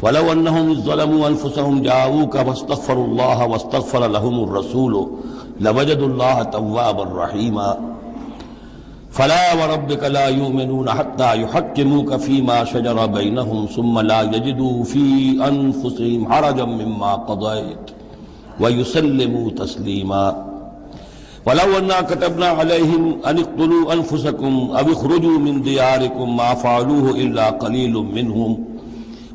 وَلَوْ أَنَّهُمْ إِذ ظَّلَمُوا أَنفُسَهُمْ جَاءُوكَ فَاسْتَغْفَرُوا اللَّهَ وَاسْتَغْفَرَ لَهُمُ الرَّسُولُ لَوَجَدُوا اللَّهَ تَوَّابًا رَّحِيمًا فَلَا وَرَبِّكَ لَا يُؤْمِنُونَ حَتَّى يُحَكِّمُوكَ فِيمَا شَجَرَ بَيْنَهُمْ ثُمَّ لَا يَجِدُوا فِي أَنفُسِهِمْ حَرَجًا مِّمَّا قَضَيْتَ وَيُسَلِّمُوا تَسْلِيمًا وَلَوْ أَنَّا كَتَبْنَا عَلَيْهِمْ أَنِ اقْتُلُوا أَنفُسَكُمْ أَوِ اخْرُجُوا مِن دِيَارِكُمْ مَا فَعَلُوهُ إِلَّا قَلِيلٌ مِّنْهُمْ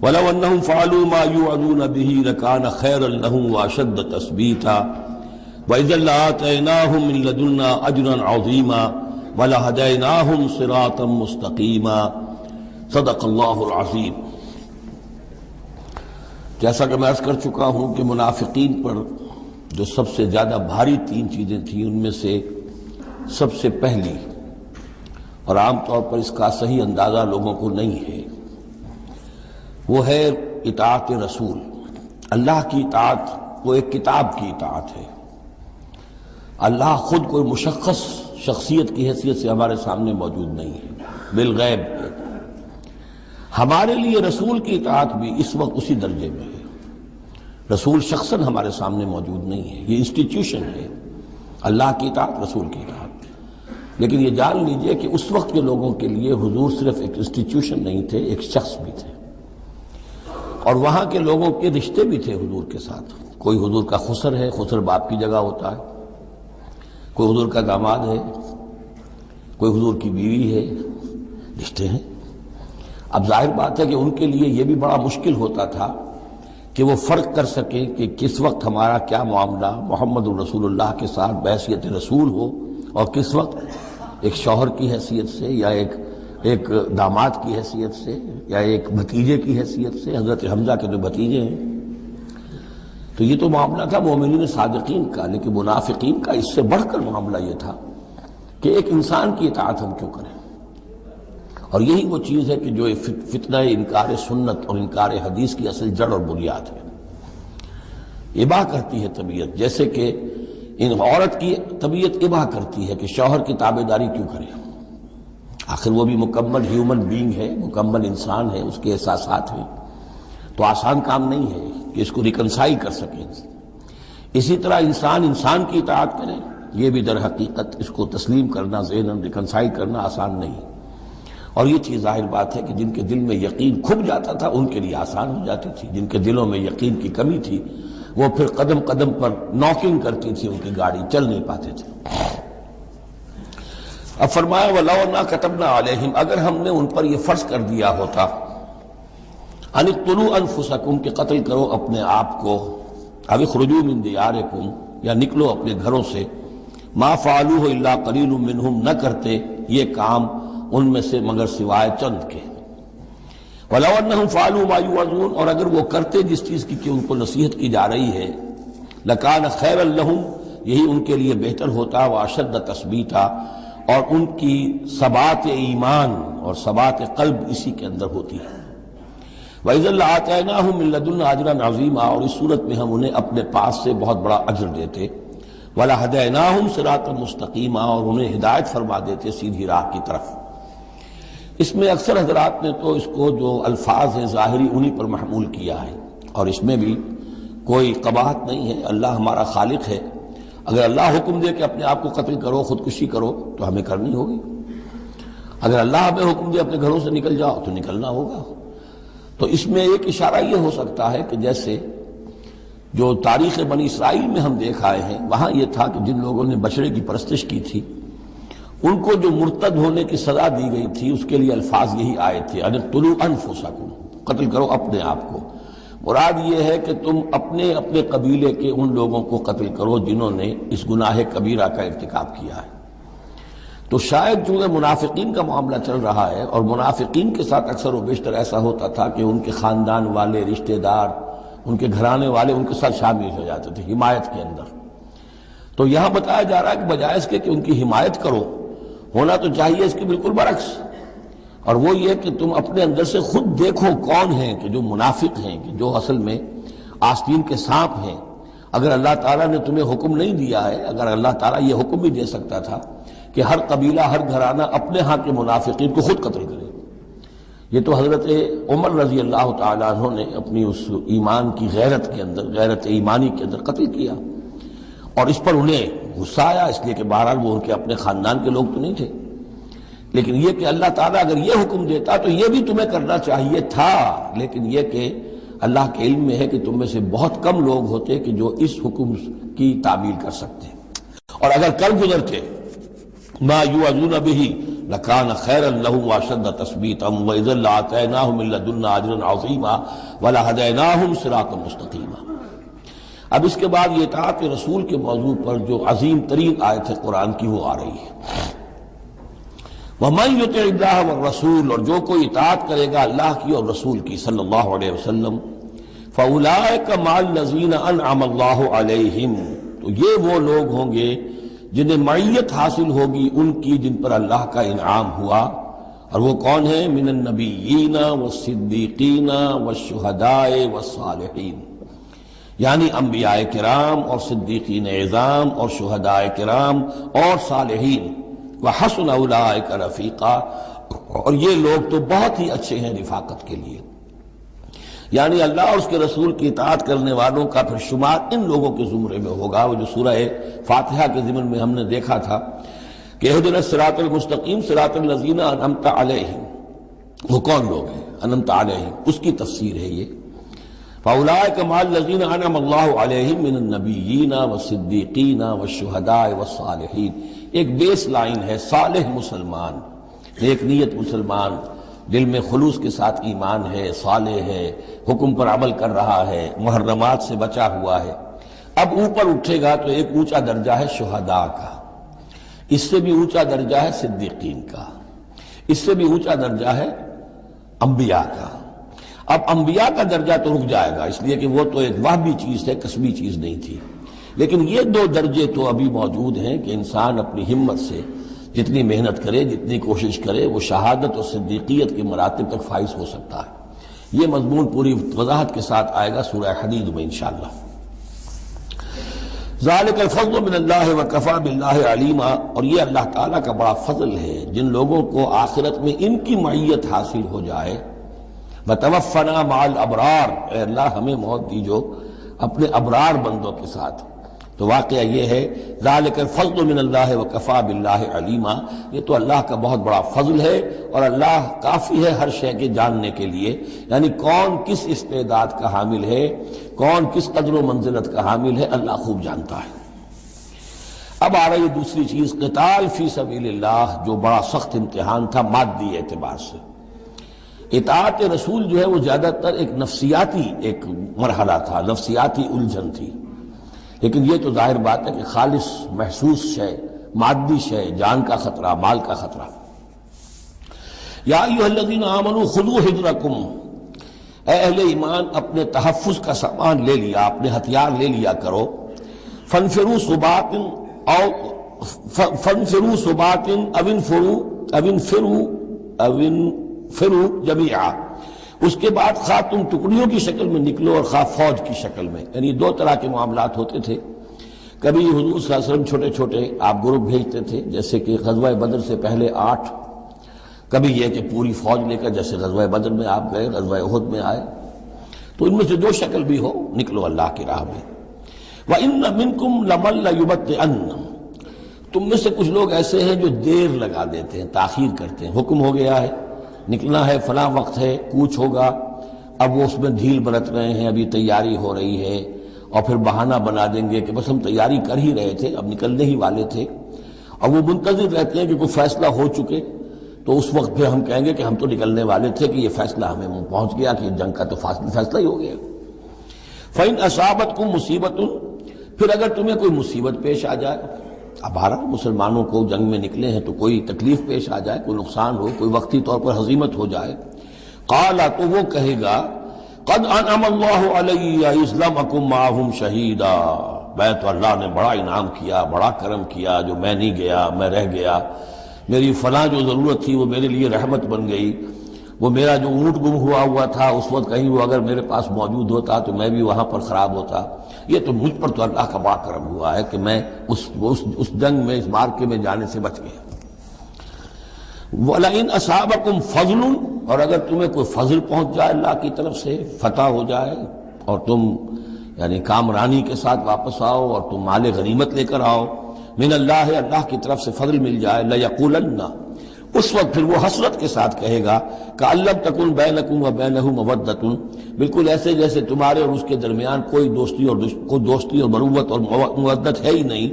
وَلَوْ أَنَّهُمْ فَعَلُوا مَا يُوعَظُونَ بِهِ لَكَانَ خَيْرًا لَّهُمْ وَأَشَدَّ تَثْبِيتًا وَإِذًا لَّآتَيْنَاهُم مِّن لَّدُنَّا أَجْرًا عَظِيمًا وَلَهَدَيْنَاهُمْ صِرَاطًا مُّسْتَقِيمًا صدق اللہ العظیم۔ جیسا کہ میں عرض کر چکا ہوں کہ منافقین پر جو سب سے زیادہ بھاری تین چیزیں تھیں، ان میں سے سب سے پہلی، اور عام طور پر اس کا صحیح اندازہ لوگوں کو نہیں ہے، وہ ہے اطاعت رسول۔ اللہ کی اطاعت وہ ایک کتاب کی اطاعت ہے۔ اللہ خود کوئی مشخص شخصیت کی حیثیت سے ہمارے سامنے موجود نہیں ہے، بالغیب ہے۔ ہمارے لیے رسول کی اطاعت بھی اس وقت اسی درجے میں ہے۔ رسول شخصاً ہمارے سامنے موجود نہیں ہے، یہ انسٹیٹیوشن ہے، اللہ کی اطاعت، رسول کی اطاعت۔ لیکن یہ جان لیجئے کہ اس وقت کے لوگوں کے لیے حضور صرف ایک انسٹیٹیوشن نہیں تھے، ایک شخص بھی تھے، اور وہاں کے لوگوں کے رشتے بھی تھے حضور کے ساتھ۔ کوئی حضور کا خسر ہے، خسر باپ کی جگہ ہوتا ہے، کوئی حضور کا داماد ہے، کوئی حضور کی بیوی ہے، رشتے ہیں۔ اب ظاہر بات ہے کہ ان کے لیے یہ بھی بڑا مشکل ہوتا تھا کہ وہ فرق کر سکیں کہ کس وقت ہمارا کیا معاملہ محمد الرسول اللہ کے ساتھ بحیثیت رسول ہو، اور کس وقت ایک شوہر کی حیثیت سے، یا ایک داماد کی حیثیت سے، یا ایک بھتیجے کی حیثیت سے، حضرت حمزہ کے جو بھتیجے ہیں۔ تو یہ تو معاملہ تھا مومنین صادقین کا، لیکن منافقین کا اس سے بڑھ کر معاملہ یہ تھا کہ ایک انسان کی اطاعت ہم کیوں کریں؟ اور یہی وہ چیز ہے کہ جو فتنہ انکار سنت اور انکار حدیث کی اصل جڑ اور بنیاد ہے۔ اباہ کرتی ہے طبیعت، جیسے کہ ان عورت کی طبیعت اباہ کرتی ہے کہ شوہر کی تابعداری کیوں کرے، آخر وہ بھی مکمل ہیومن بینگ ہے، مکمل انسان ہے، اس کے احساسات ہیں، تو آسان کام نہیں ہے کہ اس کو ریکنسائل کر سکیں۔ اسی طرح انسان کی اطاعت کرے، یہ بھی در حقیقت اس کو تسلیم کرنا، ذہناً ریکنسائل کرنا آسان نہیں۔ اور یہ چیز ظاہر بات ہے کہ جن کے دل میں یقین کھب جاتا تھا ان کے لیے آسان ہو جاتی تھی، جن کے دلوں میں یقین کی کمی تھی وہ پھر قدم قدم پر ناکنگ کرتی تھی، ان کی گاڑی چل نہیں پاتے تھے۔ اب فرمایا وَلَوْ أَنَّا كَتَبْنَا عَلَيْهِمْ، اگر ہم نے ان پر یہ فرض کر دیا ہوتا أَنِ اقْتُلُوا أَنفُسَكُمْ کہ قتل کرو اپنے آپ کو، أَوِ اخْرُجُوا مِن دِيَارِكُمْ یا نکلو اپنے گھروں سے، مَا فَعَلُوهُ إِلَّا قَلِيلٌ مِّنْهُمْ نہ کرتے یہ کام ان میں سے مگر سوائے چند کے۔ وَلَوْ أَنَّهُمْ فَعَلُوا مَا يُوعَظُونَ اور اگر وہ کرتے جس چیز کی کہ ان کو نصیحت کی جا رہی ہے، لَكَانَ خَيْرًا لَّهُمْ یہی ان کے لیے بہتر ہوتا، وَأَشَدَّ تَثْبِيتًا اور ان کی ثبات ایمان اور ثبات قلب اسی کے اندر ہوتی ہے۔ وَإِذًا لَّآتَيْنَاهُم مِّن لَّدُنَّا أَجْرًا عَظِيمًا اور اس صورت میں ہم انہیں اپنے پاس سے بہت بڑا اجر دیتے، وَلَهَدَيْنَاهُمْ صِرَاطًا مُّسْتَقِيمًا اور انہیں ہدایت فرما دیتے سیدھی راہ کی طرف۔ اس میں اکثر حضرات نے تو اس کو جو الفاظ ہیں ظاہری انہی پر محمول کیا ہے، اور اس میں بھی کوئی قباحت نہیں ہے، اللہ ہمارا خالق ہے، اگر اللہ حکم دے کہ اپنے آپ کو قتل کرو، خودکشی کرو، تو ہمیں کرنی ہوگی۔ اگر اللہ ہمیں حکم دے اپنے گھروں سے نکل جاؤ تو نکلنا ہوگا۔ تو اس میں ایک اشارہ یہ ہو سکتا ہے کہ جیسے جو تاریخ بنی اسرائیل میں ہم دیکھ آئے ہیں، وہاں یہ تھا کہ جن لوگوں نے بچڑے کی پرستش کی تھی ان کو جو مرتد ہونے کی سزا دی گئی تھی، اس کے لیے الفاظ یہی آئے تھے أَنِ اقْتُلُوا أَنفُسَكُمْ قتل کرو اپنے آپ کو۔ مراد یہ ہے کہ تم اپنے قبیلے کے ان لوگوں کو قتل کرو جنہوں نے اس گناہ کبیرہ کا ارتکاب کیا ہے۔ تو شاید چونکہ منافقین کا معاملہ چل رہا ہے، اور منافقین کے ساتھ اکثر و بیشتر ایسا ہوتا تھا کہ ان کے خاندان والے، رشتہ دار، ان کے گھرانے والے ان کے ساتھ شامل ہو جاتے تھے حمایت کے اندر، تو یہاں بتایا جا رہا ہے کہ بجائے اس کے کہ ان کی حمایت کرو، ہونا تو چاہیے اس کے بالکل برعکس، اور وہ یہ کہ تم اپنے اندر سے خود دیکھو کون ہیں کہ جو منافق ہیں، کہ جو اصل میں آستین کے سانپ ہیں۔ اگر اللہ تعالیٰ نے تمہیں حکم نہیں دیا ہے، اگر اللہ تعالیٰ یہ حکم بھی دے سکتا تھا کہ ہر قبیلہ، ہر گھرانہ اپنے ہاں کے منافقین کو خود قتل کرے، یہ تو حضرت عمر رضی اللہ تعالیٰ عنہ نے اپنی اس ایمان کی غیرت کے اندر، غیرت ایمانی کے اندر قتل کیا، اور اس پر انہیں غصہ آیا، اس لیے کہ بہرحال وہ ان کے اپنے خاندان کے لوگ تو نہیں تھے، لیکن یہ کہ اللہ تعالیٰ اگر یہ حکم دیتا تو یہ بھی تمہیں کرنا چاہیے تھا، لیکن یہ کہ اللہ کے علم میں ہے کہ تم میں سے بہت کم لوگ ہوتے کہ جو اس حکم کی تعمیل کر سکتے، اور اگر کر گزرتے ما یوعظون بہ لکان خیرا لہم واشد تثبیتا واذا لآتیناہم من لدنا اجرا عظیما ولہدیناہم صراطا مستقیما۔ اب اس کے بعد یہ اطاعت رسول کے موضوع پر جو عظیم ترین آیت ہے قرآن کی وہ آ رہی ہے، وَمَن يُطِعِ اللَّهَ وَالرَّسُولَ، اور جو کوئی اطاعت کرے گا اللہ کی اور رسول کی صلی اللہ علیہ وسلم، فَأُولَٰئِكَ مَعَ الَّذِينَ أَنْعَمَ اللَّهُ عَلَيْهِمْ، تو یہ وہ لوگ ہوں گے جنہیں معیت حاصل ہوگی ان کی جن پر اللہ کا انعام ہوا، اور وہ کون ہیں؟ من النبیین والصدیقین والشہداء والصالحین، یعنی انبیاء کرام اور صدیقین اعظام اور شہداء کرام اور صالحین، وحسن اولئک رفیقا، اور یہ لوگ تو بہت ہی اچھے ہیں رفاقت کے لیے، یعنی اللہ اور اس کے رسول کی اطاعت کرنے والوں کا پھر شمار ان لوگوں کے زمرے میں ہوگا، وہ جو سورہ فاتحہ کے ضمن میں ہم نے دیکھا تھا کہ اہدنا الصراط المستقیم صراط الذین انعمت علیہم، وہ کون لوگ ہیں انعمت علیہم، اس کی تفسیر ہے یہ، فاولئک مع الذین انعم اللہ علیہم من النبیین والصدیقین والشہداء والصالحین۔ ایک بیس لائن ہے، صالح مسلمان، نیک نیت مسلمان، دل میں خلوص کے ساتھ ایمان ہے، صالح ہے، حکم پر عمل کر رہا ہے، محرمات سے بچا ہوا ہے۔ اب اوپر اٹھے گا تو ایک اونچا درجہ ہے شہداء کا، اس سے بھی اونچا درجہ ہے صدیقین کا، اس سے بھی اونچا درجہ ہے انبیاء کا۔ اب انبیاء کا درجہ تو رک جائے گا، اس لیے کہ وہ تو ایک وہبی چیز ہے، کسبی چیز نہیں تھی، لیکن یہ دو درجے تو ابھی موجود ہیں کہ انسان اپنی ہمت سے جتنی محنت کرے، جتنی کوشش کرے، وہ شہادت اور صدیقیت کے مراتب تک فائز ہو سکتا ہے۔ یہ مضمون پوری وضاحت کے ساتھ آئے گا سورہ حدید میں انشاءاللہ۔ ذالک الفضل من اللہ وکفی باللہ علیما، اور یہ اللہ تعالیٰ کا بڑا فضل ہے جن لوگوں کو آخرت میں ان کی معیت حاصل ہو جائے۔ وتوفنا مع الابرار، اے اللہ ہمیں موت دیجو اپنے ابرار بندوں کے ساتھ۔ تو واقعہ یہ ہے ذالک الفضل من اللہ وکفی باللہ علیما، یہ تو اللہ کا بہت بڑا فضل ہے، اور اللہ کافی ہے ہر شے کے جاننے کے لیے، یعنی کون کس استعداد کا حامل ہے، کون کس قدر و منزلت کا حامل ہے، اللہ خوب جانتا ہے۔ اب آ رہی ہے دوسری چیز، قتال فی سبیل اللہ، جو بڑا سخت امتحان تھا مادی اعتبار سے۔ اطاعت رسول جو ہے وہ زیادہ تر ایک نفسیاتی ایک مرحلہ تھا، نفسیاتی الجھن تھی، لیکن یہ تو ظاہر بات ہے کہ خالص محسوس شے، مادی شے، جان کا خطرہ، مال کا خطرہ۔ یا ایھا الذین آمنوا خذوا حذرکم، اے اہل ایمان اپنے تحفظ کا سامان لے لیا، اپنے ہتھیار لے لیا کرو۔ فانفروا ثبات او فانفروا ثبات او انفروا جميعا، اس کے بعد خواہ تم ٹکڑیوں کی شکل میں نکلو اور خواہ فوج کی شکل میں، یعنی دو طرح کے معاملات ہوتے تھے۔ کبھی حضور صلی اللہ علیہ وسلم چھوٹے چھوٹے آپ گروپ بھیجتے تھے، جیسے کہ غزوہ بدر سے پہلے 8، کبھی یہ کہ پوری فوج لے کر، جیسے غزوہ بدر میں آپ گئے، غزوہ احد میں آئے، تو ان میں سے جو شکل بھی ہو نکلو اللہ کی راہ میں۔ وَإِنَّ مِنْكُمْ لَمَن لَيُبَطِّئَنَّ، تم میں سے کچھ لوگ ایسے ہیں جو دیر لگا دیتے ہیں، تاخیر کرتے ہیں، حکم ہو گیا ہے نکلنا ہے، فلاں وقت ہے، کوچ ہوگا، اب وہ اس میں ڈھیل برت رہے ہیں، ابھی تیاری ہو رہی ہے، اور پھر بہانہ بنا دیں گے کہ بس ہم تیاری کر ہی رہے تھے، اب نکلنے ہی والے تھے، اور وہ منتظر رہتے ہیں کہ کوئی فیصلہ ہو چکے، تو اس وقت پھر ہم کہیں گے کہ ہم تو نکلنے والے تھے کہ یہ فیصلہ ہمیں پہنچ گیا کہ جنگ کا تو فیصلہ ہی ہو گیا۔ فَإِنْ أَصَابَتْكُمْ مُصِيبَةٌ، پھر اگر تمہیں کوئی مصیبت پیش آ جائے، اب بہرحال مسلمانوں کو جنگ میں نکلے ہیں تو کوئی تکلیف پیش آ جائے، کوئی نقصان ہو، کوئی وقتی طور پر ہزیمت ہو جائے، قَالَ، تو وہ کہے گا قَدْ أَنْعَمَ اللَّهُ عَلَيَّ إِذْ لَمْ أَكُن مَّعَهُمْ شَهِيدًا، میں تو اللہ نے بڑا انعام کیا، بڑا کرم کیا، جو میں نہیں گیا، میں رہ گیا، میری فلاں جو ضرورت تھی وہ میرے لیے رحمت بن گئی، وہ میرا جو اونٹ گم ہوا تھا اس وقت کہیں وہ اگر میرے پاس موجود ہوتا تو میں بھی وہاں پر خراب ہوتا، یہ تو مجھ پر تو اللہ کا بڑا کرم ہوا ہے کہ میں اس جنگ میں، اس مارکے میں جانے سے بچ گیا۔ وَلَئِنْ أَصَابَكُمْ فَضْلٌ، اور اگر تمہیں کوئی فضل پہنچ جائے اللہ کی طرف سے، فتح ہو جائے اور تم یعنی کامرانی کے ساتھ واپس آؤ اور تم مال غنیمت لے کر آؤ، من اللہ، اللہ کی طرف سے فضل مل جائے، لَيَقُولَنَّ، اس وقت پھر وہ حسرت کے ساتھ کہے گا کہ لَمْ تَكُنْ بَيْنَكُمْ وَبَيْنَهُ مَوَدَّةٌ، بالکل ایسے جیسے تمہارے اور اس کے درمیان کوئی دوستی اور مروت اور مودت ہے ہی نہیں۔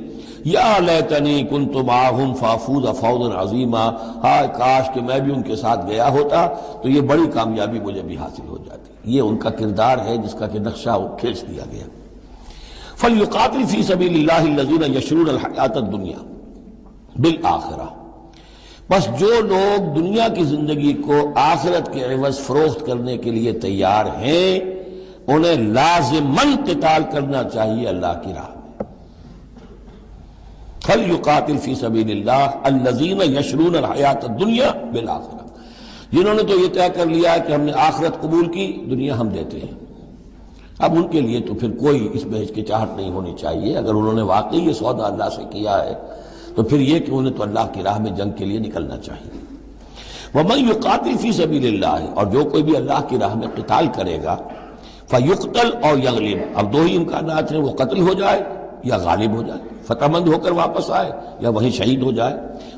یا لیتنی کنت معہم فافوز فوزا عظیما، ہائے کاش کہ میں بھی ان کے ساتھ گیا ہوتا تو یہ بڑی کامیابی مجھے بھی حاصل ہو جاتی۔ یہ ان کا کردار ہے جس کا کہ نقشہ وہ کھینچ دیا گیا۔ فَلْيُقَاتِلْ فِي سَبِيلِ اللَّهِ الَّذِينَ يَشْرُونَ الْحَيَاةَ الدُّنْيَا بِالْآخِرَةِ، بس جو لوگ دنیا کی زندگی کو آخرت کے عوض فروخت کرنے کے لیے تیار ہیں انہیں لازماً قتال کرنا چاہیے اللہ کی راہ میں۔ فَلْيُقَاتِلْ فِي سَبِيلِ اللَّهِ الَّذِينَ يَشْرُونَ الْحَيَاةَ الدُّنْيَا بِالْآخِرَةِ، جنہوں نے تو یہ طے کر لیا ہے کہ ہم نے آخرت قبول کی، دنیا ہم دیتے ہیں۔ اب ان کے لیے تو پھر کوئی اس میں ہچکچاہٹ نہیں ہونی چاہیے، اگر انہوں نے واقعی یہ سودا اللہ سے کیا ہے تو پھر یہ کہ انہیں تو اللہ کی راہ میں جنگ کے لیے نکلنا چاہیے۔ وَمَن يُقَاتِلْ فِي سَبِيلِ اللَّهِ، اور جو کوئی بھی اللہ کی راہ میں قتال کرے گا، فَيُقْتَلْ أَوْ يَغْلِبْ، اب دو ہی امکانات ہیں، وہ قتل ہو جائے یا غالب ہو جائے، فتح مند ہو کر واپس آئے یا وہیں شہید ہو جائے۔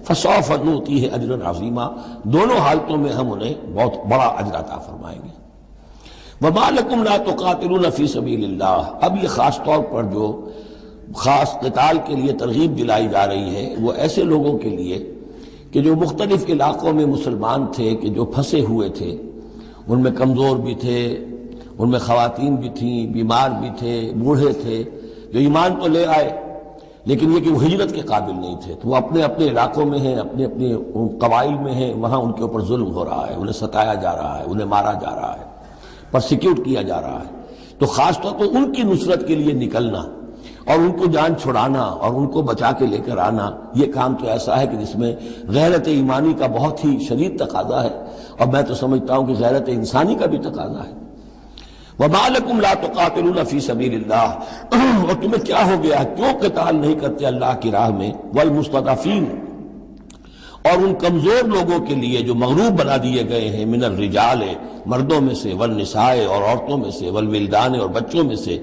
فَسَوْفَ نُؤْتِيهِ أَجْرًا عَظِيمًا، دونوں حالتوں میں ہم انہیں بہت بڑا اجر عطا فرمائیں گے۔ وَمَا لَكُمْ لَا تُقَاتِلُونَ فِي سَبِيلِ اللَّهِ، اب یہ خاص طور پر جو خاص قتال کے لیے ترغیب دلائی جا رہی ہے وہ ایسے لوگوں کے لیے کہ جو مختلف علاقوں میں مسلمان تھے، کہ جو پھنسے ہوئے تھے، ان میں کمزور بھی تھے، ان میں خواتین بھی تھیں، بیمار بھی تھے، بوڑھے تھے، جو ایمان تو لے آئے لیکن یہ کہ وہ ہجرت کے قابل نہیں تھے، تو وہ اپنے اپنے علاقوں میں ہیں، اپنے اپنے قبائل میں ہیں، وہاں ان کے اوپر ظلم ہو رہا ہے، انہیں ستایا جا رہا ہے، انہیں مارا جا رہا ہے، پرسیکیوٹ کیا جا رہا ہے۔ تو خاص طور پر ان کی نصرت کے لیے نکلنا اور ان کو جان چھڑانا اور ان کو بچا کے لے کر آنا، یہ کام تو ایسا ہے کہ جس میں غیرت ایمانی کا بہت ہی شدید تقاضا ہے، اور میں تو سمجھتا ہوں کہ غیرت انسانی کا بھی تقاضا ہے۔ وَمَا لَكُمْ لَا تُقَاتِلُونَ فِي سَبِيلِ اللَّهِ، اور تمہیں کیا ہو گیا، کیوں قتال نہیں کرتے اللہ کی راہ میں؟ وَالْمُسْتَضْعَفِينَ، اور ان کمزور لوگوں کے لیے جو مغلوب بنا دیے گئے ہیں، من الرجال، مردوں میں سے، والنساء، اور عورتوں میں سے، والولدان، اور بچوں میں سے،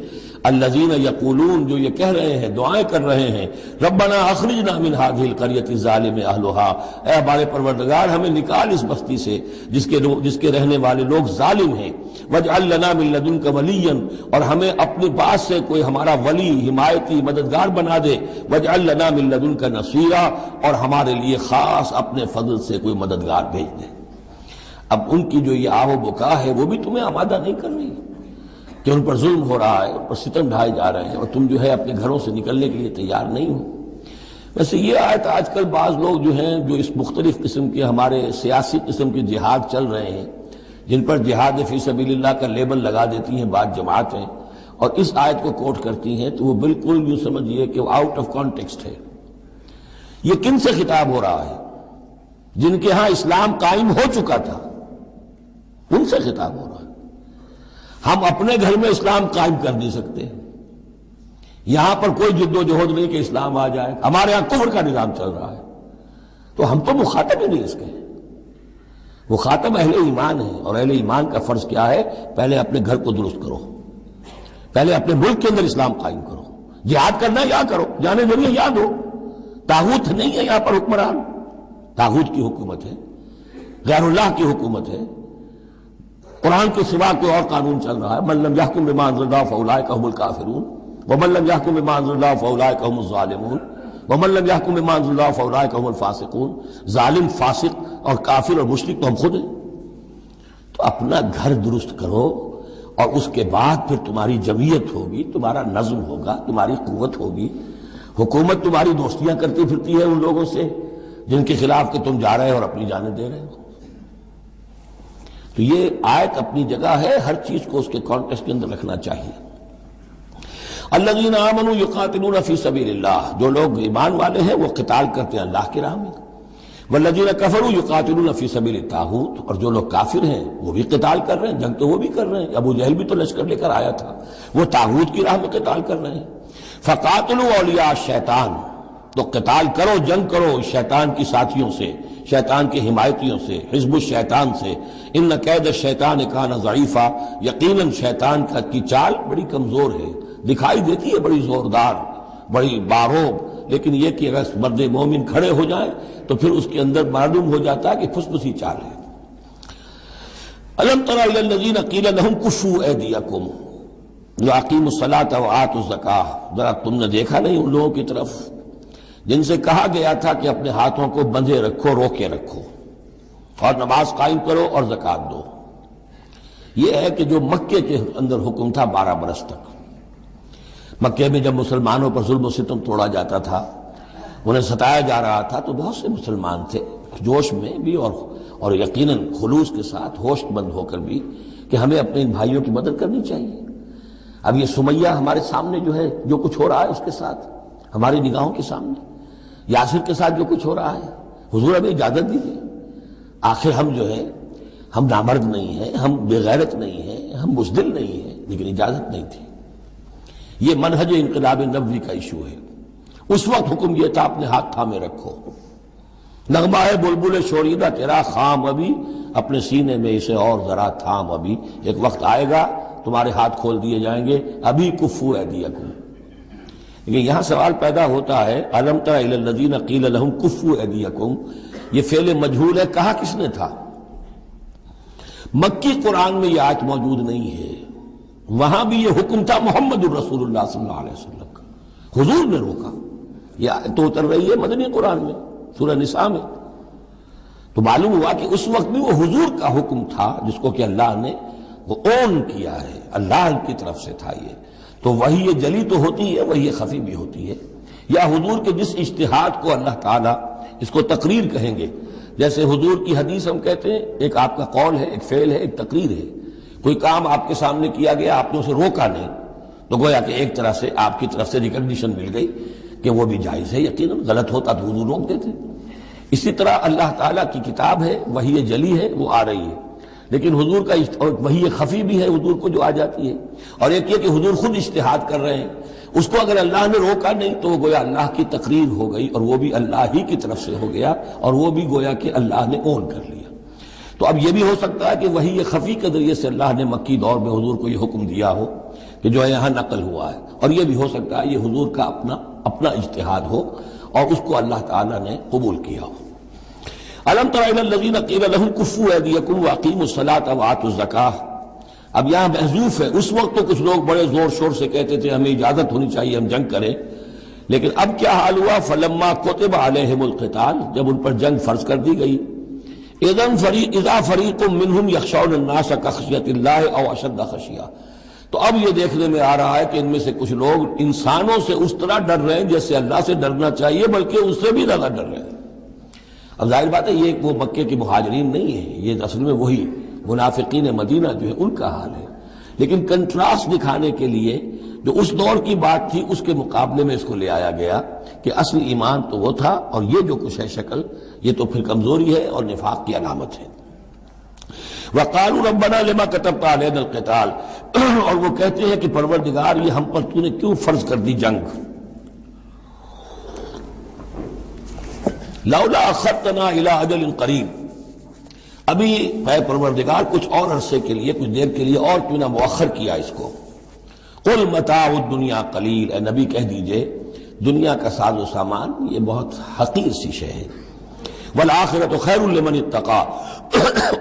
الذین یقولون، جو یہ کہہ رہے ہیں، دعائیں کر رہے ہیں، ربنا اخرجنا من هذه القرية الظالم اهلها، اے ہمارے پروردگار ہمیں نکال اس بستی سے جس کے رہنے والے لوگ ظالم ہیں، واجعل لنا من لدنك وليا، اور ہمیں اپنے پاس سے کوئی ہمارا ولی، حمایتی، مددگار بنا دے، واجعل لنا من لدنك نصيرا، اور ہمارے لیے خاص اپنے فضل سے کوئی مددگار بھیج دے۔ اب ان کی جو یہ آہ و بکا ہے وہ بھی تمہیں آمادہ نہیں کر رہی کہ ان پر ظلم ہو رہا ہے، ان پر ستم ڈھائے جا رہے ہیں، اور تم جو ہے اپنے گھروں سے نکلنے کے لیے تیار نہیں ہو۔ ویسے یہ آیت آج کل بعض لوگ جو ہیں جو اس مختلف قسم کے ہمارے سیاسی قسم کے جہاد چل رہے ہیں، جن پر جہاد فی سبیل اللہ کا لیبل لگا دیتی ہیں بعض جماعتیں، اور اس آیت کو کوٹ کرتی ہیں، تو وہ بالکل یوں سمجھیے کہ وہ آؤٹ آف کانٹیکسٹ ہے۔ یہ کن سے خطاب ہو رہا ہے؟ جن کے ہاں اسلام قائم ہو چکا تھا، ان سے خطاب ہو رہا ہے۔ ہم اپنے گھر میں اسلام قائم کر نہیں سکتے، یہاں پر کوئی جد و جہد نہیں کہ اسلام آ جائے، ہمارے یہاں کفر کا نظام چل رہا ہے، تو ہم تو مخاطب ہی نہیں اس کے۔ مخاطب اہل ایمان ہے، اور اہل ایمان کا فرض کیا ہے؟ پہلے اپنے گھر کو درست کرو، پہلے اپنے ملک کے اندر اسلام قائم کرو، جہاد کرنا یا کرو، جانے ذریعے یاد ہو، طاغوت نہیں ہے یہاں پر حکمران، طاغوت کی حکومت ہے، غیر اللہ کی حکومت ہے، قرآن کے سوا کوئی اور قانون چل رہا ہے۔ من لم يحكم بما انزل الله فاولئك هم الكافرون ومن لم يحكم بما انزل الله فاولئك هم الظالمون ومن لم يحكم بما انزل الله فاولئك هم الفاسقون، ظالم، فاسق اور کافر اور مشرک تو ہم خود ہیں۔ تو اپنا گھر درست کرو، اور اس کے بعد پھر تمہاری جمعیت ہوگی، تمہارا نظم ہوگا، تمہاری قوت ہوگی۔ حکومت تمہاری دوستیاں کرتی پھرتی ہے ان لوگوں سے جن کے خلاف کہ تم جا رہے ہو اور اپنی جانیں دے رہے ہو۔ تو یہ آیت اپنی جگہ ہے، ہر چیز کو اس کے کانٹیکسٹ کے اندر رکھنا چاہیے۔ الذین آمنوا یقاتلون فی سبیل اللہ، جو لوگ ایمان والے ہیں وہ قتال کرتے ہیں اللہ کی راہ میں۔ والذین کفروا یقاتلون فی سبیل الطاغوت، اور جو لوگ کافر ہیں وہ بھی قتال کر رہے ہیں، جنگ تو وہ بھی کر رہے ہیں۔ ابو جہل بھی تو لشکر لے کر آیا تھا، وہ طاغوت کی راہ میں قتال کر رہے ہیں۔ فقاتلوا اولیاء الشیطان، تو قتال کرو، جنگ کرو شیطان کی ساتھیوں سے، شیطان کے حمایتیوں سے، حزب الشیطان سے، ان کید الشیطان کان ضعیفا، یقیناً شیطان کی چال بڑی کمزور ہے، دکھائی دیتی ہے بڑی زوردار، بڑی باروب، لیکن یہ کہ اگر مرد مومن کھڑے ہو جائیں تو پھر اس کے اندر معلوم ہو جاتا ہے کہ پھسپسی چال ہے۔ الم تر الی الذین قیل لهم کفوا ایدیکم واقیموا الصلاۃ وآتوا الزکاۃ، ذرا تم نے دیکھا نہیں ان لوگوں کی طرف جن سے کہا گیا تھا کہ اپنے ہاتھوں کو بندھے رکھو، روکے رکھو، اور نماز قائم کرو اور زکوٰۃ دو۔ یہ ہے کہ جو مکے کے اندر حکم تھا 12 برس تک، مکے میں جب مسلمانوں پر ظلم و ستم توڑا جاتا تھا، انہیں ستایا جا رہا تھا، تو بہت سے مسلمان تھے جوش میں بھی اور یقیناً خلوص کے ساتھ ہوش مند ہو کر بھی کہ ہمیں اپنے ان بھائیوں کی مدد کرنی چاہیے۔ اب یہ سمیہ ہمارے سامنے جو ہے، جو کچھ ہو رہا ہے اس کے ساتھ ہماری نگاہوں کے سامنے، یاسر کے ساتھ جو کچھ ہو رہا ہے، حضور ہمیں اجازت دیجیے۔ آخر ہم جو ہے، ہم نامرد نہیں ہیں، ہم بے غیرت نہیں ہیں، ہم بزدل نہیں ہیں، لیکن اجازت نہیں تھی۔ یہ منہج انقلاب نبوی کا ایشو ہے۔ اس وقت حکم یہ تھا اپنے ہاتھ تھامے رکھو، نغمہ ہے بلبل شوریدہ تیرا خام ابھی، اپنے سینے میں اسے اور ذرا تھام ابھی، ایک وقت آئے گا تمہارے ہاتھ کھول دیے جائیں گے، ابھی کفوا ایدیکم۔ لیکن یہاں سوال پیدا ہوتا ہے، الم تر الی الذین قیل لهم کفوا ایدیکم، یہ فعل مجہول ہے، کہا کس نے تھا؟ مکی قرآن میں یہ آیت موجود نہیں ہے، وہاں بھی یہ حکم تھا محمد الرسول اللہ صلی اللہ علیہ وسلم کا، حضور نے روکا۔ یہ آیت تو اتر رہی ہے مدنی قرآن میں، سورہ نساء میں، تو معلوم ہوا کہ اس وقت بھی وہ حضور کا حکم تھا جس کو کہ اللہ نے وہ اون کیا ہے، اللہ کی طرف سے تھا یہ۔ تو وہی جلی تو ہوتی ہے، وہی خفی بھی ہوتی ہے، یا حضور کے جس اجتہاد کو اللہ تعالیٰ اس کو تقریر کہیں گے، جیسے حضور کی حدیث ہم کہتے ہیں، ایک آپ کا قول ہے، ایک فعل ہے، ایک تقریر ہے۔ کوئی کام آپ کے سامنے کیا گیا، آپ نے اسے روکا نہیں، تو گویا کہ ایک طرح سے آپ کی طرف سے ریکگنیشن مل گئی کہ وہ بھی جائز ہے، یقیناً غلط ہوتا تو حضور روک دیتے۔ اسی طرح اللہ تعالیٰ کی کتاب ہے، وحی جلی ہے، وہ آ رہی ہے، لیکن حضور کا وحی خفی بھی ہے حضور کو جو آ جاتی ہے، اور ایک یہ کہ حضور خود اجتہاد کر رہے ہیں، اس کو اگر اللہ نے روکا نہیں تو وہ گویا اللہ کی تقریر ہو گئی، اور وہ بھی اللہ ہی کی طرف سے ہو گیا، اور وہ بھی گویا کہ اللہ نے اون کر لیا۔ تو اب یہ بھی ہو سکتا ہے کہ وحی خفی کے ذریعے سے اللہ نے مکی دور میں حضور کو یہ حکم دیا ہو کہ جو ہے یہاں نقل ہوا ہے، اور یہ بھی ہو سکتا ہے یہ حضور کا اپنا اجتہاد ہو اور اس کو اللہ تعالیٰ نے قبول کیا ہو۔ الم تر الی الذین قیل لهم کفوا ایدیکم واقیموا الصلاۃ وآتوا الزکاۃ، اب یہاں محذوف ہے۔ اس وقت تو کچھ لوگ بڑے زور شور سے کہتے تھے ہمیں اجازت ہونی چاہیے، ہم جنگ کریں، لیکن اب کیا حال ہوا؟ فلما کتب علیہم القتال، جب ان پر جنگ فرض کر دی گئی، اذا فریق منہم یخشون الناس کخشیۃ اللہ او اشد خشیہ، تو اب یہ دیکھنے میں آ رہا ہے کہ ان میں سے کچھ لوگ انسانوں سے اس طرح ڈر رہے ہیں جیسے اللہ سے ڈرنا چاہیے، بلکہ اس سے بھی زیادہ ڈر رہے ہیں۔ اب ظاہر بات ہے یہ وہ مکے کے مہاجرین نہیں ہیں، یہ اصل میں وہی منافقین مدینہ جو ہے ان کا حال ہے، لیکن کنٹراسٹ دکھانے کے لیے جو اس دور کی بات تھی اس کے مقابلے میں اس کو لے آیا گیا کہ اصل ایمان تو وہ تھا، اور یہ جو کچھ ہے شکل، یہ تو پھر کمزوری ہے اور نفاق کی علامت ہے۔ وَقَالُوا رَبَّنَا لِمَا كَتَبْتَ عَلَيْنَا الْقِتَالَ، اور وہ کہتے ہیں کہ پروردگار یہ ہم پر تو نے کیوں فرض کر دی جنگ؟ لولا اخرتنا الى اجل قریب، ابھی اے پروردگار کچھ اور عرصے کے لیے، کچھ دیر کے لیے اور کیوں نہ مؤخر کیا اس کو۔ قل متاع الدنیا قلیل، اے نبی کہہ دیجئے دنیا کا ساز و سامان یہ بہت حقیر سی شے ہے، والآخرۃ خیر لمن اتقی،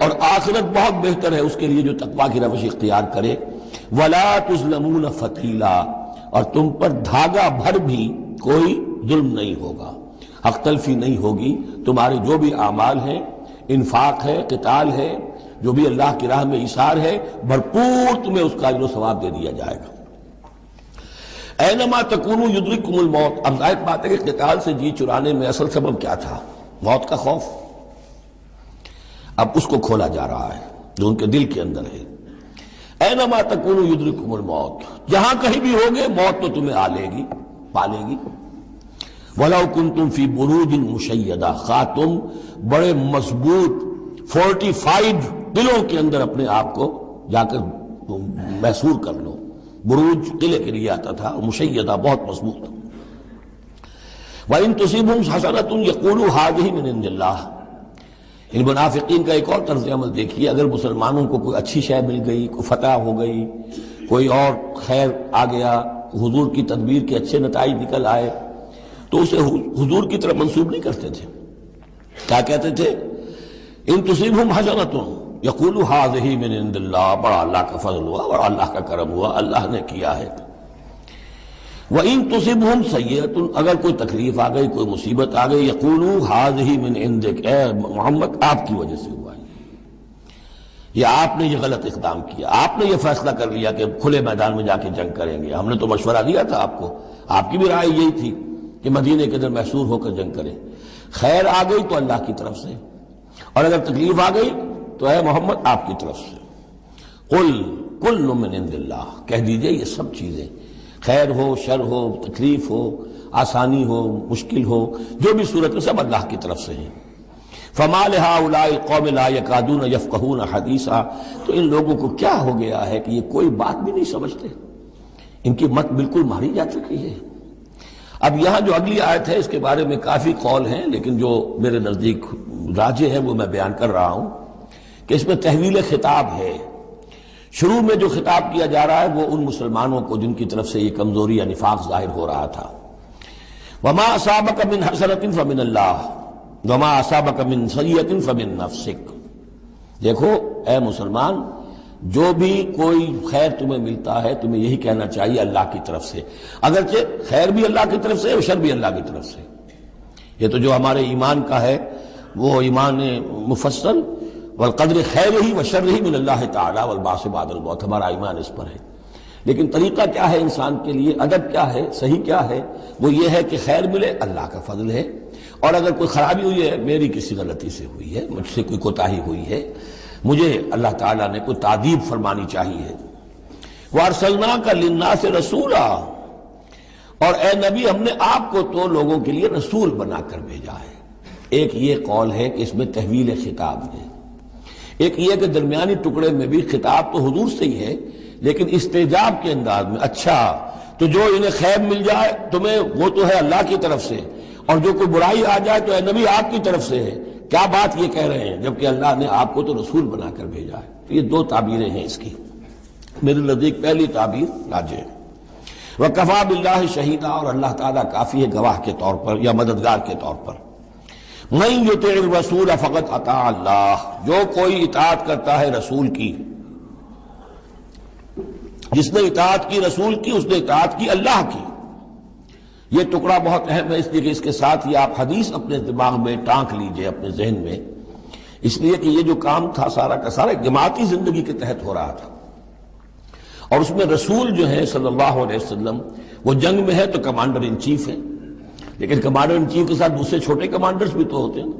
اور آخرت بہت بہتر ہے اس کے لیے جو تقویٰ کی روش اختیار کرے، ولا تظلمون فتیلا، اور تم پر دھاگا بھر بھی کوئی ظلم نہیں ہوگا، حق تلفی نہیں ہوگی، تمہارے جو بھی اعمال ہیں، انفاق ہے، قتال ہے، جو بھی اللہ کی راہ میں ایثار ہے، بھرپور تمہیں اس کا اجر و ثواب دے دیا جائے گا۔ اینما تکونوا یدرککم الموت، اب ظاہر بات ہے کہ قتال سے جی چرانے میں اصل سبب کیا تھا؟ موت کا خوف۔ اب اس کو کھولا جا رہا ہے جو ان کے دل کے اندر ہے۔ اینما تکونوا یدرککم الموت، جہاں کہیں بھی ہوگے موت تو تمہیں آ لے گی، پا لے گی۔ وَلَوْ كُنْتُمْ فِي بُرُوجٍ مُشَيَّدَةٍ، خواہ تم بڑے مضبوط فورٹیفائڈ قلعوں کے اندر اپنے آپ کو جا کر محصور کر لو، بروج قلعے کے لیے آتا تھا، مشیدہ بہت مضبوط۔ وَإِن تُصِبْهُمْ حَسَنَةٌ يَقُولُوا هَٰذِهِ مِنْ عِندِ اللَّهِ، ان منافقین کا ایک اور طرز عمل دیکھیے، اگر مسلمانوں کو کوئی اچھی شے مل گئی، کوئی فتح ہو گئی، کوئی اور خیر آ گیا، حضور کی تدبیر کے اچھے نتائج نکل آئے، تو اسے حضور کی طرف منسوب نہیں کرتے تھے۔ کیا کہتے تھے؟ ان تصیبہم حسنۃ یقولوا ھذہ من عند اللہ، بڑا اللہ کا فضل ہوا، بڑا اللہ کا کرم ہوا، اللہ نے کیا ہے۔ وَإِن تُصِبْهُمْ سَيِّئَةٌ، اگر کوئی تکلیف آ گئی، کوئی مصیبت آ گئی، یقولوا ھذہ من عندک، اے محمد آپ کی وجہ سے ہوا ہے، یہ آپ نے یہ غلط اقدام کیا، آپ نے یہ فیصلہ کر لیا کہ کھلے میدان میں جا کے جنگ کریں گے، ہم نے تو مشورہ دیا تھا آپ کو، آپ کی بھی رائے یہی تھی کہ مدینے کے اندر محصور ہو کر جنگ کریں۔ خیر آ گئی تو اللہ کی طرف سے، اور اگر تکلیف آ گئی تو اے محمد آپ کی طرف سے۔ قل کل من عند اللہ، کہہ دیجئے یہ سب چیزیں، خیر ہو، شر ہو، تکلیف ہو، آسانی ہو، مشکل ہو، جو بھی صورت میں سب اللہ کی طرف سے ہیں۔ فما لہؤلاء القوم لا یکادون یفقہون حدیثا، تو ان لوگوں کو کیا ہو گیا ہے کہ یہ کوئی بات بھی نہیں سمجھتے، ان کی مت بالکل ماری جا چکی ہے۔ اب یہاں جو اگلی آیت ہے اس کے بارے میں کافی قول ہیں، لیکن جو میرے نزدیک راجح ہے وہ میں بیان کر رہا ہوں کہ اس میں تحویل خطاب ہے۔ شروع میں جو خطاب کیا جا رہا ہے وہ ان مسلمانوں کو جن کی طرف سے یہ کمزوری یا نفاق ظاہر ہو رہا تھا۔ وما اصابک من حسنۃ فمن اللہ وما اصابک من سیئۃ فمن نفسک، دیکھو اے مسلمان، جو بھی کوئی خیر تمہیں ملتا ہے تمہیں یہی کہنا چاہیے اللہ کی طرف سے، اگرچہ خیر بھی اللہ کی طرف سے اور شر بھی اللہ کی طرف سے۔ یہ تو جو ہمارے ایمان کا ہے وہ ایمان مفصل، والقدر خیرہ وشرہ من اللہ تعالی والبعث بعد الموت، ہمارا ایمان اس پر ہے۔ لیکن طریقہ کیا ہے انسان کے لیے، ادب کیا ہے، صحیح کیا ہے؟ وہ یہ ہے کہ خیر ملے اللہ کا فضل ہے، اور اگر کوئی خرابی ہوئی ہے میری کسی غلطی سے ہوئی ہے، مجھ سے کوئی کوتاہی ہوئی ہے، مجھے اللہ تعالیٰ نے کوئی تعدیب فرمانی چاہیے۔ وَأَرْسَلْنَاكَ لِلنَّاسِ رَسُولًا، اور اے نبی ہم نے آپ کو تو لوگوں کے لیے رسول بنا کر بھیجا ہے۔ ایک یہ قول ہے کہ اس میں تحویل خطاب ہے، ایک یہ کہ درمیانی ٹکڑے میں بھی خطاب تو حضور سے ہی ہے لیکن استجاب کے انداز میں، اچھا تو جو انہیں خیر مل جائے تمہیں وہ تو ہے اللہ کی طرف سے، اور جو کوئی برائی آ جائے تو اے نبی آپ کی طرف سے ہے۔ کیا بات یہ کہہ رہے ہیں جبکہ اللہ نے آپ کو تو رسول بنا کر بھیجا ہے؟ تو یہ دو تعبیریں ہیں اس کی، میرے نزدیک پہلی تعبیر راجح ہے۔ وَكَفَى بِاللَّهِ شَهِيدًا، اور اللہ تعالیٰ کافی ہے گواہ کے طور پر یا مددگار کے طور پر۔ مَن يُطِعِ الرَّسُولَ فَقَدْ أَطَاعَ اللَّهَ، جو کوئی اطاعت کرتا ہے رسول کی، جس نے اطاعت کی رسول کی اس نے اطاعت کی اللہ کی۔ یہ ٹکڑا بہت اہم ہے، اس لیے کہ اس کے ساتھ ہی آپ حدیث اپنے دماغ میں ٹانک لیجئے، اپنے ذہن میں، اس لیے کہ یہ جو کام تھا سارا کا سارا جماعتی زندگی کے تحت ہو رہا تھا، اور اس میں رسول جو ہے صلی اللہ علیہ وسلم وہ جنگ میں ہے تو کمانڈر ان چیف ہے، لیکن کمانڈر ان چیف کے ساتھ دوسرے چھوٹے کمانڈرز بھی تو ہوتے ہیں،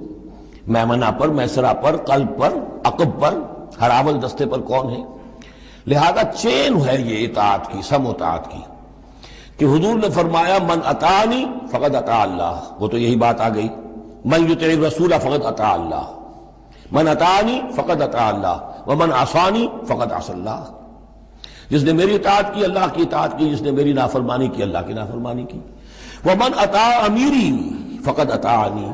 میمنہ پر، میسرہ پر، قلب پر، عقب پر، ہراول دستے پر کون ہے؟ لہذا چین ہے یہ اطاعت کی، سم اطاعت کی، کہ حضور نے فرمایا من اطاعنی فقد اطاع اللہ، وہ تو یہی بات آ گئی، من یطع الرسول فقد اطاع اللہ، من اطاعنی فقد اطاع اللہ ومن عصانی فقد عصى اللہ، جس نے میری اطاعت کی اللہ کی اطاعت کی، جس نے میری نافرمانی کی اللہ کی نافرمانی کی۔ ومن اطاع امیری فقد اطاعنی،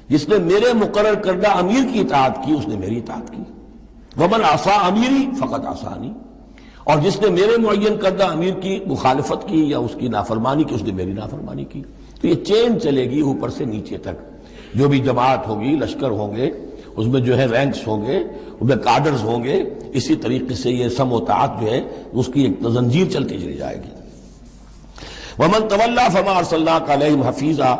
جس نے میرے مقرر کردہ امیر کی اطاعت کی اس نے میری اطاعت کی۔ ومن عصى امیری فقد عصانی، اور جس نے میرے معین کردہ امیر کی مخالفت کی یا اس کی نافرمانی کی اس نے میری نافرمانی کی۔ تو یہ چین چلے گی اوپر سے نیچے تک، جو بھی جماعت ہوگی، لشکر ہوں گے، اس میں جو ہے رینکس ہوں گے، اس میں کارڈرز ہوں گے، اسی طریقے سے یہ سم و طاعت جو ہے اس کی ایک زنجیر چلتی چلی جائے گی۔ ومن تولیٰ فما ارسلناک علیہم حفیظا،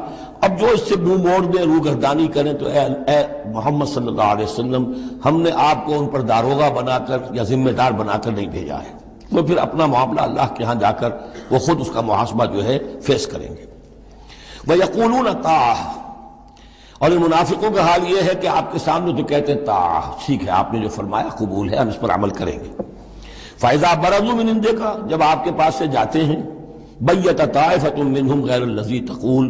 اب جو اس سے منہ موڑ دیں، روگردانی کریں، تو اے محمد صلی اللہ علیہ وسلم ہم نے آپ کو ان پر داروغہ بنا کر یا ذمہ دار بنا کر نہیں بھیجا ہے، وہ پھر اپنا معاملہ اللہ کے ہاں جا کر وہ خود اس کا محاسبہ جو ہے فیس کریں گے۔ وَيَقُولُونَ طَاعَةٌ، اور ان منافقوں کا حال یہ ہے کہ آپ کے سامنے تو کہتے ہیں طاعہ، ٹھیک ہے آپ نے جو فرمایا قبول ہے، ہم اس پر عمل کریں گے۔ فَإِذَا بَرَزُوا مِنْ عِنْدِكَ، جب آپ کے پاس سے جاتے ہیں، بَيَّتَ طَائِفَةٌ مِّنْهُمْ غَيْرَ الَّذِي تَقُولُ،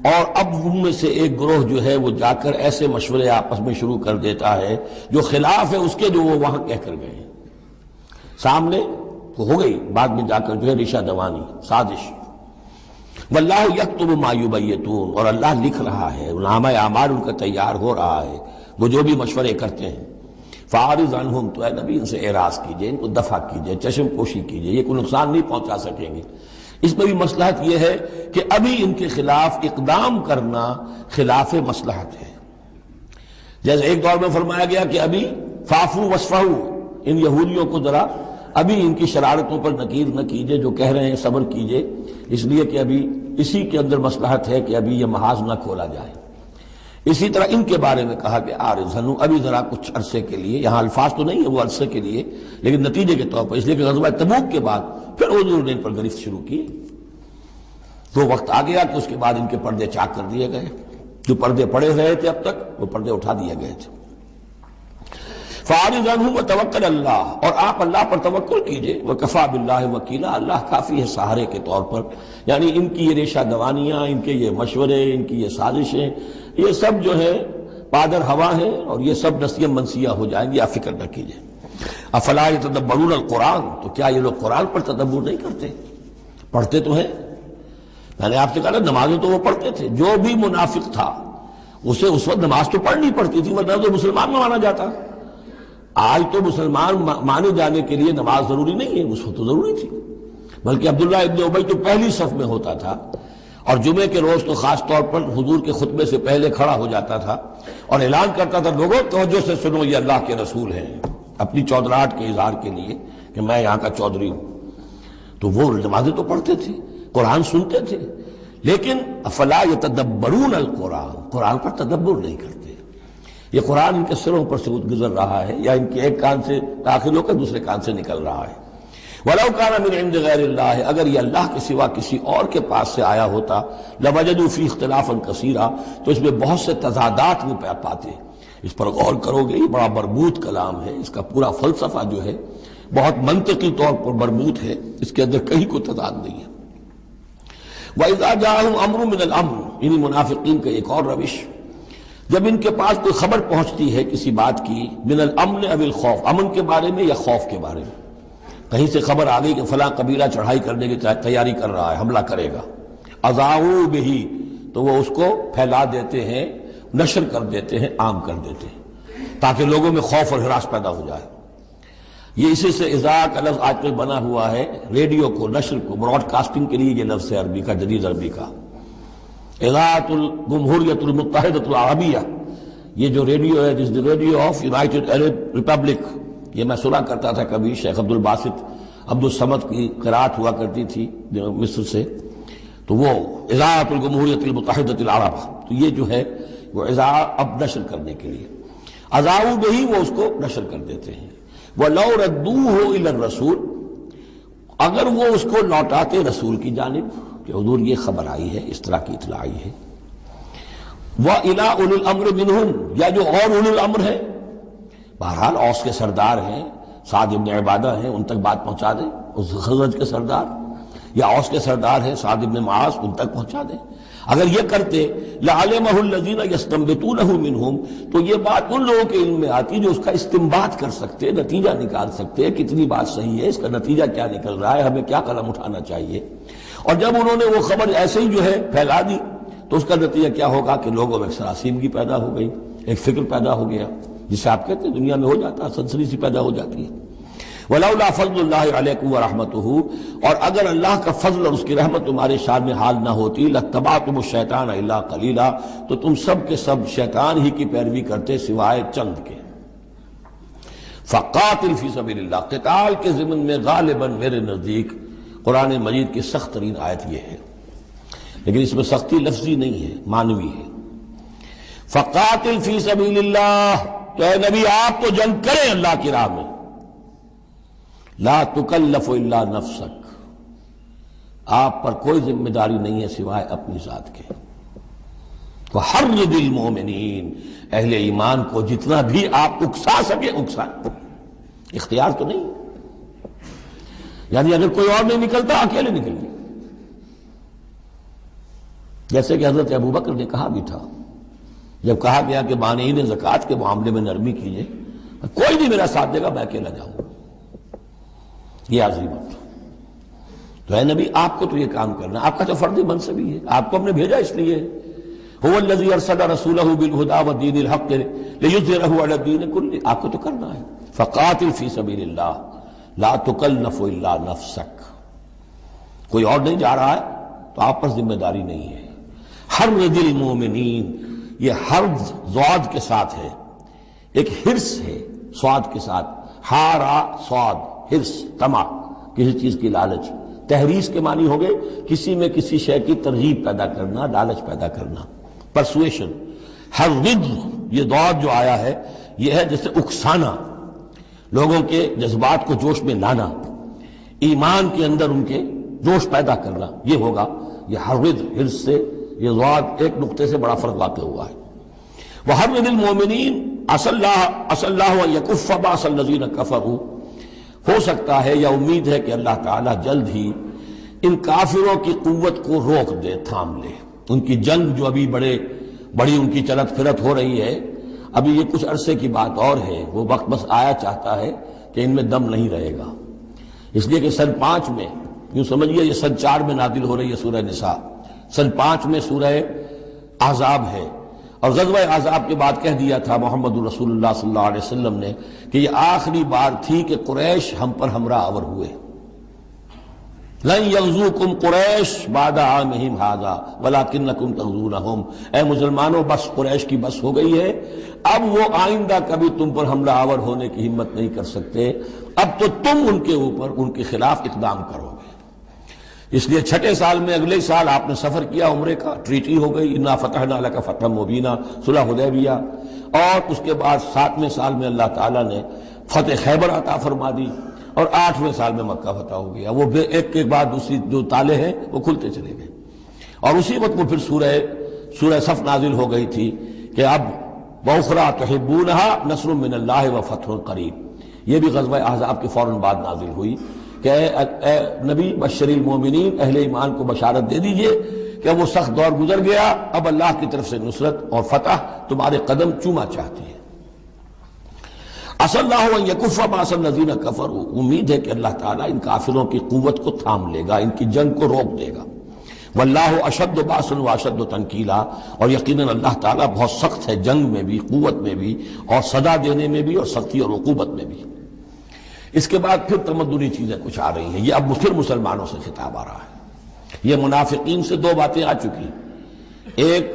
اور اب ان میں سے ایک گروہ جو ہے وہ جا کر ایسے مشورے آپس میں شروع کر دیتا ہے جو خلاف ہے اس کے جو وہ وہاں کہہ کر گئے ہیں۔ سامنے تو ہو گئی، بعد میں جا کر جو ہے ریشہ دوانی، سازش۔ واللہ یکتب ما یبیتون، اور اللہ لکھ رہا ہے، نامہ اعمال ان کا تیار ہو رہا ہے، وہ جو بھی مشورے کرتے ہیں، فاعرض عنہم، تو اے نبی ان سے اعراض کیجئے، ان کو دفع کیجئے، چشم پوشی کیجئے، یہ کوئی نقصان نہیں پہنچا سکیں گے۔ اس میں بھی مصلحت یہ ہے کہ ابھی ان کے خلاف اقدام کرنا خلاف مصلحت ہے۔ جیسے ایک دور میں فرمایا گیا کہ ابھی فاعفو واصفحوا، ان یہودیوں کو ذرا ابھی ان کی شرارتوں پر نکیر نہ کیجئے، جو کہہ رہے ہیں صبر کیجئے، اس لیے کہ ابھی اسی کے اندر مصلحت ہے کہ ابھی یہ محاذ نہ کھولا جائے۔ اسی طرح ان کے بارے میں کہا کہ آرزنو، ابھی ذرا کچھ عرصے کے لیے، یہاں الفاظ تو نہیں ہے وہ عرصے کے لیے، لیکن نتیجے کے طور پر، اس لیے کہ غزوہ تبوک کے بعد پھر حضور نے ان پر گرفت شروع کی، تو وقت آ گیا کہ اس کے بعد ان کے پردے چاک کر دیے گئے، جو پردے پڑے رہے تھے اب تک وہ پردے اٹھا دیے گئے تھے۔ فاعرض عنہم وتوکل اللہ، اور آپ اللہ پر توکل کیجئے، وکفی باللہ وکیلا، اللہ کافی ہے سہارے کے طور پر۔ یعنی ان کی یہ ریشہ دوانیاں، ان کے یہ مشورے، ان کی یہ سازشیں، یہ سب جو ہے پادر ہوا ہیں، اور یہ سب نسیاں منسیہ ہو جائیں گی، آپ فکر نہ کیجئے۔ افلا یتدبرون القرآن، تو کیا یہ لوگ قرآن پر تدبر نہیں کرتے؟ پڑھتے تو ہیں، میں نے آپ سے کہا نا نمازیں تو وہ پڑھتے تھے۔ جو بھی منافق تھا اسے اس وقت نماز تو پڑھنی پڑتی تھی، ورنہ تو مسلمان نہ مانا جاتا۔ آج تو مسلمان مانے جانے کے لیے نماز ضروری نہیں ہے، اس وقت تو ضروری تھی، بلکہ عبداللہ ابن ابی تو پہلی صف میں ہوتا تھا، اور جمعے کے روز تو خاص طور پر حضور کے خطبے سے پہلے کھڑا ہو جاتا تھا اور اعلان کرتا تھا، لوگوں توجہ سے سنو، یہ اللہ کے رسول ہیں، اپنی چودراہٹ کے اظہار کے لیے کہ میں یہاں کا چودھری ہوں۔ تو وہ نمازیں تو پڑھتے تھے، قرآن سنتے تھے، لیکن افلا یتدبرون القرآن، قرآن پر تدبر نہیں کرتے۔ یہ قرآن ان کے سروں پر سے گزر رہا ہے، یا ان کے ایک کان سے داخل ہو کر دوسرے کان سے نکل رہا ہے۔ وَلَوْ كَانَ مِنْ عِنْدِ غَيْرِ اللَّهِ، اگر یہ اللہ کے سوا کسی اور کے پاس سے آیا ہوتا، لَوَجَدُوا فِيهِ اخْتِلَافًا كَثِيرًا، تو اس میں بہت سے تضادات وہ پاتے۔ اس پر غور کرو گے، یہ بڑا مربوط کلام ہے، اس کا پورا فلسفہ جو ہے بہت منطقی طور پر مربوط ہے، اس کے اندر کہیں کوئی تضاد نہیں ہے۔ وَإِذَا جَاءَهُمْ أَمْرٌ مِّنَ الْأَمْرِ، انہی منافقین کا ایک اور روش، جب ان کے پاس کوئی خبر پہنچتی ہے کسی بات کی، من الامن او الخوف، امن کے بارے میں یا خوف کے بارے میں، کہیں سے خبر آ گئی کہ فلاں قبیلہ چڑھائی کرنے کی تیاری کر رہا ہے، حملہ کرے گا، اذاعوا بہ، تو وہ اس کو پھیلا دیتے ہیں، نشر کر دیتے ہیں، عام کر دیتے ہیں، تاکہ لوگوں میں خوف اور ہراس پیدا ہو جائے۔ یہ اسی سے اذاع کا لفظ آج کل بنا ہوا ہے، ریڈیو کو، نشر کو، براڈ کاسٹنگ کے لیے یہ لفظ ہے عربی کا، جدید عربی کا، اذاعۃ الجمہوریۃ المتحدۃ العربیہ، یہ جو ریڈیو ہے، جس radio of United Arab republic, یہ میں سنا کرتا تھا کبھی، شیخ عبد الباسط عبد الصمد کی قرات ہوا کرتی تھی مصر سے، تو وہ اذاعۃ الجمہوریۃ المتحدۃ العرب، تو یہ جو ہے وہ اذاع اب نشر کرنے کے لیے، اذاعوا بہ، وہ اس کو نشر کر دیتے ہیں۔ وَلَوْ رَدُّوهُ إِلَى الرَّسُولِ، اگر وہ اس کو لوٹاتے رسول کی جانب کہ حضور یہ خبر آئی ہے، اس طرح کی اطلاع آئی ہے، وَإِلَىٰ أُولِي الْأَمْرِ مِنْهُمْ، یا جو اور اولو الامر ہیں، بہرحال اوس کے سردار ہیں، سعد ابن عبادہ ہیں، ان تک بات پہنچا دیں، اس خزرج کے سردار، یا اوس کے سردار ہیں سعد ابن معاذ، ان تک پہنچا دیں۔ اگر یہ کرتے لَعَلِمَهُ الَّذِينَ يَسْتَنبِطُونَهُ مِنْهُمْ، تو یہ بات ان لوگوں کے علم میں آتی جو اس کا استنباط کر سکتے، نتیجہ نکال سکتے، کتنی بات صحیح ہے، اس کا نتیجہ کیا نکل رہا ہے، ہمیں کیا قدم اٹھانا چاہیے۔ اور جب انہوں نے وہ خبر ایسے ہی جو ہے پھیلا دی، تو اس کا نتیجہ کیا ہوگا کہ لوگوں میں ایک سراسیمگی پیدا ہو گئی، ایک فکر پیدا ہو گیا، جسے آپ کہتے ہیں دنیا میں ہو جاتا ہے، سنسنی سی پیدا ہو جاتی ہے۔ وَلَوْلَا فَضْلُ اللَّهِ عَلَيْكُمْ وَرَحْمَتُهُ، اور اگر اللہ کا فضل اور اس کی رحمت تمہارے شان میں حال نہ ہوتی، لَاتَّبَعْتُمُ الشَّيْطَانَ إِلَّا قَلِيلًا، تو تم سب کے سب شیطان ہی کی پیروی کرتے سوائے چند کے۔ فَقَاتِلْ فِي سَبِيلِ اللَّهِ، قتال کے ضمن میں غالباً میرے نزدیک قرآن مجید کی سخت ترین آیت یہ ہے، لیکن اس میں سختی لفظی نہیں ہے، معنوی ہے۔ فَقَاتِلْ فِي سَبِيلِ اللَّهِ، تو اے نبی آپ تو جنگ کریں اللہ کی راہ میں، لا تکلف الا نفسک، آپ پر کوئی ذمہ داری نہیں ہے سوائے اپنی ذات کے۔ وحرض المؤمنین، اہل ایمان کو جتنا بھی آپ اکسا سکے اکسا، اختیار تو نہیں، یعنی اگر کوئی اور نہیں نکلتا اکیلے نکلیے، جیسے کہ حضرت ابوبکر نے کہا بھی تھا، جب کہا گیا کہ مانعین زکوٰۃ کے معاملے میں نرمی کیجیے، کوئی نہیں میرا ساتھ دے گا، میں اکیلا جاؤں گا، یہ عظیمت۔ تو اے نبی آپ کو تو یہ کام کرنا، آپ کا تو فرض منصب ہی ہے، آپ کو ہم نے بھیجا اس لیے هو الذی ارسل رسولہ بالہدی ودین الحق لیظہرہ علی الدین کلہ، آپ کو تو کرنا ہے۔ فقاتل فی سبیل اللہ لا تکلف الا نفسک، کوئی اور نہیں جا رہا ہے تو آپ پر ذمہ داری نہیں ہے۔ حرض المومنین، یہ حرض ضاد کے ساتھ ہے، ایک حرص ہے صاد کے ساتھ، ہارا صاد، حرص طمع، کسی چیز کی لالچ۔ تحریص کے معنی ہو گئے کسی میں کسی شے کی ترغیب پیدا کرنا، لالچ پیدا کرنا، پرسویشن۔ حرض، یہ ضاد جو آیا ہے یہ ہے جیسے اکسانا، لوگوں کے جذبات کو جوش میں لانا، ایمان کے اندر ان کے جوش پیدا کرنا، یہ ہوگا یہ حرض، حرص سے یہ ضاد ایک نقطے سے بڑا فرق واقع ہوا ہے۔ وحرض المومنین عسى اللہ ان یکف باس الذین کفروا، ہو سکتا ہے یا امید ہے کہ اللہ تعالیٰ جلد ہی ان کافروں کی قوت کو روک دے، تھام لے۔ ان کی جنگ جو ابھی بڑی ان کی چلت پھرت ہو رہی ہے، ابھی یہ کچھ عرصے کی بات اور ہے، وہ وقت بس آیا چاہتا ہے کہ ان میں دم نہیں رہے گا، اس لیے کہ سن 5 میں، یوں سمجھیے یہ سن 4 میں نازل ہو رہی ہے سورہ نساء، سن 5 میں سورہ احزاب ہے، اور غزوہ احزاب کے بعد کہہ دیا تھا محمد رسول اللہ صلی اللہ علیہ وسلم نے کہ یہ آخری بار تھی کہ قریش ہم پر ہمراہ آور ہوئے۔ لن یغزوکم قریش بعد عامہم ھذا ولکنکم تغزونہم، اے مسلمانوں بس قریش کی بس ہو گئی ہے، اب وہ آئندہ کبھی تم پر حملہ آور ہونے کی ہمت نہیں کر سکتے، اب تو تم ان کے اوپر ان کے خلاف اقدام کرو گے۔ اس لیے 6 سال میں اگلے سال آپ نے سفر کیا عمرے کا، ٹریٹی ہو گئی، انا فتحنا لک فتحا مبینا، صلح حدیبیہ، اور اس کے بعد 7ویں سال میں اللہ تعالیٰ نے فتح خیبر عطا فرما دی، اور 8ویں سال میں مکہ فتح ہو گیا۔ وہ ایک کے بعد دوسری جو تالے ہیں وہ کھلتے چلے گئے، اور اسی وقت وہ پھر سورہ صف نازل ہو گئی تھی کہ اب وَأُخْرَىٰ تُحِبُّونَهَا نَصْرٌ مِّنَ اللَّهِ وَفَتْحٌ قَرِیب، یہ بھی غزوہ احزاب کے فوراً بعد نازل ہوئی کہ اے نبی بشر المومنین، اہل ایمان کو بشارت دے دیجئے کہ وہ سخت دور گزر گیا، اب اللہ کی طرف سے نصرت اور فتح تمہارے قدم چوما چاہتی ہے۔ عسى اللہ ان یکف باس الذین کفروا، امید ہے کہ اللہ تعالیٰ ان کافروں کی قوت کو تھام لے گا، ان کی جنگ کو روک دے گا۔ واللہ اشد باسا واشد تنکیلا، اور یقیناً اللہ تعالیٰ بہت سخت ہے جنگ میں بھی، قوت میں بھی، اور سزا دینے میں بھی، اور سختی اور عقوبت میں بھی۔ اس کے بعد پھر تمدنی چیزیں کچھ آ رہی ہیں، یہ اب پھر مسلمانوں سے خطاب آ رہا ہے۔ یہ منافقین سے 2 باتیں آ چکی، ایک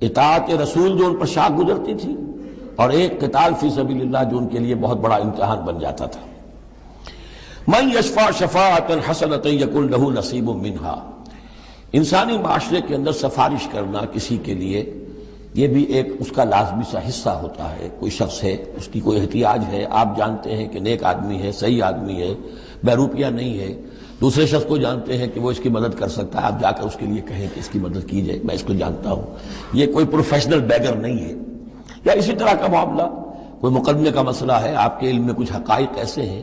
اطاعت رسول جو ان پر شاق گزرتی تھی، اور ایک قتال فی سبیل اللہ جو ان کے لیے بہت بڑا امتحان بن جاتا تھا۔ من یشفع شفاعۃ حسنۃ یکن لہ نصیب منہا، انسانی معاشرے کے اندر سفارش کرنا کسی کے لیے یہ بھی ایک اس کا لازمی سا حصہ ہوتا ہے۔ کوئی شخص ہے، اس کی کوئی احتیاج ہے، آپ جانتے ہیں کہ نیک آدمی ہے، صحیح آدمی ہے، بیروپیہ نہیں ہے، دوسرے شخص کو جانتے ہیں کہ وہ اس کی مدد کر سکتا ہے، آپ جا کر اس کے لیے کہیں کہ اس کی مدد کی جائے، میں اس کو جانتا ہوں، یہ کوئی پروفیشنل بیگر نہیں ہے۔ یا اسی طرح کا معاملہ، کوئی مقدمے کا مسئلہ ہے، آپ کے علم میں کچھ حقائق ایسے ہیں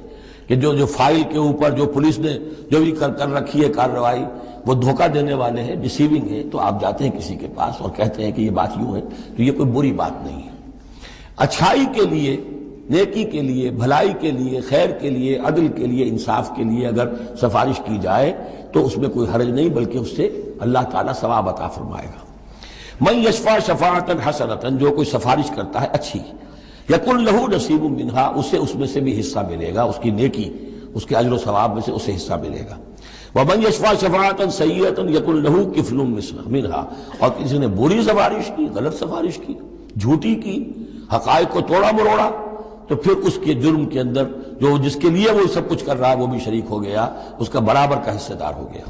کہ جو فائل کے اوپر جو پولیس نے جو بھی کر رکھی ہے کارروائی، وہ دھوکہ دینے والے ہیں، ڈیسیونگ ہے، تو آپ جاتے ہیں کسی کے پاس اور کہتے ہیں کہ یہ بات یوں ہے، تو یہ کوئی بری بات نہیں ہے۔ اچھائی کے لیے، نیکی کے لیے، بھلائی کے لیے، خیر کے لیے، عدل کے لیے، انصاف کے لیے اگر سفارش کی جائے تو اس میں کوئی حرج نہیں، بلکہ اس سے اللہ تعالیٰ ثواب عطا فرمائے گا۔ من یشفع شفاعۃ حسنۃ، جو کوئی سفارش کرتا ہے اچھی، یکن لہ نصیب منہا، اسے اس میں سے بھی حصہ ملے گا، اس کی نیکی، اس کے اجر و ثواب میں سے اسے حصہ ملے گا۔ ومن یشفع شفاعۃ سیئۃ یکن لہ کفل منہا، اور کسی نے بری سفارش کی، غلط سفارش کی، جھوٹی کی، حقائق کو توڑا مروڑا، تو پھر اس کے جرم کے اندر جو جس کے لیے وہ سب کچھ کر رہا ہے وہ بھی شریک ہو گیا، اس کا برابر کا حصہ دار ہو گیا۔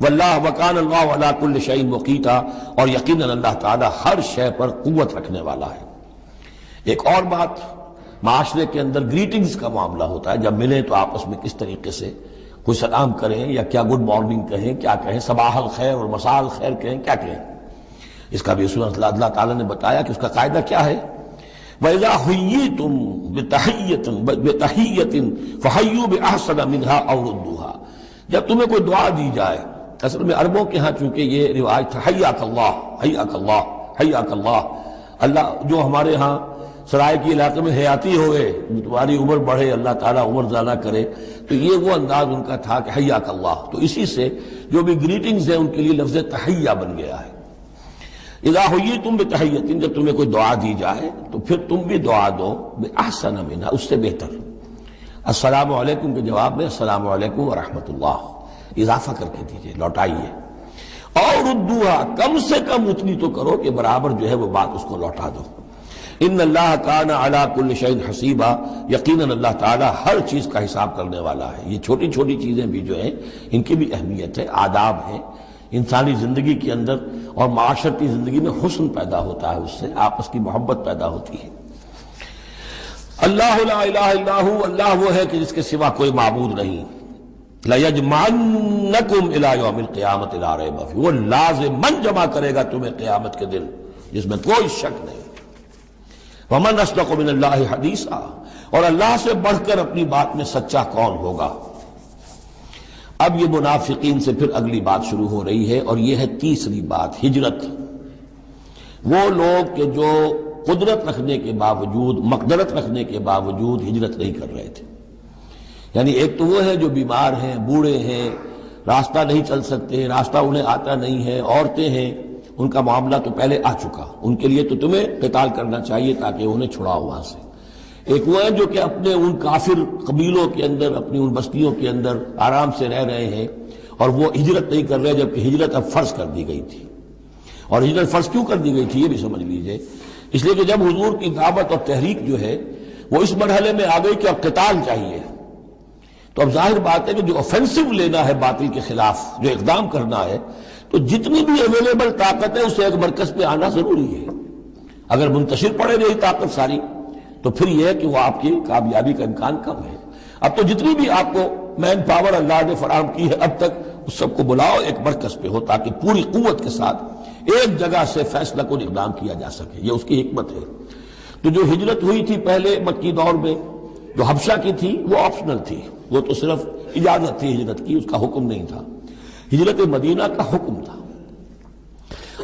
واللہ وکان اللہ علی کل شیء مقیتا، اور یقیناً اللہ تعالی ہر شے پر قوت رکھنے والا ہے۔ ایک اور بات، معاشرے کے اندر گریٹنگز کا معاملہ ہوتا ہے، جب ملیں تو آپس میں کس طریقے سے کوئی سلام کریں، یا کیا گڈ مارننگ کہیں، کیا کہیں، صباح الخیر اور مساء الخیر کہیں، کیا کہیں، اس کا بھی اللہ تعالیٰ نے بتایا کہ اس کا قاعدہ کیا ہے۔ وَإِذَا حُيِّيتُم بِتَحِيَّةٍ فَحَيُّوا بِأَحْسَنَ مِنْهَا أَوْ رُدُّوهَا، جب تمہیں کوئی دعا دی جائے، اصل میں عربوں کے ہاں چونکہ یہ رواج تھا، حیاک اللہ حیاک اللہ حیاک اللہ، اللہ جو ہمارے ہاں سرائے کے علاقے میں حیاتی ہوئے، تمہاری عمر بڑھے، اللہ تعالیٰ عمر زیادہ کرے، تو یہ وہ انداز ان کا تھا کہ حیاک اللہ، تو اسی سے جو بھی گریٹنگز ہیں ان کے لیے لفظ تحیہ بن گیا ہے۔ اذا حییتم بتحیۃ، جب تمہیں کوئی دعا دی جائے تو پھر تم بھی دعا دو باحسن منہا، اس سے بہتر۔ السلام علیکم کے جواب میں السلام علیکم ورحمۃ اللہ اضافہ کر کے دیجئے، لوٹائیے۔ اور ردوہا، کم سے کم اتنی تو کرو کہ برابر جو ہے وہ بات اس کو لوٹا دو۔ ان اللہ کان علی کل شیء حسیبا، یقیناً اللہ تعالی ہر چیز کا حساب کرنے والا ہے۔ یہ چھوٹی چھوٹی چیزیں بھی جو ہیں ان کی بھی اہمیت ہے، آداب ہے۔ انسانی زندگی کے اندر اور معاشرتی زندگی میں حسن پیدا ہوتا ہے، اس سے آپس کی محبت پیدا ہوتی ہے۔ اللہ لا الہ الا ہو، اللہ وہ ہے کہ جس کے سوا کوئی معبود نہیں۔ لَيَجْمَعَنَّكُمْ إِلَىٰ يَوْمِ الْقِيَامَةِ لَا رَيْبَ فِيهِ، وہ لازماً جمع کرے گا تمہیں قیامت کے دن، جس میں کوئی شک نہیں۔ وَمَنْ أَصْدَقُ مِنَ اللَّهِ حَدِيثًا، اور اللہ سے بڑھ کر اپنی بات میں سچا کون ہوگا۔ اب یہ منافقین سے پھر اگلی بات شروع ہو رہی ہے، اور یہ ہے تیسری بات، ہجرت۔ وہ لوگ کہ جو قدرت رکھنے کے باوجود، مقدرت رکھنے کے باوجود ہجرت نہیں کر رہے تھے۔ یعنی ایک تو وہ ہے جو بیمار ہیں، بوڑھے ہیں، راستہ نہیں چل سکتے، راستہ انہیں آتا نہیں ہے، عورتیں ہیں، ان کا معاملہ تو پہلے آ چکا، ان کے لیے تو تمہیں قتال کرنا چاہیے تاکہ انہیں چھڑاؤ وہاں سے۔ ایک وہ ہے جو کہ اپنے ان کافر قبیلوں کے اندر، اپنی ان بستیوں کے اندر آرام سے رہ رہے ہیں، اور وہ ہجرت نہیں کر رہے، جبکہ ہجرت اب فرض کر دی گئی تھی۔ اور ہجرت فرض کیوں کر دی گئی تھی یہ بھی سمجھ لیجئے، اس لیے کہ جب حضور کی دعوت اور تحریک جو ہے وہ اس مرحلے میں آ گئی کہ اب قتال چاہیے، تو اب ظاہر بات ہے کہ جو اوفینسو لینا ہے باطل کے خلاف، جو اقدام کرنا ہے، تو جتنی بھی اویلیبل طاقت ہے اسے ایک مرکز پہ آنا ضروری ہے۔ اگر منتشر پڑے رہی طاقت ساری تو پھر یہ ہے کہ وہ آپ کی کامیابی کا امکان کم ہے۔ اب تو جتنی بھی آپ کو مین پاور اللہ نے فراہم کی ہے اب تک، اس سب کو بلاؤ ایک مرکز پہ ہو تاکہ پوری قوت کے ساتھ ایک جگہ سے فیصلہ کو اقدام کیا جا سکے۔ یہ اس کی حکمت ہے۔ تو جو ہجرت ہوئی تھی پہلے مکی دور میں، جو حبشہ کی تھی، وہ آپشنل تھی، وہ تو صرف اجازت تھی ہجرت کی، اس کا حکم نہیں تھا۔ ہجرت مدینہ کا حکم تھا۔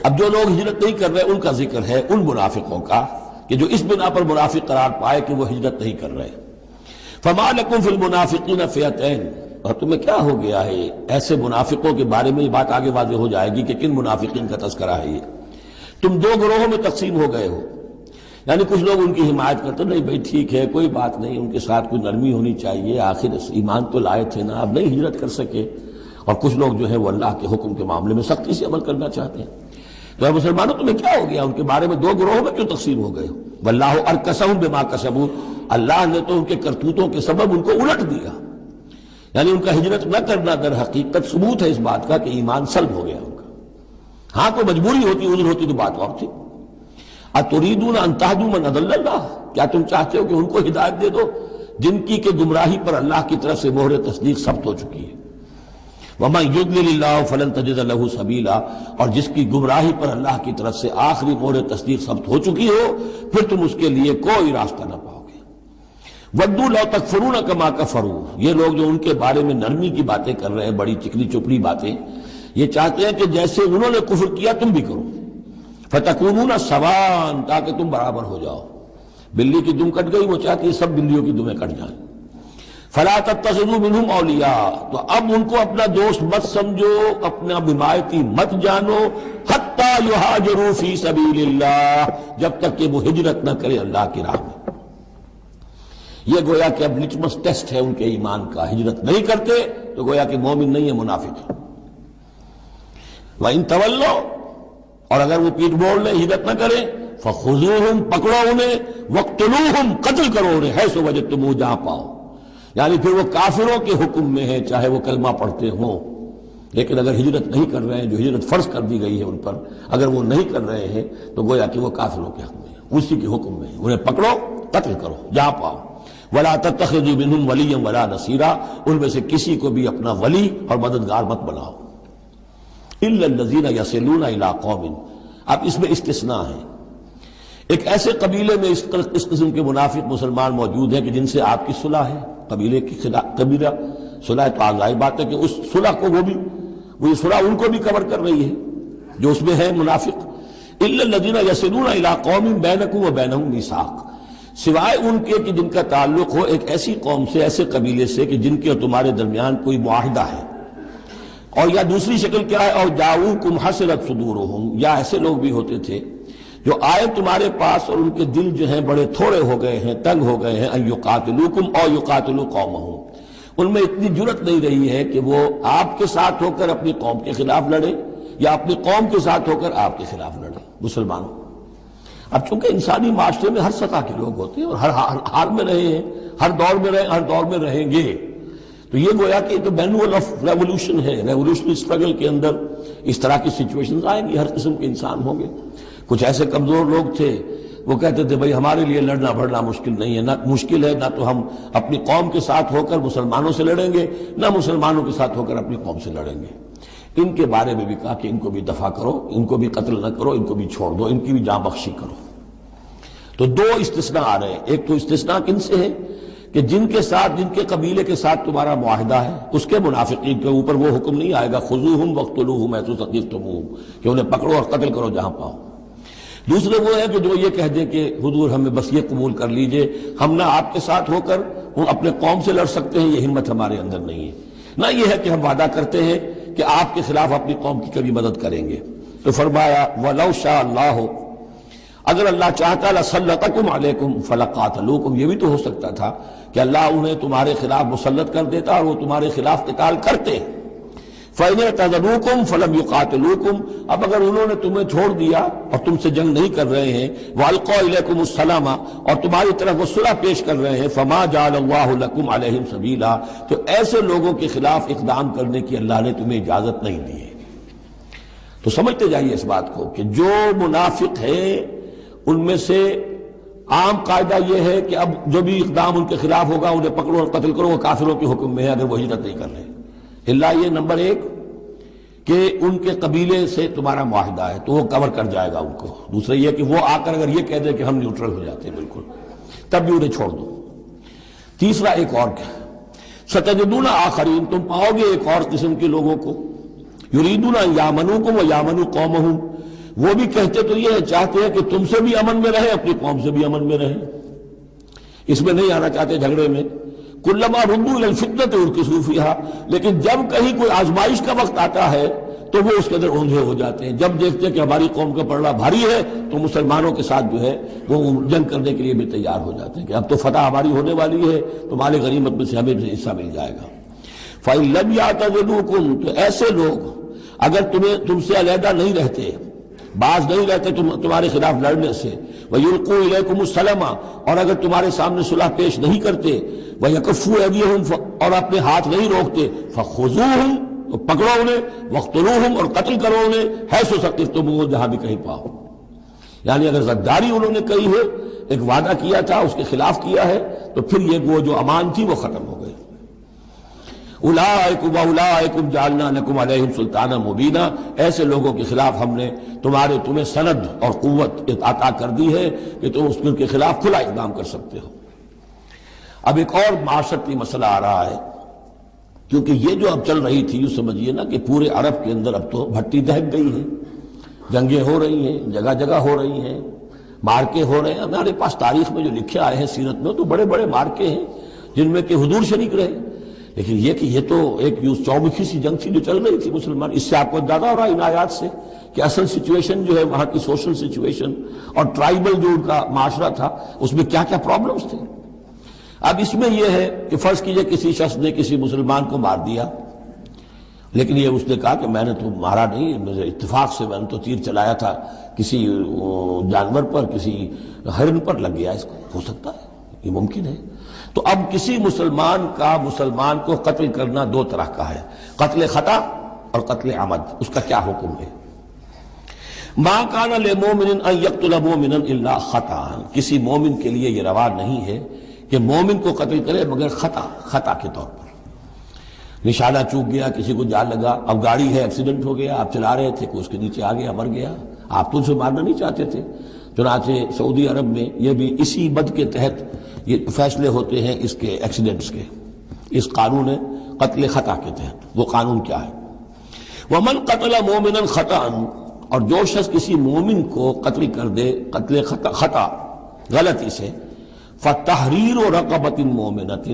اب جو لوگ ہجرت نہیں کر رہے ان کا ذکر ہے، ان منافقوں کا کہ جو اس بنا پر منافق قرار پائے کہ وہ ہجرت نہیں کر رہے۔ فَمَا لَكُمْ فِي الْمُنَافِقِينَ فِئَتَيْنِ، اور تمہیں کیا ہو گیا ہے ایسے منافقوں کے بارے میں، یہ بات آگے واضح ہو جائے گی کہ کن منافقین کا تذکرہ ہے یہ۔ تم دو گروہوں میں تقسیم ہو گئے ہو، یعنی کچھ لوگ ان کی حمایت کرتے نہیں بھائی ٹھیک ہے کوئی بات نہیں، ان کے ساتھ کوئی نرمی ہونی چاہیے، آخر ایمان تو لائے تھے نا، اب نہیں ہجرت کر سکے۔ اور کچھ لوگ جو ہے وہ اللہ کے حکم کے معاملے میں سختی سے عمل کرنا چاہتے ہیں۔ تو اے مسلمانوں تمہیں کیا ہو گیا، ان کے بارے میں دو گروہوں میں کیوں تقسیم ہو گئے ہو؟ واللہ ارکسہم بما کسبوا، اللہ نے تو ان کے کرتوتوں کے سبب ان کو الٹ دیا، یعنی ان کا ہجرت نہ کرنا در حقیقت ثبوت ہے اس بات کا کہ ایمان سلب ہو گیا ان کا۔ ہاں کوئی مجبوری ہوتی، عذر ہوتی تو بات اور تھی۔ اتریدون ان تہدوا من اضل اللہ، کیا تم چاہتے ہو کہ ان کو ہدایت دے دو جن کی کہ گمراہی پر اللہ کی طرف سے مہر تصدیق ثبت ہو چکی ہے؟ وَمَن يُضْلِلِ اللَّهُ فَلَن تَجِدَ لَهُ سَبِيلًا، اور جس کی گمراہی پر اللہ کی طرف سے آخری مہر تصدیق ثبت ہو چکی ہو، پھر تم اس کے لیے کوئی راستہ نہ پاؤ گے۔ وَدُّوا لَوْ تَكْفُرُونَ كَمَا كَفَرُوا، یہ لوگ جو ان کے بارے میں نرمی کی باتیں کر رہے ہیں، بڑی چکنی چپڑی باتیں، یہ چاہتے ہیں کہ جیسے انہوں نے کفر کیا تم بھی کرو، فَتَكُونُونَ سَوَاءً، تاکہ تم برابر ہو جاؤ۔ بلی کی دم کٹ گئی، وہ چاہتی ہے سب بلیوں کی دمیں کٹ جائیں۔ فَلَا تَتَّخِذُوا مِنْهُمْ أَوْلِيَاءَ، تو اب ان کو اپنا دوست مت سمجھو، اپنا حمایتی مت جانو، حَتَّى يُهَاجِرُوا فِي سَبِيلِ اللَّهِ، جب تک کہ وہ ہجرت نہ کرے اللہ کی راہ میں۔ یہ گویا کہ اب لٹمس ٹیسٹ ہے ان کے ایمان کا، ہجرت نہیں کرتے تو گویا کہ مومن نہیں ہے، منافق ہے۔ وَإِن تَوَلَّوْا، اور اگر وہ پیٹ موڑ لیں، ہجرت نہ کریں، فَخُذُوهُمْ، پکڑو انہیں، وَاقْتُلُوهُمْ، قتل کرو انہیں، حیث وجدتموہ، جہاں پاؤ۔ یعنی پھر وہ کافروں کے حکم میں ہے، چاہے وہ کلمہ پڑھتے ہوں، لیکن اگر ہجرت نہیں کر رہے ہیں، جو ہجرت فرض کر دی گئی ہے ان پر، اگر وہ نہیں کر رہے ہیں تو گویا کہ وہ کافروں کے حق میں ہے، اسی کے حکم میں ہے، انہیں پکڑو، قتل کرو جہاں پاؤ۔ وَلَا تَتَّخِذُوا مِنْهُمْ وَلِيًّا وَلَا نَصِيرًا، ان میں سے کسی کو بھی اپنا ولی اور مددگار مت بناؤ۔ إِلَّا الَّذِينَ يَصِلُونَ إِلَىٰ قَوْمٍ، اب اس میں استثناء ہے، ایک ایسے قبیلے میں اس قسم کے منافق مسلمان موجود ہیں کہ جن سے آپ کی صلح ہے، قبیلے کی قبیلہ صلح، تو ظاہر بات ہے کہ اس صلح کو وہ صلح ان کو بھی کور کر رہی ہے جو اس میں ہے منافق۔ إِلَّا الَّذِينَ يَصِلُونَ إِلَىٰ قَوْمٍ بَيْنَكُمْ وَبَيْنَهُم مِيثَاقٌ، سوائے ان کے کہ جن کا تعلق ہو ایک ایسی قوم سے، ایسے قبیلے سے کہ جن کے اور تمہارے درمیان کوئی معاہدہ ہے، اور یا دوسری شکل کیا ہے، اور جاؤکم حسرت صدورہم، یا ایسے لوگ بھی ہوتے تھے جو آئے تمہارے پاس اور ان کے دل جو ہیں بڑے تھوڑے ہو گئے ہیں، تنگ ہو گئے ہیں، ان یقاتلوکم او یقاتلوا قومہم، ان میں اتنی جرت نہیں رہی ہے کہ وہ آپ کے ساتھ ہو کر اپنی قوم کے خلاف لڑے یا اپنی قوم کے ساتھ ہو کر آپ کے خلاف لڑے مسلمانوں۔ اب چونکہ انسانی معاشرے میں ہر سطح کے لوگ ہوتے ہیں اور ہر حال میں رہے ہیں، ہر دور میں رہے، ہر دور میں رہیں گے، تو یہ گویا کہ تو مینول آف ریولوشن ہے، ریولوشنری اسٹرگل کے اندر اس طرح کی سچویشنز آئیں گی، ہر قسم کے انسان ہوں گے۔ کچھ ایسے کمزور لوگ تھے وہ کہتے تھے بھائی ہمارے لیے لڑنا بھڑنا مشکل نہیں ہے، نہ مشکل ہے، نہ تو ہم اپنی قوم کے ساتھ ہو کر مسلمانوں سے لڑیں گے، نہ مسلمانوں کے ساتھ ہو کر اپنی قوم سے لڑیں گے۔ ان کے بارے میں بھی کہا کہ ان کو بھی دفع کرو، ان کو بھی قتل نہ کرو، ان کو بھی چھوڑ دو، ان کی بھی جاں بخشی کرو۔ تو دو استثناء آ رہے ہیں، ایک تو استثناء کن سے ہے کہ جن کے ساتھ، جن کے قبیلے کے ساتھ تمہارا معاہدہ ہے اس کے منافقین کے اوپر وہ حکم نہیں آئے گا خذوہم وقتلوہم حیث ثقفتموہم کہ انہیں پکڑو اور قتل کرو جہاں پاؤ۔ دوسرے وہ ہے کہ جو یہ کہہ دیں کہ حضور ہمیں بس یہ قبول کر لیجئے، ہم نہ آپ کے ساتھ ہو کر اپنے قوم سے لڑ سکتے ہیں، یہ ہمت ہمارے اندر نہیں ہے، نہ یہ ہے کہ ہم وعدہ کرتے ہیں کہ آپ کے خلاف اپنی قوم کی کبھی مدد کریں گے۔ تو فرمایا وَلَوْ شَاءَ اللَّهُ، اگر اللہ چاہتا لَسَلَّطَكُمْ عَلَيْكُمْ فَلَقَاتَلُوكُمْ، یہ بھی تو ہو سکتا تھا کہ اللہ انہیں تمہارے خلاف مسلط کر دیتا اور وہ تمہارے خلاف قتال کرتے۔ فَإِنْ اعْتَزَلُوكُمْ فَلَمْ يُقَاتِلُوكُمْ، اب اگر انہوں نے تمہیں چھوڑ دیا اور تم سے جنگ نہیں کر رہے ہیں، وَأَلْقَوْا إِلَيْكُمُ السَّلَامَ، اور تمہاری طرف وہ صلح پیش کر رہے ہیں، فَمَا جَعَلَ اللَّهُ لَكُمْ عَلَيْهِمْ سَبِيلًا، تو ایسے لوگوں کے خلاف اقدام کرنے کی اللہ نے تمہیں اجازت نہیں دی ہے۔ تو سمجھتے جائیے اس بات کو کہ جو منافق ہیں ان میں سے عام قاعدہ یہ ہے کہ اب جو بھی اقدام ان کے خلاف ہوگا انہیں پکڑو اور قتل کرو، وہ کافروں کے حکم میں ہے اگر وہ ہجرت نہیں کر رہے۔ اللہ یہ نمبر ایک کہ ان کے قبیلے سے تمہارا معاہدہ ہے تو وہ کور کر جائے گا ان کو۔ دوسرا یہ کہ وہ آ کر اگر یہ کہہ دے کہ ہم نیوٹرل ہو جاتے ہیں بالکل، تب بھی انہیں چھوڑ دو۔ تیسرا ایک اور کیا، ستجدون آخرین، تم پاؤ گے ایک اور قسم کے لوگوں کو، یریدون ان یامنوکم و یامنوا قومہم، وہ بھی کہتے تو یہ چاہتے ہیں کہ تم سے بھی امن میں رہے، اپنی قوم سے بھی امن میں رہے، اس میں نہیں آنا چاہتے جھگڑے میں۔ کلما ردوا الی الفتنۃ ارکسوا فیہا، لیکن جب کہیں کوئی آزمائش کا وقت آتا ہے تو وہ اس کے اندر اونجھے ہو جاتے ہیں۔ جب دیکھتے ہیں کہ ہماری قوم کا پلڑا بھاری ہے تو مسلمانوں کے ساتھ جو ہے وہ جنگ کرنے کے لیے بھی تیار ہو جاتے ہیں کہ اب تو فتح ہماری ہونے والی ہے تو مال غنیمت میں سے ہمیں حصہ مل جائے گا۔ فَإِن لَمْ يَعْتَزِلُوكُمْ، تو ایسے لوگ اگر تم سے علیحدہ نہیں رہتے، باز نہیں رہتے تمہارے خلاف لڑنے سے، وَيُلْقُوا إِلَيْكُمُ السَّلَامَ، اور اگر تمہارے سامنے صلح پیش نہیں کرتے، وَيَكُفُّوا أَيْدِيَهُمْ، اور اپنے ہاتھ نہیں روکتے، فَخُذُوهُمْ، تو پکڑو انہیں، وَاقْتُلُوهُمْ، اور قتل کرو انہیں، حَيْثُ ثَقِفْتُمُوهُمْ، جہاں بھی کہیں پاؤ۔ یعنی اگر غداری انہوں نے کہی ہے، ایک وعدہ کیا تھا اس کے خلاف کیا ہے، تو پھر یہ وہ جو امان تھی وہ ختم ہو گئی۔ اولئک واولئکم جعلنا لکم علیہم سلطانا مبینا، ایسے لوگوں کے خلاف ہم نے تمہیں سند اور قوت عطا کر دی ہے کہ تم اس کے خلاف کھلا اقدام کر سکتے ہو۔ اب ایک اور معاشرتی مسئلہ آ رہا ہے، کیونکہ یہ جو اب چل رہی تھی، یوں سمجھیے نا کہ پورے عرب کے اندر اب تو بھٹی دہک گئی ہے، جنگیں ہو رہی ہیں، جگہ جگہ ہو رہی ہیں، مارکے ہو رہے ہیں۔ ہمارے پاس تاریخ میں جو لکھے آئے ہیں سیرت میں تو بڑے بڑے مارکے ہیں جن میں کہ حضور شریک رہے، لیکن یہ کہ یہ تو ایک چومکھی سی جنگ تھی جو چل رہی تھی مسلمان۔ اس سے آپ کو اندازہ ہو رہا ہے ان آیات سے کہ اصل سچویشن جو ہے وہاں کی سوشل سچویشن اور ٹرائبل جو ان کا معاشرہ تھا اس میں کیا کیا پرابلمز تھے۔ اب اس میں یہ ہے کہ فرض کیجئے کسی شخص نے کسی مسلمان کو مار دیا، لیکن یہ اس نے کہا کہ میں نے تو مارا نہیں، مجھے اتفاق سے میں نے تو تیر چلایا تھا کسی جانور پر، کسی ہرن پر لگ گیا، اس کو ہو سکتا ہے، یہ ممکن ہے۔ تو اب کسی مسلمان کا مسلمان کو قتل کرنا دو طرح کا ہے، قتل خطا اور قتل عمد، اس کا کیا حکم ہے؟ ما کان للمؤمن ان یقتل مؤمنا الا خطا، کسی مومن کے لیے یہ روا نہیں ہے کہ مومن کو قتل کرے مگر خطا کے طور پر، نشانہ چوک گیا، کسی کو جان لگا، اب گاڑی ہے ایکسیڈنٹ ہو گیا، آپ چلا رہے تھے، کوئی اس کے نیچے آ گیا مر گیا، آپ تو اسے مارنا نہیں چاہتے تھے۔ چنانچہ سعودی عرب میں یہ بھی اسی بد کے تحت یہ فیصلے ہوتے ہیں اس کے ایکسیڈنٹس کے، اس قانون قتل خطا کے تحت۔ وہ قانون کیا ہے؟ ومن قتل مومنا خطا، اور جو شخص کسی مومن کو قتل کر دے قتل خطا غلطی سے، فتحریر رقبۃ مومنۃ،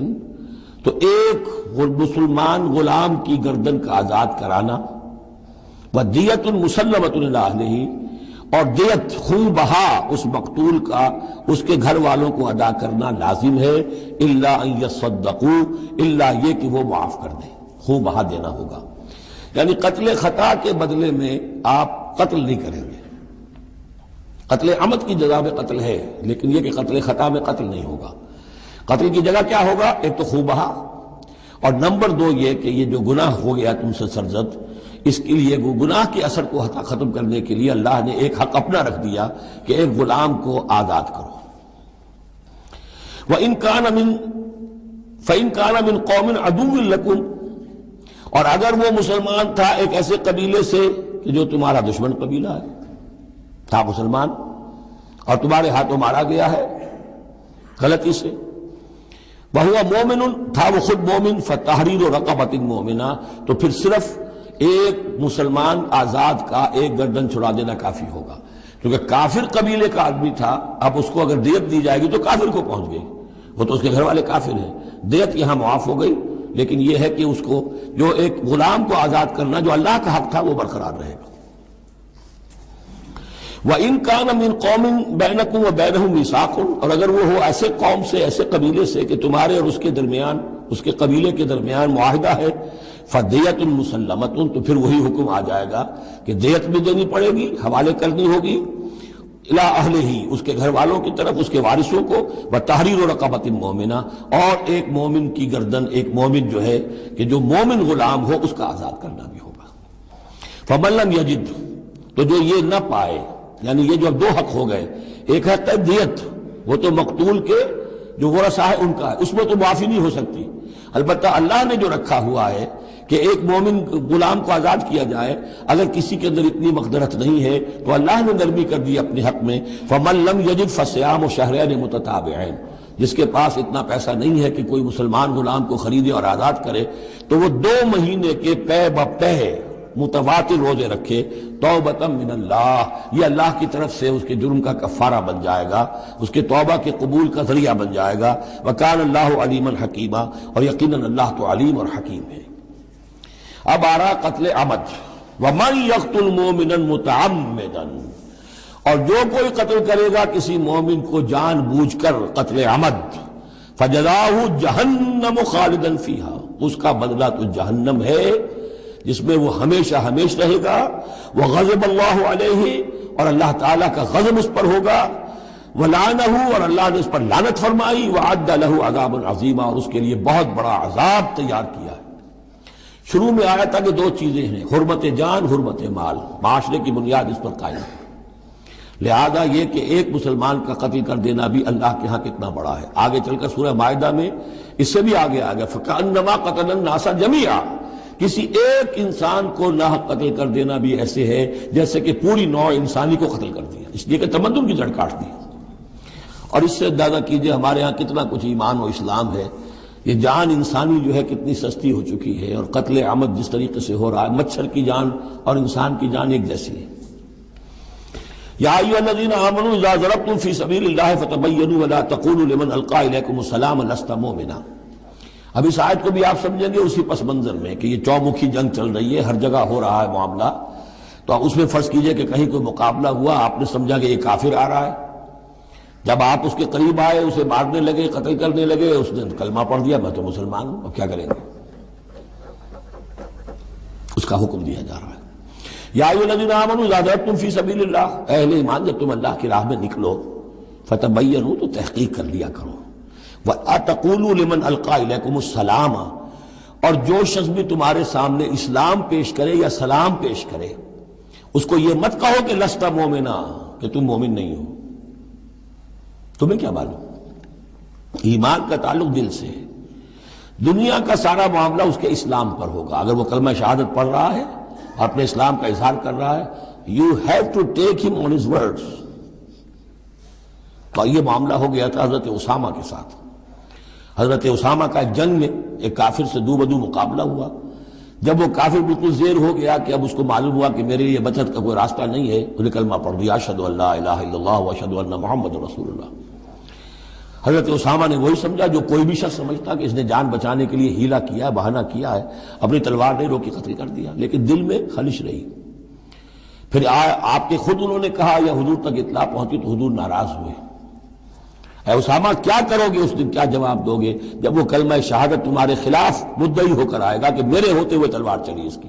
تو ایک مسلمان غلام کی گردن کا آزاد کرانا، وَدِيَةٌ مُسَلَّمَةٌ إِلَىٰ أَهْلِهِ، اور دیت خون بہا اس مقتول کا اس کے گھر والوں کو ادا کرنا لازم ہے، إِلَّا أَن يَصَّدَّقُوا، الا یہ کہ وہ معاف کر دیں، خون بہا دینا ہوگا۔ یعنی قتل خطا کے بدلے میں آپ قتل نہیں کریں گے۔ قتل عمد کی جزا میں قتل ہے، لیکن یہ کہ قتل خطا میں قتل نہیں ہوگا۔ قتل کی جگہ کیا ہوگا؟ ایک تو خون بہا، اور نمبر دو یہ کہ یہ جو گناہ ہو گیا تم سے سرزد، اس کے لیے وہ گناہ کے اثر کو ختم کرنے کے لیے اللہ نے ایک حق اپنا رکھ دیا کہ ایک غلام کو آزاد کرو۔ فَإِن كَانَ مِن قَوْمٍ عَدُوٍّ لَكُمْ، اور اگر وہ مسلمان تھا ایک ایسے قبیلے سے کہ جو تمہارا دشمن قبیلہ ہے، تھا مسلمان اور تمہارے ہاتھوں مارا گیا ہے غلطی سے، وَهُوَ مُؤْمِنٌ، تھا وہ خود مومن، فَتَحْرِيرُ رَقَبَةٍ مُؤْمِنَةٍ، تو پھر صرف ایک مسلمان آزاد کا ایک گردن چھڑا دینا کافی ہوگا، کیونکہ کافر قبیلے کا آدمی تھا، اب اس کو اگر دیت دی جائے گی تو کافر کو پہنچ گئی، وہ تو اس کے گھر والے کافر ہیں، دیت یہاں معاف ہو گئی، لیکن یہ ہے کہ اس کو جو ایک غلام کو آزاد کرنا جو اللہ کا حق تھا وہ برقرار رہے گا۔ وَإِن كَانَ مِن قَوْمٍ بَيْنَكُمْ وَبَيْنَهُم مِيثَاقٌ، اور اگر وہ ہو ایسے قوم سے، ایسے قبیلے سے کہ تمہارے اور اس کے درمیان، اس کے قبیلے کے درمیان معاہدہ ہے، فَدِيَةٌ مُسَلَّمَةٌ، تو پھر وہی حکم آ جائے گا کہ دیت بھی دینی پڑے گی، حوالے کرنی ہوگی، اِلَىٰ أَهْلِهِ، اس کے گھر والوں کی طرف، اس کے وارثوں کو، وَتَحْرِيرُ رَقَبَةٍ مُؤْمِنَةٍ، اور ایک مومن کی گردن، ایک مومن جو ہے کہ جو مومن غلام ہو اس کا آزاد کرنا بھی ہوگا۔ فَمَن لَّمْ يَجِدْ، تو جو یہ نہ پائے، یعنی یہ جو اب دو حق ہو گئے، ایک ہے دیت، وہ تو مقتول کے جو ورثہ ہے ان کا ہے، اس میں تو معافی نہیں ہو سکتی، البتہ اللہ نے جو رکھا ہوا ہے کہ ایک مومن غلام کو آزاد کیا جائے، اگر کسی کے اندر اتنی مقدرت نہیں ہے تو اللہ نے نرمی کر دی اپنے حق میں، فَمَن لَّمْ يَجِدْ فَصِيَامُ شَهْرَيْنِ مُتَتَابِعَيْنِ، جس کے پاس اتنا پیسہ نہیں ہے کہ کوئی مسلمان غلام کو خریدے اور آزاد کرے، تو وہ 2 مہینے کے پے بپے متواتر روزے رکھے، توبۃ من اللہ، یہ اللہ کی طرف سے اس کے جرم کا کفارہ بن جائے گا، اس کے توبہ کے قبول کا ذریعہ بن جائے گا۔ وَكَانَ اللَّهُ عَلِيمًا حَكِيمًا، اور یقیناً اللہ تو علیم اور حکیم ہے۔ اب آ رہا قتل عمد، وَمَن يَقْتُلْ مُؤْمِنًا مُتَعَمِّدًا، اور جو کوئی قتل کرے گا کسی مومن کو جان بوجھ کر قتل عمد، فَجَزَاؤُهُ جَهَنَّمُ خَالِدًا فِيهَا، اس کا بدلہ تو جہنم ہے جس میں وہ ہمیشہ ہمیشہ رہے گا، وَغَضِبَ اللَّهُ عَلَيْهِ، اور اللہ تعالیٰ کا غضب اس پر ہوگا، وَلَعَنَهُ، اور اللہ نے اس پر لعنت فرمائی، وَأَعَدَّ لَهُ عَذَابًا عَظِيمًا، اور اس کے لیے بہت بڑا عذاب تیار کیا ہے۔ شروع میں آیا تھا کہ 2 چیزیں ہیں، حرمت جان، حرمت مال، معاشرے کی بنیاد اس پر قائم ہے، لہذا یہ کہ ایک مسلمان کا قتل کر دینا بھی اللہ کے ہاں کتنا بڑا ہے۔ آگے چل کر سورہ مائدہ میں اس سے بھی آگے آ گیا، فَكَأَنَّمَا قَتَلَ النَّاسَ جَمِيعًا، کسی ایک انسان کو ناحق قتل کر دینا بھی ایسے ہے جیسے کہ پوری نوع انسانی کو قتل کر دیا، اس لیے کہ تمدن کی جڑ کاٹ دی۔ اور اس سے اندازہ کیجئے ہمارے ہاں کتنا کچھ ایمان و اسلام ہے، یہ جان انسانی جو ہے کتنی سستی ہو چکی ہے، اور قتل عمد جس طریقے سے ہو رہا ہے، مچھر کی جان اور انسان کی جان ایک جیسی ہے۔ یا ایھا الذین آمنوا اذا ضربتم فی سبیل اللہ فتبینوا ولا تقولوا لمن القی الیکم السلام لست مؤمنا۔ اب اس آیت کو بھی آپ سمجھیں گے اسی پس منظر میں کہ یہ چومکھی جنگ چل رہی ہے، ہر جگہ ہو رہا ہے معاملہ، تو اس میں فرض کیجئے کہ کہیں کوئی مقابلہ ہوا، آپ نے سمجھا کہ یہ کافر آ رہا ہے، جب آپ اس کے قریب آئے، اسے مارنے لگے، قتل کرنے لگے، اس نے کلمہ پڑھ دیا میں تو مسلمان ہوں، اب کیا کریں گے؟ اس کا حکم دیا جا رہا ہے۔ یا ایھا الذین آمنوا اذا ضربتم فی سبیل اللہ، اہل ایمان جب تم اللہ کی راہ میں نکلو، فتبینوا، تو تحقیق کر لیا کرو، وَأَتَقُولُوا لِمَنْ أَلْقَى إِلَيْكُمُ السَّلَامَ، اور جو شخص بھی تمہارے سامنے اسلام پیش کرے یا سلام پیش کرے، اس کو یہ مت کہو کہ لست مومنا، کہ تم مومن نہیں ہو، تمہیں کیا معلوم؟ ایمان کا تعلق دل سے ہے، دنیا کا سارا معاملہ اس کے اسلام پر ہوگا۔ اگر وہ کلمہ شہادت پڑھ رہا ہے اور اپنے اسلام کا اظہار کر رہا ہے، you have to take him on his words۔ تو یہ معاملہ ہو گیا تھا حضرت اسامہ کے ساتھ۔ حضرت اسامہ کا ایک جنگ میں ایک کافر سے دو بدو مقابلہ ہوا، جب وہ کافر بالکل زیر ہو گیا کہ اب اس کو معلوم ہوا کہ میرے لیے بچت کا کوئی راستہ نہیں ہے، انہیں کلمہ پڑھ دیا، اشہد ان لا الہ الا اللہ واشہد ان محمد رسول اللہ۔ حضرت اسامہ نے وہی سمجھا جو کوئی بھی شخص سمجھتا کہ اس نے جان بچانے کے لیے ہیلا کیا ہے، بہانہ کیا ہے، اپنی تلوار نہیں روکی قتل کر دیا، لیکن دل میں خلش رہی۔ پھر آپ کے خود انہوں نے کہا یا حضور تک اطلاع پہنچی تو حضور ناراض ہوئے، اے اسامہ کیا کرو گے اس دن، کیا جواب دو گے جب وہ کلمہ شہادت تمہارے خلاف مدعی ہو کر آئے گا کہ میرے ہوتے ہوئے تلوار چلی اس کی۔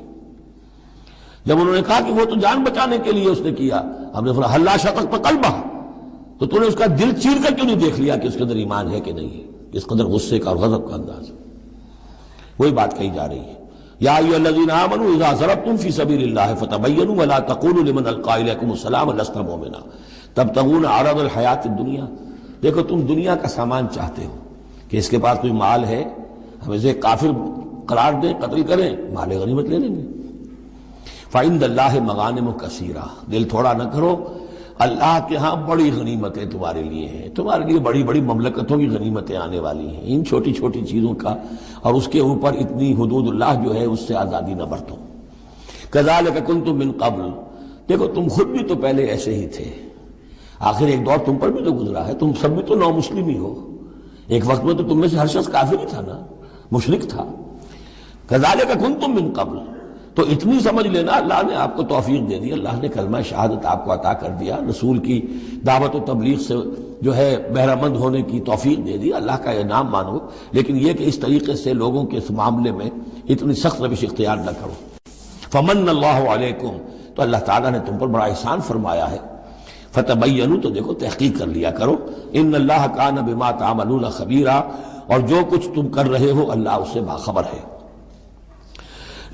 جب انہوں نے کہا کہ وہ تو جان بچانے کے لیے اس نے کیا، ہم نے فرمایا حلا شققت قلبہ، تو نے اس کا دل چیر کر کیوں نہیں دیکھ لیا کہ اس کے اندر ایمان ہے کہ نہیں ہے؟ اس قدر غصے کا اور غضب کا انداز، وہی بات کہی جا رہی ہے۔ یا ایھا الذین آمنوا اذا ضربتم فی سبیل اللہ فتبینوا ولا تقولوا لمن القی الیکم السلام لست مؤمنا تبتغون عرض الحیاۃ الدنیا۔ دیکھو تم دنیا کا سامان چاہتے ہو کہ اس کے پاس کوئی مال ہے، ہم اسے کافر قرار دیں، قتل کریں، مال غنیمت لے لیں گے۔ فعند اللہ مغانم کثیرہ، دل تھوڑا نہ کرو، اللہ کے ہاں بڑی غنیمتیں تمہارے لیے ہیں، تمہارے لیے بڑی بڑی مملکتوں کی غنیمتیں آنے والی ہیں، ان چھوٹی چھوٹی چیزوں کا اور اس کے اوپر اتنی حدود اللہ جو ہے اس سے آزادی نہ برتو۔ کذالک کنتم من قبل، دیکھو تم خود بھی تو پہلے ایسے ہی تھے، آخر ایک دور تم پر بھی تو گزرا ہے، تم سب بھی تو نو مسلم ہی ہو، ایک وقت میں تو تم میں سے ہر شخص کافر ہی تھا نا، مشرک تھا۔ کذالک کنتم من قبل، تو اتنی سمجھ لینا اللہ نے آپ کو توفیق دے دی، اللہ نے کلمہ شہادت آپ کو عطا کر دیا، رسول کی دعوت و تبلیغ سے جو ہے بہرہ مند ہونے کی توفیق دے دی، اللہ کا انعام مانو، لیکن یہ کہ اس طریقے سے لوگوں کے اس معاملے میں اتنی سخت روش اختیار نہ کرو۔ فمن اللہ علیکم، تو اللہ تعالیٰ نے تم پر بڑا احسان فرمایا ہے، فتبینوا، تو دیکھو تحقیق کر لیا کرو، ان اللہ کان بما تعملون خبیرا، اور جو کچھ تم کر رہے ہو اللہ اس سے باخبر ہے۔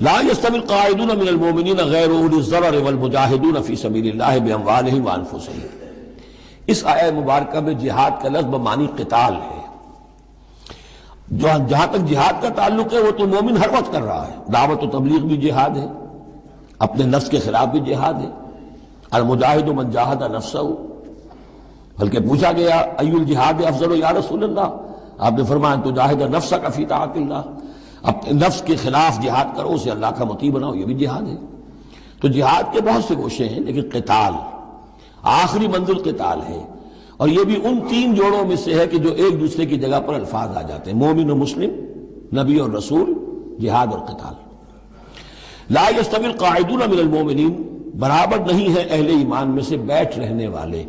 لا يستوي القاعدون من المؤمنین غیر اولی الضرر والمجاہدون فی سبیل اللہ باموالہم وانفسہم۔ اس آیہ مبارکہ میں جہاد کا لفظ بمعنی قتال ہے، جہاں تک جہاد کا تعلق ہے وہ تو مومن ہر وقت کر رہا ہے، دعوت و تبلیغ بھی جہاد ہے، اپنے نفس کے خلاف بھی جہاد ہے، المجاہد من جاہد نفسہ، بلکہ پوچھا گیا ای الجہاد افضل یا رسول اللہ، آپ نے فرمایا تو جاہد نفسک فی طاعت اللہ، اپنے نفس کے خلاف جہاد کرو، اسے اللہ کا مطیع بناؤ، یہ بھی جہاد ہے۔ تو جہاد کے بہت سے گوشے ہیں، لیکن قتال آخری منزل قتال ہے، اور یہ بھی ان تین جوڑوں میں سے ہے کہ جو ایک دوسرے کی جگہ پر الفاظ آ جاتے ہیں، مومن و مسلم، نبی اور رسول، جہاد اور قتال۔ لا یستوی القاعدون من المؤمنین، برابر نہیں ہے اہل ایمان میں سے بیٹھ رہنے والے،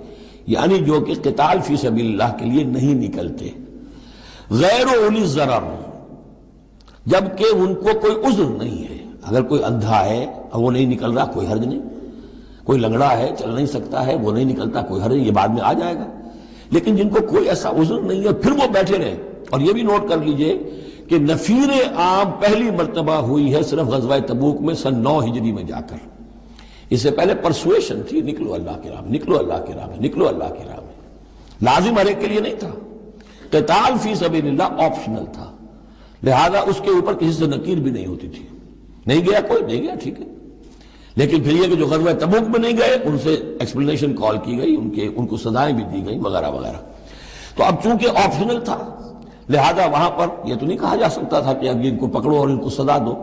یعنی جو کہ قتال فی سبیل اللہ کے لیے نہیں نکلتے، غیر اولی الضرر، جبکہ ان کو کوئی عذر نہیں ہے، اگر کوئی اندھا ہے اور وہ نہیں نکل رہا کوئی حرج نہیں، کوئی لنگڑا ہے چل نہیں سکتا ہے وہ نہیں نکلتا کوئی حرج نہیں، یہ بعد میں آ جائے گا، لیکن جن کو کوئی ایسا عذر نہیں ہے پھر وہ بیٹھے رہے۔ اور یہ بھی نوٹ کر لیجئے کہ نفیر عام پہلی مرتبہ ہوئی ہے صرف غزوہ تبوک میں سن 9 ہجری میں جا کر، اس سے پہلے پرسویشن تھی، نکلو اللہ کی راہ میں، نکلو اللہ کی راہ میں، نکلو اللہ کی راہ میں، لازم ہر ایک کے لیے نہیں تھا، قتال فی سبیل اللہ آپشنل تھا، لہذا اس کے اوپر کسی سے نکیر بھی نہیں ہوتی تھی، نہیں گیا کوئی نہیں گیا ٹھیک ہے، لیکن پھر یہ کہ جو غزوہ تبوک میں نہیں گئے ان سے ایکسپلینیشن کال کی گئی، ان کو سزائیں بھی دی گئیں وغیرہ وغیرہ۔ تو اب چونکہ آپشنل تھا لہذا وہاں پر یہ تو نہیں کہا جا سکتا تھا کہ اب ان کو پکڑو اور ان کو سزا دو،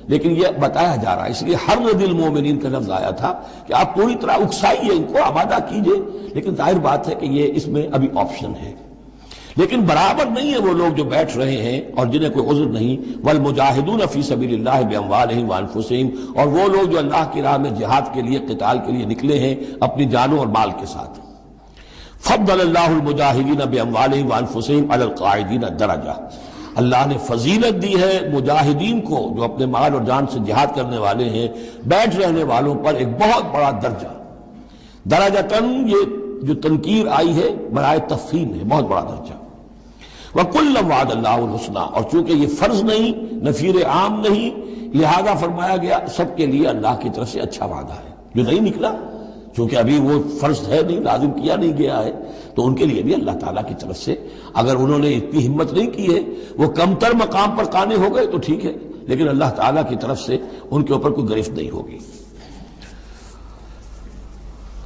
لیکن یہ بتایا جا رہا ہے، اس لیے حرض المومنین کا لفظ آیا تھا کہ آپ پوری طرح اکسائیے ان کو، آمادہ کیجئے، لیکن ظاہر بات ہے کہ یہ اس میں ابھی آپشن ہے، لیکن برابر نہیں ہے وہ لوگ جو بیٹھ رہے ہیں اور جنہیں کوئی عذر نہیں، والمجاہدون فی سبیل اللہ باموالہم وانفسہم، اور وہ لوگ جو اللہ کی راہ میں جہاد کے لیے قتال کے لیے نکلے ہیں اپنی جانوں اور مال کے ساتھ۔ فضل اللہ المجاہدین باموالہم وانفسہم علی القاعدین درجہ، اللہ نے فضیلت دی ہے مجاہدین کو جو اپنے مال اور جان سے جہاد کرنے والے ہیں، بیٹھ رہنے والوں پر ایک بہت بڑا درجہ، درجتاً یہ جو تنکیر آئی ہے برائے تفخیم ہے، بہت بڑا درجہ۔ وَكُلًّا وَعَدَ اللَّهُ الْحُسْنَىٰ، اور چونکہ یہ فرض نہیں، نفیر عام نہیں، لہذا فرمایا گیا سب کے لیے اللہ کی طرف سے اچھا وعدہ ہے، جو نہیں نکلا چونکہ ابھی وہ فرض ہے نہیں، لازم کیا نہیں گیا ہے، تو ان کے لیے بھی اللہ تعالیٰ کی طرف سے اگر انہوں نے اتنی ہمت نہیں کی ہے، وہ کم تر مقام پر قانے ہو گئے تو ٹھیک ہے، لیکن اللہ تعالیٰ کی طرف سے ان کے اوپر کوئی گرفت نہیں ہوگی۔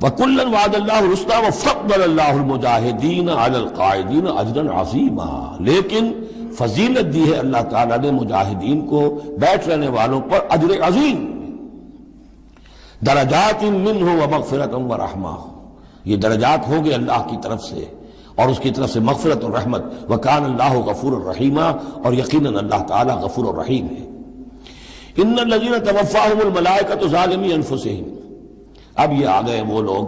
وَكُلًّا وَعَدَ اللَّهُ الْحُسْنَىٰ وَفَضَّلَ اللَّهُ الْمُجَاهِدِينَ عَلَى الْقَاعِدِينَ أَجْرًا عَظِيمًا، لیکن فضیلت دی ہے اللہ تعالیٰ نے مجاہدین کو بیٹھ رہنے والوں پر اجر عظیم، درجات منہ ومغفرۃ ورحمہ، یہ درجات ہوں گے اللہ کی طرف سے اور اس کی طرف سے مغفرت اور رحمت، وکان اللہ غفور الرحیم، اور یقیناً اللہ تعالیٰ غفور الرحیم ہے۔ ان الذین توفاہم الملائکۃ ظالمی انفسہم، اب یہ آ گئے وہ لوگ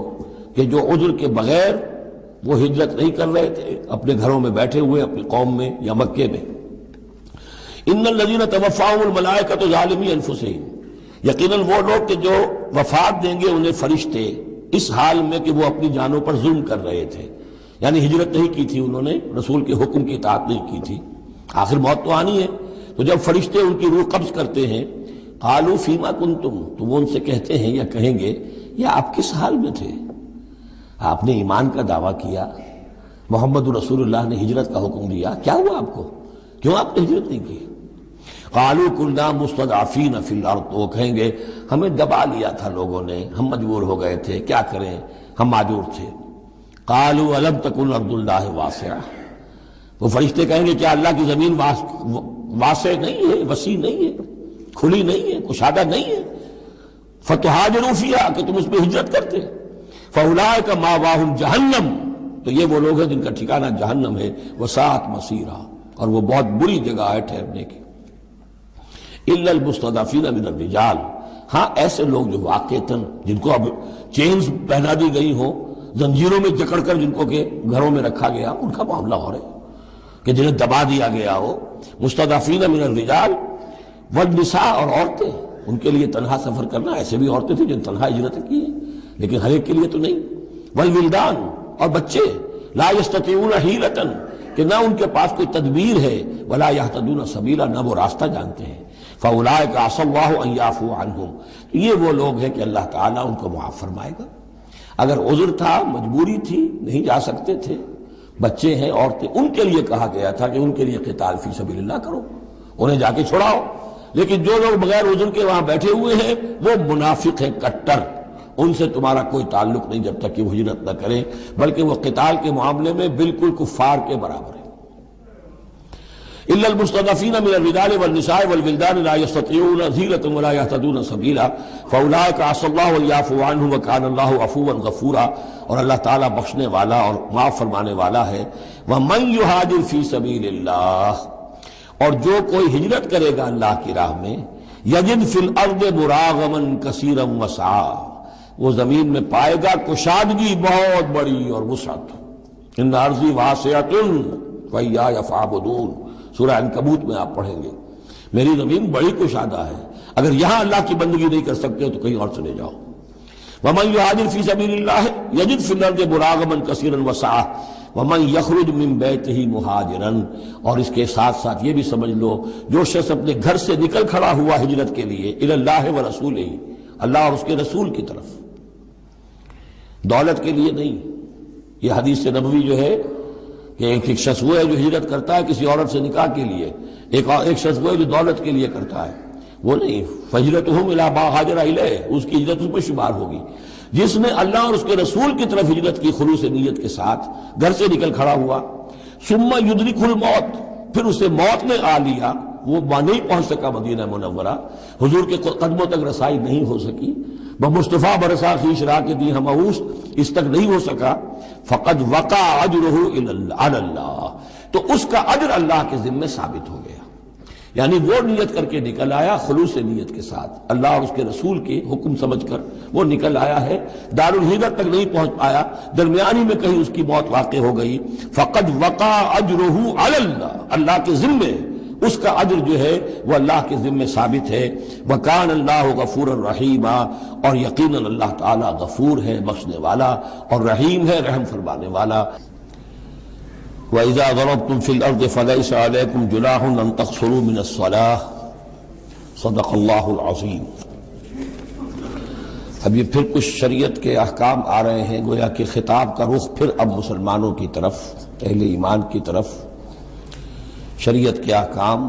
کہ جو عذر کے بغیر وہ ہجرت نہیں کر رہے تھے، اپنے گھروں میں بیٹھے ہوئے اپنی قوم میں یا مکے میں۔ ان الذین توفاہم الملائکۃ ظالمی انفسہم، یقیناً وہ لوگ کہ جو وفات دیں گے انہیں فرشتے اس حال میں کہ وہ اپنی جانوں پر ظلم کر رہے تھے، یعنی ہجرت نہیں کی تھی انہوں نے، رسول کے حکم کی اطاعت نہیں کی تھی، آخر موت تو آنی ہے۔ تو جب فرشتے ان کی روح قبض کرتے ہیں، قالوا فیما کنتم، تو وہ ان سے کہتے ہیں یا کہیں گے یا آپ کس حال میں تھے؟ آپ نے ایمان کا دعویٰ کیا، محمد رسول اللہ نے ہجرت کا حکم دیا، کیا ہوا آپ کو؟ کیوں آپ نے ہجرت نہیں کی؟ قالوا كنا مستضعفین فی الارض، تو وہ کہیں گے ہمیں دبا لیا تھا لوگوں نے، ہم مجبور ہو گئے تھے، کیا کریں، ہم معذور تھے۔ قالوا الم تکن ارض اللہ واسعہ، وہ فرشتے کہیں گے کیا اللہ کی زمین واسع نہیں ہے، وسیع نہیں ہے، کھلی نہیں ہے، کشادہ نہیں ہے؟ فتہاجروا فیہا، کہ تم اس میں ہجرت کرتے۔ فاولئک مأواہم جہنم، تو یہ وہ لوگ ہیں جن کا ٹھکانہ جہنم ہے، وساءت مصیرا، اور وہ بہت بری جگہ ہے ٹھہرنے کی۔ الا المستضعفین من الرجال، ہاں ایسے لوگ جو واقعتاً جن کو اب چینز پہنا دی گئی ہوں، زنجیروں میں جکڑ کر جن کو کہ گھروں میں رکھا گیا، ان کا معاملہ ہو رہا ہے کہ جنہیں دبا دیا گیا ہو۔ مستضعفین من الرجال والنساء، اور عورتیں، ان کے لیے تنہا سفر کرنا، ایسے بھی عورتیں تھیں جن تنہا ہجرت کی ہے لیکن ہر ایک کے لیے تو نہیں۔ والولدان، اور بچے، لا یستطیعون حیلۃ، کہ نہ ان کے پاس کوئی تدبیر ہے، ولا یہتدون سبیلا، نہ وہ راستہ جانتے ہیں۔ فاولئک عسى اللہ ان یعفو عنہم، یہ وہ لوگ ہیں کہ اللہ تعالیٰ ان کو معاف فرمائے گا۔ اگر عذر تھا، مجبوری تھی، نہیں جا سکتے تھے، بچے ہیں، عورتیں، ان کے لیے کہا گیا تھا کہ ان کے لیے قتال فی سبیل اللہ کرو، انہیں جا کے چھڑاؤ۔ لیکن جو لوگ بغیر عذر کے وہاں بیٹھے ہوئے ہیں وہ منافق ہیں کٹر، ان سے تمہارا کوئی تعلق نہیں جب تک کہ وہ ہجرت نہ کریں، بلکہ وہ قتال کے معاملے میں بالکل کفار کے برابر ہیں۔ الا المستضعفین من الرجال والنساء والولدان لا يستطيعون حیلۃ ولا يهتدون سبیلا فاولئک عسى الله ان يعفو عنهم وكان الله عفوا غفورا، اور اللہ تعالیٰ بخشنے والا اور معاف فرمانے والا ہے۔ ومن يهاجر في سبيل الله، اور جو کوئی ہجرت کرے گا اللہ کی راہ میں، یجد فی الارض مراغما کثیرا وسعا، وہ زمین میں پائے گا کشادگی بہت بڑی اور وسعت۔ ان ارضی واسعۃ فإیایا فاعبدون، سورہ عنکبوت میں آپ پڑھیں گے، میری زمین بڑی کشادہ ہے، اگر یہاں اللہ کی بندگی نہیں کر سکتے تو کہیں اور چلے جاؤ۔ ومن یہاجر فی سبیل اللہ یجد فی الارض مراغما کثیرا وسعا ومن یخرج من بیتہ مہاجرا، اور اس کے ساتھ ساتھ یہ بھی سمجھ لو جو شخص اپنے گھر سے نکل کھڑا ہوا ہجرت کے لیے، الی اللہ ورسولہ، اللہ اور اس کے رسول کی طرف، دولت کے لیے نہیں۔ یہ حدیث نبوی جو ہے کہ ایک شخص وہ ہے جو ہجرت کرتا ہے کسی عورت سے نکاح کے لیے، ایک شخص وہ ہے جو دولت کے لیے کرتا ہے، وہ نہیں۔ فہجرتہم الی ما ہاجر الیہ، اس کی ہجرت اس میں شمار ہوگی۔ جس نے اللہ اور اس کے رسول کی طرف ہجرت کی خلوص نیت کے ساتھ، گھر سے نکل کھڑا ہوا، ثم یدرکہ الموت، پھر اسے موت نے آ لیا، وہ نہیں پہنچ سکا مدینہ منورہ، حضور کے قدموں تک رسائی نہیں ہو سکی، بمصطفیٰ برسا خیش راہ کے دی ہمعوس، اس تک نہیں ہو سکا، فقد وقع اجرہ علی اللہ، تو اس کا اجر اللہ کے ذمے ثابت ہو گیا۔ یعنی وہ نیت کر کے نکل آیا خلوص نیت کے ساتھ، اللہ اور اس کے رسول کے حکم سمجھ کر وہ نکل آیا ہے، دار الہجرت تک نہیں پہنچ پایا، درمیانی میں کہیں اس کی موت واقع ہو گئی، فقد وقع اجرہ علی اللہ، اللہ کے ذمے اس کا اجر جو ہے وہ اللہ کے ذمے ثابت ہے۔ وَكَانَ اللَّهُ غَفُورًا رَحِيمًا، اور یقیناً اللہ تعالیٰ غفور ہے، بخشنے والا، اور رحیم ہے، رحم فرمانے والا۔ وَإِذَا ضَرَبْتُمْ فِي الْأَرْضِ فَلَيْسَ عَلَيْكُمْ جُنَاحٌ أَن تَقْصُرُوا مِنَ الصَّلَاةِ صدق اللہ العظیم۔ اب یہ پھر کچھ شریعت کے احکام آ رہے ہیں، گویا کہ خطاب کا رخ پھر اب مسلمانوں کی طرف، اہل ایمان کی طرف، شریعت کے احکام،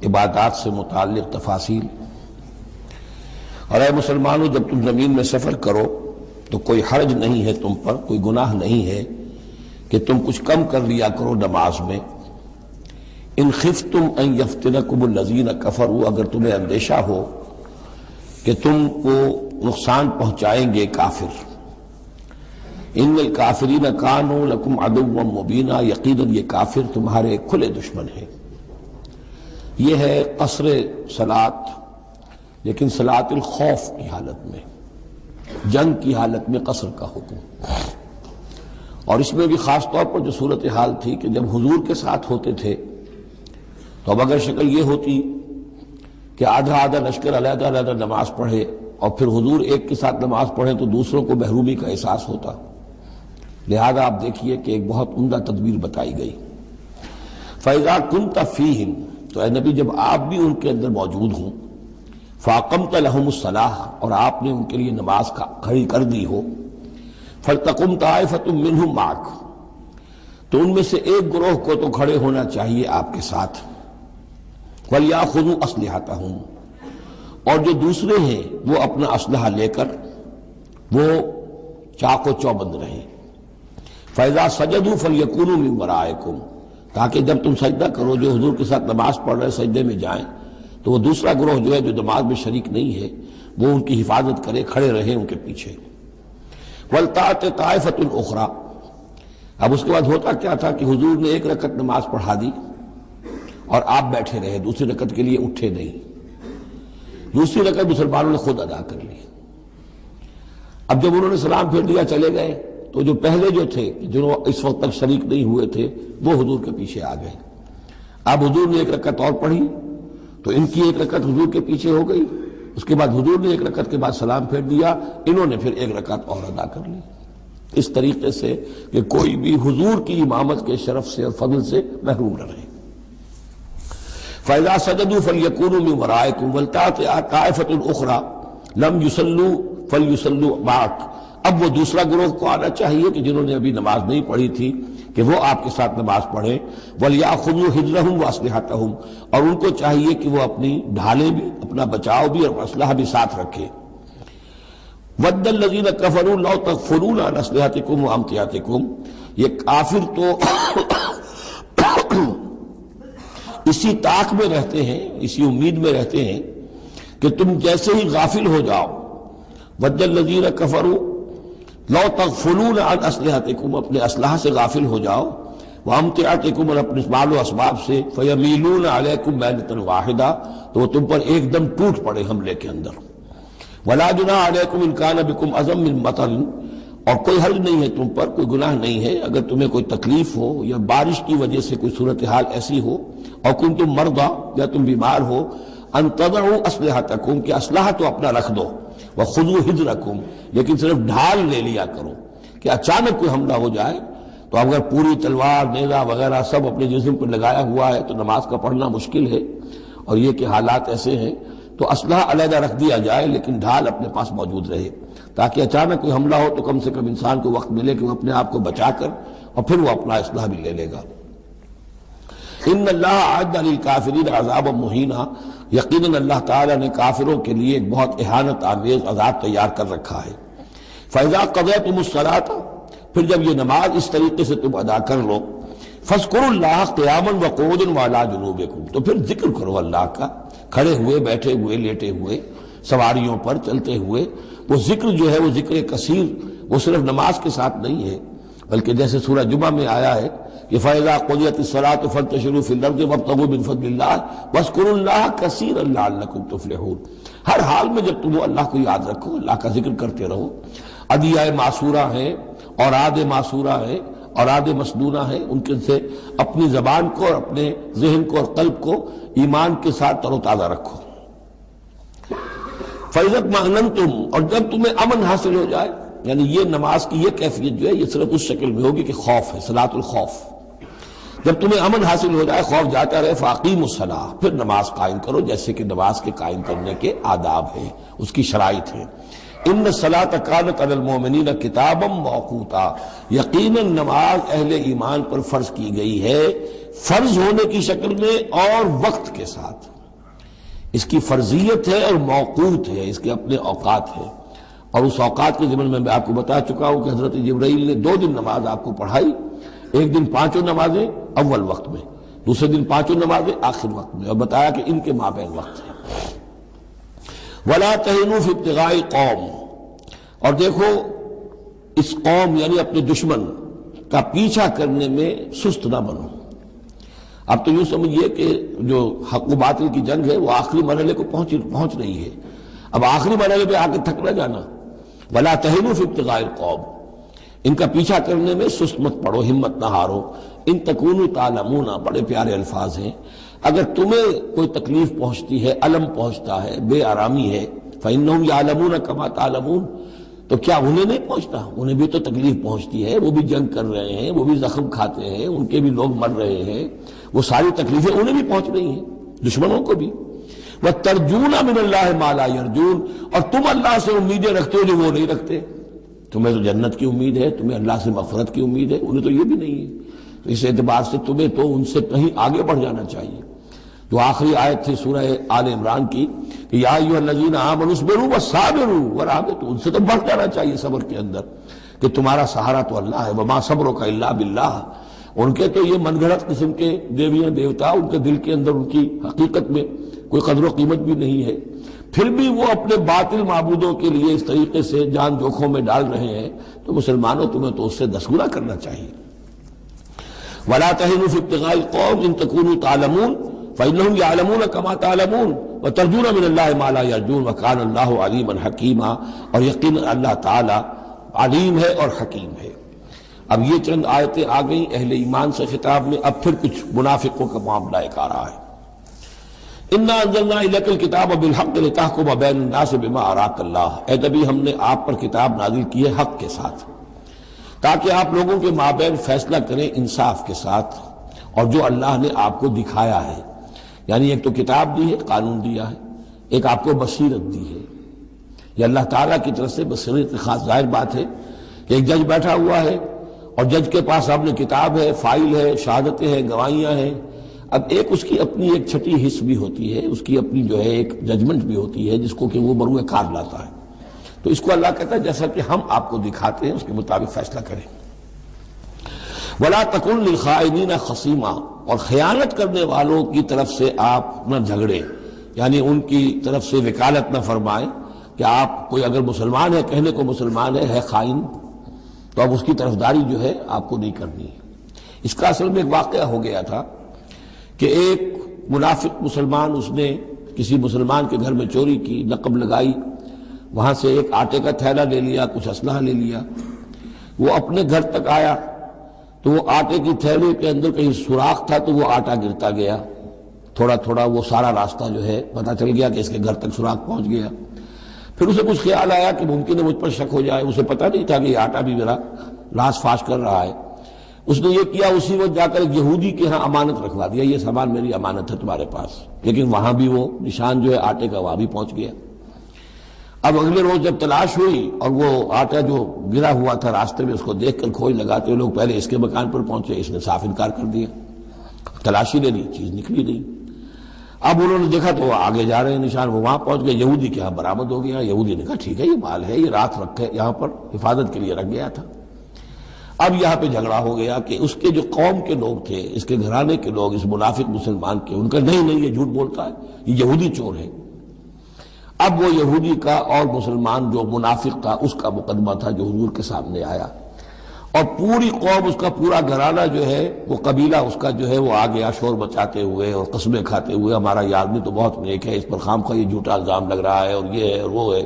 عبادات سے متعلق تفاصیل۔ اور اے مسلمانوں، جب تم زمین میں سفر کرو تو کوئی حرج نہیں ہے تم پر، کوئی گناہ نہیں ہے کہ تم کچھ کم کر لیا کرو نماز میں۔ ان خفتم ان یفتنکم الذین کفروا، اگر تمہیں اندیشہ ہو کہ تم کو نقصان پہنچائیں گے کافر، ان الکافرین کانوا لکم عدوا مبینا، یقیناً یہ کافر تمہارے کھلے دشمن ہیں۔ یہ ہے قصر صلاۃ، لیکن صلاۃ الخوف کی حالت میں، جنگ کی حالت میں قصر کا حکم۔ اور اس میں بھی خاص طور پر جو صورتحال تھی کہ جب حضور کے ساتھ ہوتے تھے تو اب اگر شکل یہ ہوتی کہ آدھا آدھا لشکر علیحدہ علیحدہ نماز پڑھے اور پھر حضور ایک کے ساتھ نماز پڑھیں تو دوسروں کو محرومی کا احساس ہوتا، لہذا آپ دیکھیے کہ ایک بہت عمدہ تدبیر بتائی گئی۔ فَإِذَا كُنْتَ فِيهِمْ، تو اے نبی جب آپ بھی ان کے اندر موجود ہوں، فَأَقَمْتَ لَهُمُ الصَّلَاةَ، اور آپ نے ان کے لیے نماز کھڑی کر دی ہو، فَلْتَقُمْ طَائِفَةٌ مِّنْهُمْ مَعَكَ، تو ان میں سے ایک گروہ کو تو کھڑے ہونا چاہیے آپ کے ساتھ، وَلْيَأْخُذُوا أَسْلِحَتَهُمْ، اور جو دوسرے ہیں وہ اپنا اسلحہ لے کر وہ چاق و چوبند رہیں، فَإِذَا سَجَدُوا فَلْيَكُونُوا مِنْ وَرَائِكُمْ، تاکہ جب تم سجدہ کرو، جو حضور کے ساتھ نماز پڑھ رہے سجدے میں جائیں تو وہ دوسرا گروہ جو ہے جو نماز میں شریک نہیں ہے وہ ان کی حفاظت کرے، کھڑے رہیں ان کے پیچھے۔ وَلْتَأْتِ طَائِفَةٌ أُخْرَىٰ، اب اس کے بعد ہوتا کیا تھا کہ حضور نے ایک رکعت نماز پڑھا دی اور آپ بیٹھے رہے، دوسری رکعت کے لیے اٹھے نہیں، دوسری رکعت مسلمانوں نے خود ادا کر لی۔ اب جب انہوں نے سلام پھیر دیا چلے گئے تو جو پہلے جو تھے جو اس وقت تک شریک نہیں ہوئے تھے وہ حضور کے پیچھے آ گئے۔ اب حضور نے ایک رکعت اور پڑھی تو ان کی ایک رکعت حضور کے پیچھے ہو گئی، اس کے بعد حضور نے ایک رکعت کے بعد سلام پھیر دیا، انہوں نے پھر ایک رکعت اور ادا کر لی، اس طریقے سے کہ کوئی بھی حضور کی امامت کے شرف سے اور فضل سے محروم نہ رہے۔ فَإِذَا سَجَدُوا فَلْيَكُونُوا مِنْ وَرَائِكُمْ وَلْتَأْتِ طَائِفَةٌ أُخْرَىٰ لَمْ يُصَلُّوا فَلْيُصَلُّوا مَعَكَ، اب وہ دوسرا گروہ کو آنا چاہیے کہ جنہوں نے ابھی نماز نہیں پڑھی تھی کہ وہ آپ کے ساتھ نماز پڑھیں، وَلْيَأْخُذُوا حِذْرَهُمْ وَأَسْلِحَتَهُمْ، اور ان کو چاہیے کہ وہ اپنی ڈھالیں بھی، اپنا بچاؤ بھی اور اسلحہ بھی ساتھ رکھے۔ وَدَّ الَّذِينَ كَفَرُوا لَوْ تَغْفُلُونَ عَنْ أَسْلِحَتِكُمْ وَأَمْتِعَتِكُمْ، یہ کافر تو اسی طاق میں رہتے ہیں، اسی امید میں رہتے ہیں کہ تم جیسے ہی غافل ہو جاؤ، وَدَّ الَّذِينَ كَفَرُوا لَوْ تَغْفُلُونَ عَنْ أَسْلِحَتِكُمْ، اپنے اسلحہ سے غافل ہو جاؤ، وَأَمْتِعَتِكُمْ، اور اپنے مال و اسباب سے، فَيَمِيلُونَ عَلَيْكُمْ مَيْلَةً وَاحِدَةً، تو وہ تم پر ایک دم ٹوٹ پڑے حملے کے اندر۔ وَلَا جُنَاحَ عَلَيْكُمْ إِن كَانَ بِكُمْ أَذًى مِّن مَطَرٍ، اور کوئی حرج نہیں ہے تم پر، کوئی گناہ نہیں ہے اگر تمہیں کوئی تکلیف ہو یا بارش کی وجہ سے کوئی صورتحال ایسی ہو، اور کنتم مرضی، یا تم بیمار ہو، ان تضعوا اسلحتکم، کہ اسلحہ تو اپنا رکھ دو، وخذوا حذرکم، لیکن صرف ڈھال لے لیا کرو کہ اچانک کوئی حملہ ہو جائے تو اگر پوری تلوار نیزہ وغیرہ سب اپنے جسم پر لگایا ہوا ہے تو نماز کا پڑھنا مشکل ہے، اور یہ کہ حالات ایسے ہیں تو اسلحہ علیحدہ رکھ دیا جائے لیکن ڈھال اپنے پاس موجود رہے، تاکہ اچانک کوئی حملہ ہو تو کم سے کم انسان کو وقت ملے کہ وہ اپنے آپ کو بچا کر اور پھر وہ اپنا اسلحہ بھی لے لے گا۔ ان اللہ اعد للکافرین عذابا مہینا، یقیناً اللہ تعالیٰ نے کافروں کے لیے ایک بہت اہانت آمیز عذاب تیار کر رکھا ہے۔ فَإِذَا قَضَيْتُمُ الصَّلَاةَ، پھر جب یہ نماز اس طریقے سے تم ادا کر لو، فَاذْكُرُوا اللَّهَ قِيَامًا وَقُعُودًا وَعَلَىٰ جُنُوبِكُمْ، تو پھر ذکر کرو اللہ کا، کھڑے ہوئے، بیٹھے ہوئے، لیٹے ہوئے، سواریوں پر چلتے ہوئے۔ وہ ذکر جو ہے وہ ذکر کثیر، وہ صرف نماز کے ساتھ نہیں ہے، بلکہ جیسے سورہ جمعہ میں آیا ہے کہ فَإِذَا قُضِيَتِ الصَّلَاةُ فَانتَشِرُوا فِي الْأَرْضِ وَابْتَغُوا مِن فَضْلِ اللَّهِ وَاذْكُرُوا اللَّهَ كَثِيرًا لَعَلَّكُمْ تُفْلِحُونَ، ہر حال میں جب تم اللہ کو یاد رکھو، اللہ کا ذکر کرتے رہو۔ ادعیہ معصورہ ہیں، اوراد معصورہ ہیں، اوراد مسنونہ ہیں، ان کے سے اپنی زبان کو اور اپنے ذہن کو اور قلب کو ایمان کے ساتھ تر و تازہ رکھو۔ فَإِذَا اطْمَأْنَنْتُمْ، اور جب تمہیں امن حاصل ہو جائے، یعنی یہ نماز کی یہ کیفیت جو ہے یہ صرف اس شکل میں ہوگی کہ خوف ہے، صلاۃ الخوف، جب تمہیں امن حاصل ہو جائے، خوف جاتا رہے، فَأَقِیمُوا الصَّلَاةَ، پھر نماز قائم کرو جیسے کہ نماز کے قائم کرنے کے آداب ہیں، اس کی شرائط ہیں۔ ان الصلاۃ کانت علی المؤمنین کتابا موقوتا، یقیناً نماز اہل ایمان پر فرض کی گئی ہے، فرض ہونے کی شکل میں اور وقت کے ساتھ، اس کی فرضیت ہے اور موقوت ہے، اس کے اپنے اوقات ہیں، اور اس اوقات کے ضمن میں آپ کو بتا چکا ہوں کہ حضرت جبرائیل نے 2 دن نماز آپ کو پڑھائی، ایک دن 5 نمازیں اول وقت میں، دوسرے دن 5 نمازیں آخر وقت میں، اور بتایا کہ ان کے مابین وقت ہے۔ وَلَا تَهِنُوا فِي ابْتِغَاءِ قَوْمٍ، اور دیکھو اس قوم یعنی اپنے دشمن کا پیچھا کرنے میں سست نہ بنو۔ اب تو یوں سمجھیے کہ جو حق و باطل کی جنگ ہے وہ آخری مرحلے کو پہنچ رہی ہے، اب آخری مرحلے پہ آ کے تھک نہ جانا۔ وَلَا تَهِنُوا فِي ابْتِغَاءِ الْقَوْمِ، ان کا پیچھا کرنے میں سست مت پڑو، ہمت نہ ہارو۔ ان تکونوا تعلمون، بڑے پیارے الفاظ ہیں، اگر تمہیں کوئی تکلیف پہنچتی ہے، الم پہنچتا ہے، بے آرامی ہے، فَإِنَّهُمْ يَعْلَمُونَ كَمَا تَعْلَمُونَ، تو کیا انہیں نہیں پہنچتا؟ انہیں بھی تو تکلیف پہنچتی ہے، وہ بھی جنگ کر رہے ہیں، وہ بھی زخم کھاتے ہیں، ان کے بھی لوگ مر رہے ہیں، وہ ساری تکلیفیں انہیں بھی پہنچ رہی ہیں، دشمنوں کو بھی۔ وَتَرْجُونَ مِنَ اللَّهِ مَا لَا يَرْجُونَ، اور تم اللہ سے امیدیں رکھتے ہو جو وہ نہیں رکھتے۔ تمہیں تو جنت کی امید ہے، تمہیں اللہ سے مغفرت کی امید ہے، انہیں تو یہ بھی نہیں ہے۔ تو اس اعتبار سے تمہیں تو ان سے کہیں آگے بڑھ جانا چاہیے۔ جو آخری آیت تھی سورہ آل عمران کی کہ یا ایھا الذین آمنوا اصبروا وصابروا ورابطوا، ان سے تو بڑھ جانا چاہیے صبر کے اندر کہ تمہارا سہارا تو اللہ ہے، وما صبرک الا باللہ۔ ان کے تو یہ من گھڑت قسم کے دیویاں دیوتا، ان کے دل کے اندر ان کی حقیقت میں کوئی قدر و قیمت بھی نہیں ہے، پھر بھی وہ اپنے باطل معبودوں کے لیے اس طریقے سے جان جوکھوں میں ڈال رہے ہیں، تو مسلمانوں تمہیں تو اس سے 10 گنا کرنا چاہیے۔ وَلَا تَهِنُوا فِي ابْتِغَاءِ الْقَوْمِ إِن تَكُونُوا تَعْلَمُونَ فَإِنَّهُمْ يَعْلَمُونَ كَمَا تَعْلَمُونَ وَتَرْجُونَ مِنَ اللَّهِ مَا لَا يَرْجُونَ وَكَانَ اللَّهُ عَلِيمًا حَكِيمًا، اور یقیناً اللہ تعالی علیم ہے اور حکیم ہے۔ اب یہ چند آیتیں آ گئیں اہل ایمان سے خطاب میں، اب پھر کچھ منافقوں کا معاملہ ایک آ رہا ہے۔ اِنَّا أَنزَلْنَا إِلَيْكَ الْكِتَابَ بِالْحَقِّ لِتَحْكُمَ بَيْنَ النَّاسِ بِمَا أَرَاكَ اللَّهُ، اے نبی ہم نے آپ پر کتاب نازل کی ہے حق کے ساتھ، تاکہ آپ لوگوں کے مابین فیصلہ کریں انصاف کے ساتھ، اور جو اللہ نے آپ کو دکھایا ہے، یعنی ایک تو کتاب دی ہے، قانون دیا ہے، ایک آپ کو بصیرت دی ہے۔ یہ اللہ تعالیٰ کی طرف سے بصیرت خاص ظاہر بات ہے کہ ایک جج بیٹھا ہوا ہے اور جج کے پاس آپ نے کتاب ہے، فائل ہے، شہادتیں ہیں، گواہیاں ہیں۔ اب ایک اس کی اپنی ایک چھٹی حص بھی ہوتی ہے، اس کی اپنی جو ہے ایک ججمنٹ بھی ہوتی ہے جس کو کہ وہ بروئے کار لاتا ہے، تو اس کو اللہ کہتا ہے جیسا کہ ہم آپ کو دکھاتے ہیں اس کے مطابق فیصلہ کریں۔ وَلَا تَكُن لِلْخَائِنِينَ خَصِيمًا، اور خیانت کرنے والوں کی طرف سے آپ نہ جھگڑیں، یعنی ان کی طرف سے وکالت نہ فرمائیں کہ آپ کوئی اگر مسلمان ہے، کہنے کو مسلمان ہے خائن، تو اب اس کی طرفداری جو ہے آپ کو نہیں کرنی ہے۔ اس کا اصل میں ایک واقعہ ہو گیا تھا کہ ایک منافق مسلمان، اس نے کسی مسلمان کے گھر میں چوری کی، نقب لگائی، وہاں سے ایک آٹے کا تھیلا لے لیا، کچھ اسلحہ لے لیا۔ وہ اپنے گھر تک آیا تو وہ آٹے کی تھیلے کے اندر کہیں سوراخ تھا تو وہ آٹا گرتا گیا، تھوڑا تھوڑا وہ سارا راستہ جو ہے پتہ چل گیا کہ اس کے گھر تک سوراخ پہنچ گیا۔ پھر اسے کچھ خیال آیا کہ ممکن ہے مجھ پر شک ہو جائے، اسے پتہ نہیں تھا کہ یہ آٹا بھی میرا لاس فاش کر رہا ہے۔ اس نے یہ کیا، اسی وقت جا کر ایک یہودی کے ہاں امانت رکھوا دیا، یہ سامان میری امانت ہے تمہارے پاس، لیکن وہاں بھی وہ نشان جو ہے آٹے کا وہاں بھی پہنچ گیا۔ اب اگلے روز جب تلاش ہوئی اور وہ آٹا جو گرا ہوا تھا راستے میں، اس کو دیکھ کر کھوج لگاتے ہوئے لوگ پہلے اس کے مکان پر پہنچے، اس نے صاف انکار کر دیا، تلاشی لے لی، چیز نکلی نہیں۔ اب انہوں نے دیکھا تو وہ آگے جا رہے ہیں نشان، وہ وہاں پہنچ گئے، یہودی کے ہاں برآمد ہو گیا۔ یہودی نے کہا ٹھیک ہے یہ مال ہے، یہ رات رکھے یہاں پر حفاظت کے لیے رکھ گیا تھا۔ اب یہاں پہ جھگڑا ہو گیا کہ اس کے جو قوم کے لوگ تھے، اس کے گھرانے کے لوگ، اس منافق مسلمان کے، ان کا نہیں یہ جھوٹ بولتا ہے، یہ یہودی چور ہے۔ اب وہ یہودی کا اور مسلمان جو منافق تھا اس کا مقدمہ تھا جو حضور کے سامنے آیا، اور پوری قوم، اس کا پورا گھرانہ جو ہے، وہ قبیلہ اس کا جو ہے وہ آ گیا شور مچاتے ہوئے اور قسمیں کھاتے ہوئے، ہمارا یہ آدمی تو بہت نیک ہے، اس پر خامخواہ یہ جھوٹا الزام لگ رہا ہے اور یہ ہے اور وہ ہے،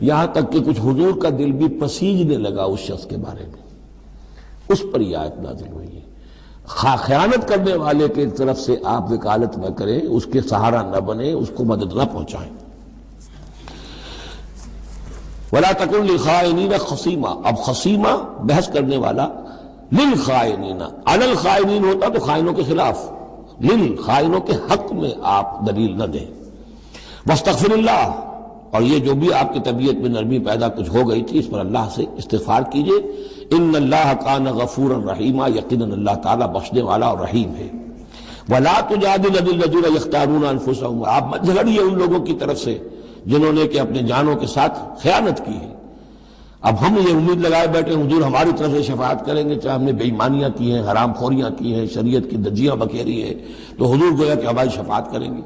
یہاں تک کہ کچھ حضور کا دل بھی پسیجنے لگا اس شخص کے بارے میں۔ اس پر یہ آیت نازل ہوئی ہے، خیانت کرنے والے کی طرف سے آپ وکالت نہ کریں، اس کے سہارا نہ بنیں، اس کو مدد نہ پہنچائیں۔ وَلَا تَكُن لِلْخَائِنِينَ خَصِيمًا، اب خصیمہ بحث کرنے والا، لِلْخَائِنِينَ، عَلَى الْخَائِنِينَ ہوتا تو خائنوں کے خلاف، خائنوں کے حق میں آپ دلیل نہ دیں۔ وَاسْتَغْفِرِ اللَّهَ، اور یہ جو بھی آپ کی طبیعت میں نرمی پیدا کچھ ہو گئی تھی اس پر اللہ سے استغفار کیجئے۔ ان اللہ کان غفورا رحیما، یقیناً اللہ تعالیٰ بخشنے والا اور رحیم ہے۔ ولا تجادل عن الذین یختارون انفسهم، آپ مت جھگڑیے ان لوگوں کی طرف سے جنہوں نے کہ اپنے جانوں کے ساتھ خیانت کی ہے۔ اب ہم یہ امید لگائے بیٹھے حضور ہماری طرف سے شفاعت کریں گے، چاہے ہم نے بے ایمانیاں کی ہیں، حرام خوریاں کی ہیں، شریعت کی دجیاں بکھیری ہے، تو حضور گویا کہ ہماری شفاعت کریں گے۔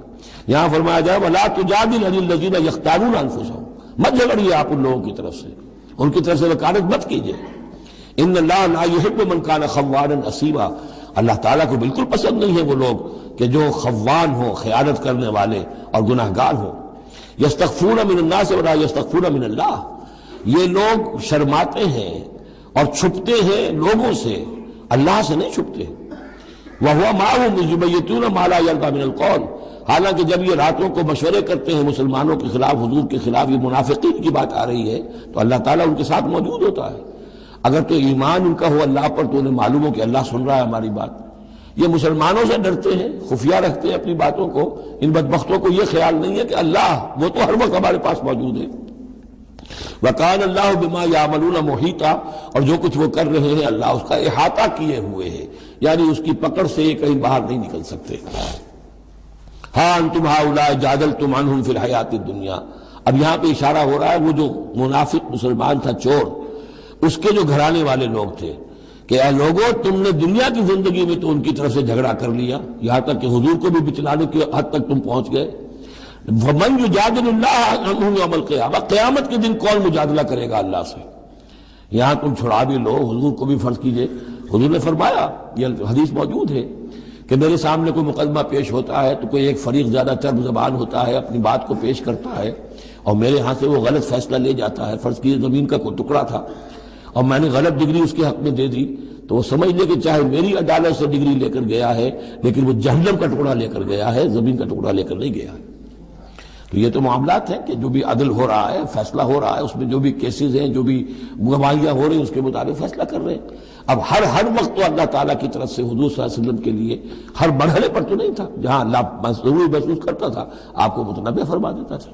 یہاں فرمایا جائے ولا تجادل عن الذین یختارون انفسهم، مت جھگڑیے آپ ان لوگوں کی طرف سے، ان کی طرف سے وکالت مت کیجیے۔ ان اللہ لا یحب من کان خوانا اثیما، اللہ تعالیٰ کو بالکل پسند نہیں ہے وہ لوگ کہ جو خوان ہوں، خیانت کرنے والے اور گناہ گار ہوں۔ یستخفون من الناس ولا یستخفون من اللہ، یہ لوگ شرماتے ہیں اور چھپتے ہیں لوگوں سے، اللہ سے نہیں چھپتے۔ وَهُوَ مَعَهُمْ إِذْ يُبَيِّتُونَ مَا لَا يَرْضَىٰ مِنَ الْقَوْلِ، حالانکہ جب یہ راتوں کو مشورے کرتے ہیں مسلمانوں کے خلاف، حضور کے خلاف، یہ منافقین کی بات آ رہی ہے تو اللہ تعالیٰ ان کے ساتھ موجود ہوتا ہے۔ اگر تو ایمان ان کا ہو اللہ پر تو انہیں معلوم ہو کہ اللہ سن رہا ہے ہماری بات۔ یہ مسلمانوں سے ڈرتے ہیں، خفیہ رکھتے ہیں اپنی باتوں کو، ان بدبختوں کو یہ خیال نہیں ہے کہ اللہ وہ تو ہر وقت ہمارے پاس موجود ہے۔ وَكَانَ اللَّهُ بِمَا يَعْمَلُونَ مُحِيطًا، اور جو کچھ وہ کر رہے ہیں اللہ اس کا احاطہ کیے ہوئے ہے، یعنی اس کی پکڑ سے یہ کہیں باہر نہیں نکل سکتے۔ ہاں انتم ہؤلاء جادلتم عنہم فی الحیات الدنیا، اب یہاں پہ اشارہ ہو رہا ہے وہ جو منافق مسلمان تھا، چور، اس کے جو گھرانے والے لوگ تھے کہ اے لوگوں تم نے دنیا کی زندگی میں تو ان کی طرف سے جھگڑا کر لیا، یہاں تک کہ حضور کو بھی بچلانے کی حد تک تم پہنچ گئے۔ وَمَن يُجَادِلُ اللَّهَ عَنْهُمْ يَوْمَ الْقِيَامَةِ، قیامت کے دن کون مجادلہ کرے گا اللہ سے؟ یہاں تم چھڑا بھی لو، حضور کو بھی فرض کیجئے، حضور نے فرمایا، یہ حدیث موجود ہے کہ میرے سامنے کوئی مقدمہ پیش ہوتا ہے تو کوئی ایک فریق زیادہ چرب زبان ہوتا ہے، اپنی بات کو پیش کرتا ہے اور میرے ہاں سے وہ غلط فیصلہ لے جاتا ہے۔ فرض کیجئے زمین کا کوئی ٹکڑا تھا اور میں نے غلط ڈگری اس کے حق میں دے دی، تو وہ سمجھ لے کہ چاہے میری عدالت سے ڈگری لے کر گیا ہے لیکن وہ جہنم کا ٹکڑا لے کر گیا ہے، زمین کا ٹکڑا لے کر نہیں گیا ہے۔ تو یہ تو معاملات ہیں کہ جو بھی عدل ہو رہا ہے، فیصلہ ہو رہا ہے، اس میں جو بھی کیسز ہیں، جو بھی گواہیاں ہو رہی ہیں، اس کے مطابق فیصلہ کر رہے ہیں۔ اب ہر وقت تو اللہ تعالیٰ کی طرف سے حضور صلی اللہ علیہ وسلم کے لیے ہر مرحلے پر تو نہیں تھا، جہاں اللہ ضروری محسوس کرتا تھا آپ کو متنبع فرما دیتا تھا۔